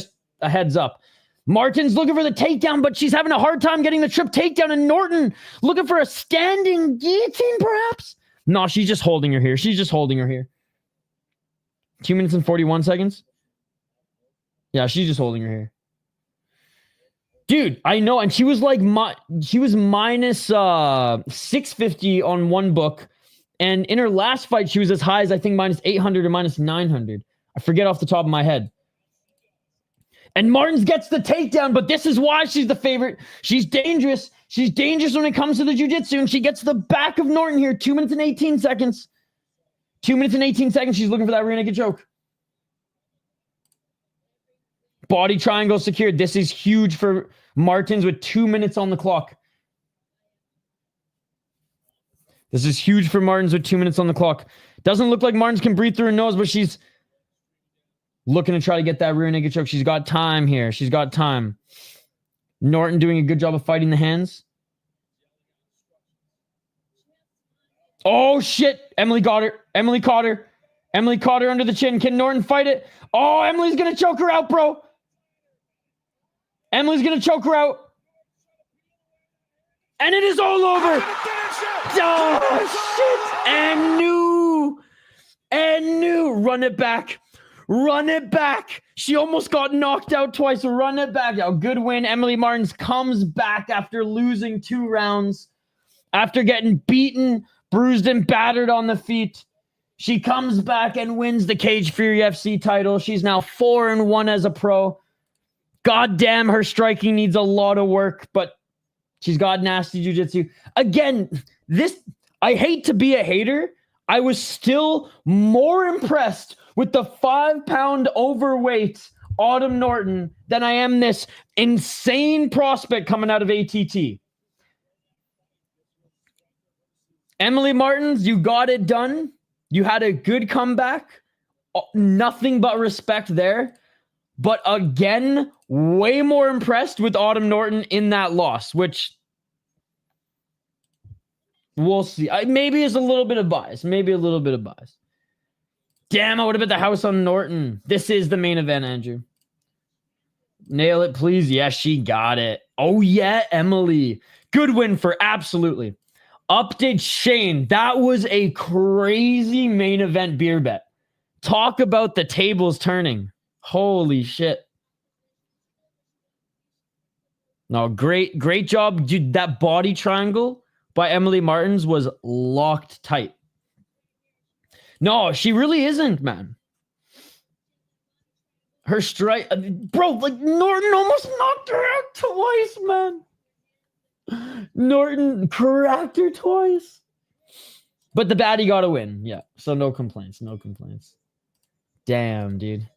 a heads up. Martin's looking for the takedown, but she's having a hard time getting the trip takedown. And Norton looking for a standing guillotine, perhaps? No, she's just holding her here. She's just holding her here. 2 minutes and 41 seconds. Yeah, she's just holding her here. Dude, I know. And she was like, she was minus 650 on one book. And in her last fight, she was as high as, I think, minus 800 or minus 900. I forget off the top of my head. And Martins gets the takedown, but this is why she's the favorite. She's dangerous. She's dangerous when it comes to the jiu-jitsu, and she gets the back of Norton here. 2 minutes and 18 seconds. 2 minutes and 18 seconds. She's looking for that rear naked choke. Body triangle secured. This is huge for Martins with 2 minutes on the clock. This is huge for Martins with 2 minutes on the clock. Doesn't look like Martins can breathe through her nose, but she's looking to try to get that rear naked choke. She's got time here. She's got time. Norton doing a good job of fighting the hands. Oh, shit. Emily got her. Emily caught her. Emily caught her under the chin. Can Norton fight it? Oh, Emily's going to choke her out, bro. Emily's going to choke her out. And it is all over. Oh, shit. And new. Run it back. Run it back. She almost got knocked out twice. Run it back. Oh, good win. Emily Martins comes back after losing 2 rounds. After getting beaten, bruised, and battered on the feet. She comes back and wins the Cage Fury FC title. She's now 4-1 as a pro. God damn, her striking needs a lot of work, but she's got nasty jiu-jitsu. Again, I hate to be a hater. I was still more impressed with the 5-pound overweight Auttumn Norton than I am this insane prospect coming out of ATT. Emily Martins, you got it done. You had a good comeback. Nothing but respect there. But again, way more impressed with Auttumn Norton in that loss, which we'll see. Maybe it's a little bit of bias. Maybe a little bit of bias. Damn, I would have bet the house on Norton. This is the main event, Andrew. Nail it, please. Yes, she got it. Oh, yeah, Emily. Good win for absolutely. Update Shane. That was a crazy main event beer bet. Talk about the tables turning. Holy shit. No, great job. Dude, that body triangle by Emily Martins was locked tight. No, she really isn't, man. Her strike... Bro, like, Norton almost knocked her out twice, man. Norton cracked her twice. But the baddie got a win. Yeah, so no complaints. No complaints. Damn, dude.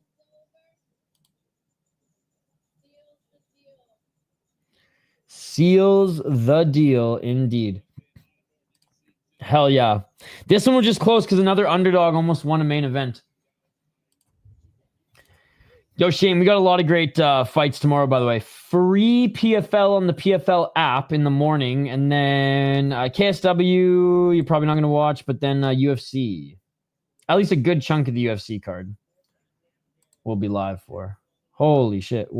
Seals the deal, indeed. Hell yeah. This one was just close because another underdog almost won a main event. Yo, Shane, we got a lot of great fights tomorrow, by the way. Free PFL on the PFL app in the morning, and then KSW, you're probably not going to watch, but then UFC. At least a good chunk of the UFC card we'll be live for. Holy shit.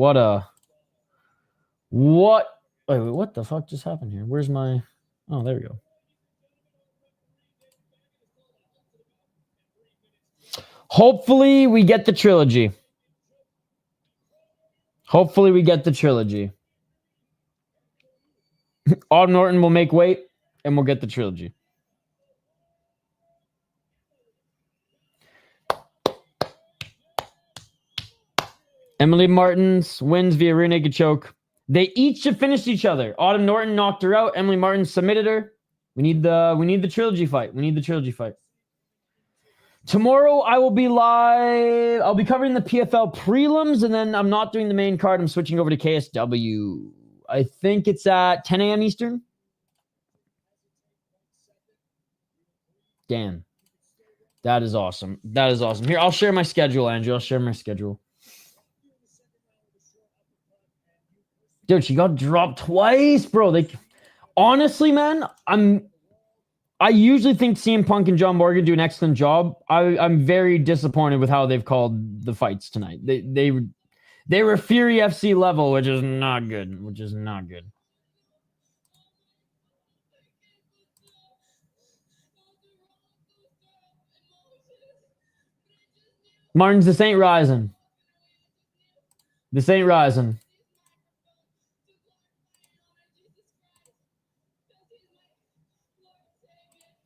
Wait, what the fuck just happened here? Where's my... Oh, there we go. Hopefully we get the trilogy. Hopefully we get the trilogy. Auttumn Norton will make weight, and we'll get the trilogy. Emily Martins wins via rear naked choke. They each have finished each other. Auttumn Norton knocked her out. Emily Martins submitted her. We need the trilogy fight. We need the trilogy fight. Tomorrow I will be live. I'll be covering the PFL prelims, and then I'm not doing the main card. I'm switching over to KSW. I think it's at 10 a.m. Eastern. Damn. That is awesome. That is awesome. Here, I'll share my schedule, Andrew. I'll share my schedule. Dude, she got dropped twice, bro. Honestly, man, I usually think CM Punk and John Morgan do an excellent job. I'm very disappointed with how they've called the fights tonight. They were Fury FC level, which is not good. Which is not good. Martins, this ain't rising. This ain't rising.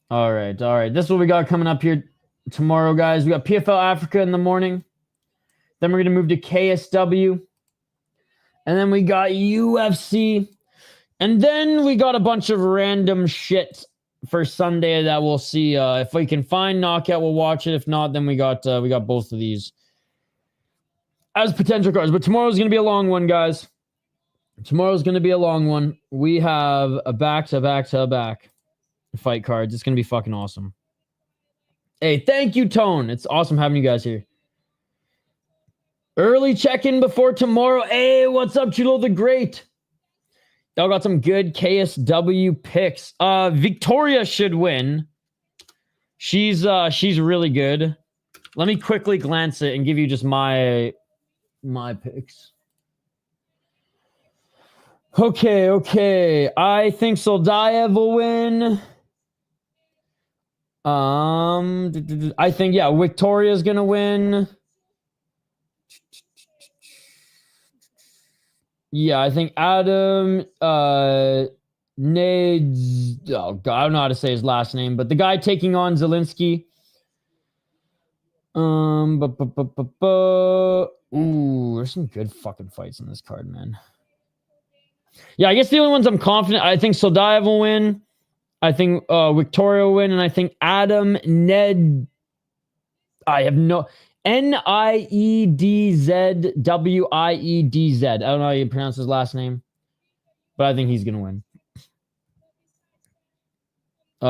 All right. This is what we got coming up here tomorrow, guys. We got PFL Africa in the morning. Then we're going to move to KSW. And then we got UFC. And then we got a bunch of random shit for Sunday that we'll see. If we can find Knockout, we'll watch it. If not, then we got both of these as potential cards. But tomorrow's going to be a long one, guys. Tomorrow's going to be a long one. We have a back-to-back fight cards. It's gonna be fucking awesome. Hey, thank you, Tone. It's awesome having you guys here. Early check-in before tomorrow. Hey, what's up, Chulo the Great? Y'all got some good KSW picks. Victoria should win. She's really good. Let me quickly glance it and give you just my picks. Okay. I think Soldayev will win. I think, yeah, Victoria's gonna win. Yeah, I think Adam Nades. Oh God, I don't know how to say his last name, but the guy taking on Zielinski. Ooh, there's some good fucking fights in this card, man. Yeah, I guess the only ones I'm confident. I think Soldayev will win. I think Victoria will win, and I think Adam Ned. I have no Niedzdwiedz. I don't know how you pronounce his last name, but I think he's gonna win.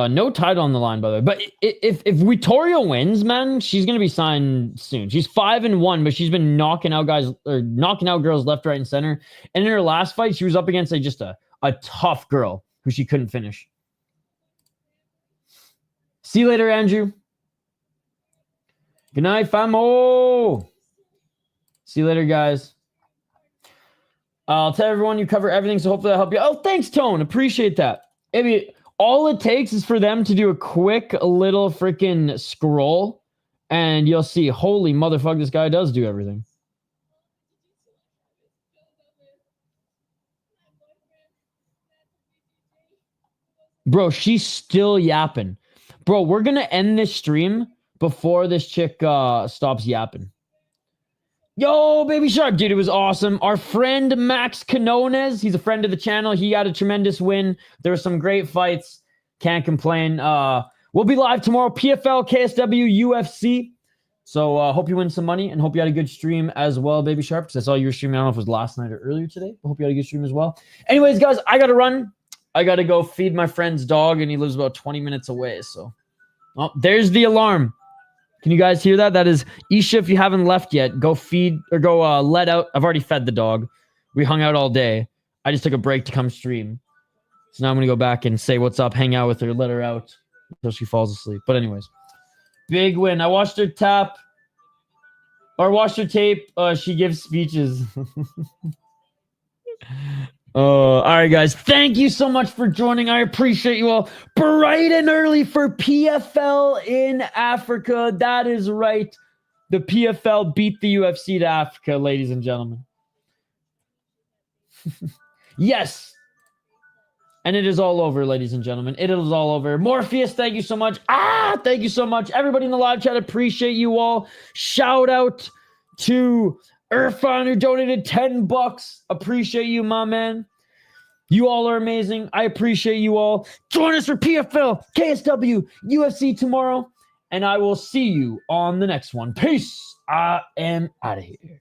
No title on the line, by the way. But if Vittoria wins, man, she's gonna be signed soon. She's 5-1, but she's been knocking out guys or knocking out girls left, right, and center. And in her last fight, she was up against just a tough girl who she couldn't finish. See you later, Andrew. Good night, famo. See you later, guys. I'll tell everyone you cover everything, so hopefully I'll help you. Oh, thanks, Tone. Appreciate that. Maybe all it takes is for them to do a quick little freaking scroll, and you'll see, holy motherfucker, this guy does do everything. Bro, she's still yapping. Bro, we're going to end this stream before this chick stops yapping. Yo, Baby Shark, dude, it was awesome. Our friend Max Quinones, he's a friend of the channel. He got a tremendous win. There were some great fights. Can't complain. We'll be live tomorrow, PFL, KSW, UFC. So hope you win some money and hope you had a good stream as well, Baby Shark, because I saw you were streaming. I don't know if it was last night or earlier today, but hope you had a good stream as well. Anyways, guys, I got to run. I got to go feed my friend's dog, and he lives about 20 minutes away. So, oh, there's the alarm. Can you guys hear that? That is Isha. If you haven't left yet, go feed or go let out. I've already fed the dog. We hung out all day. I just took a break to come stream. So now I'm going to go back and say what's up, hang out with her, let her out until she falls asleep. But anyways, big win. I watched her tap or watched her tape. She gives speeches. All right, guys. Thank you so much for joining. I appreciate you all. Bright and early for PFL in Africa. That is right. The PFL beat the UFC to Africa, ladies and gentlemen. Yes. And it is all over, ladies and gentlemen. It is all over. Morpheus, thank you so much. Thank you so much. Everybody in the live chat, appreciate you all. Shout out to Irfan, who donated $10. Appreciate you, my man. You all are amazing. I appreciate you all. Join us for PFL, KSW, UFC tomorrow. And I will see you on the next one. Peace. I am out of here.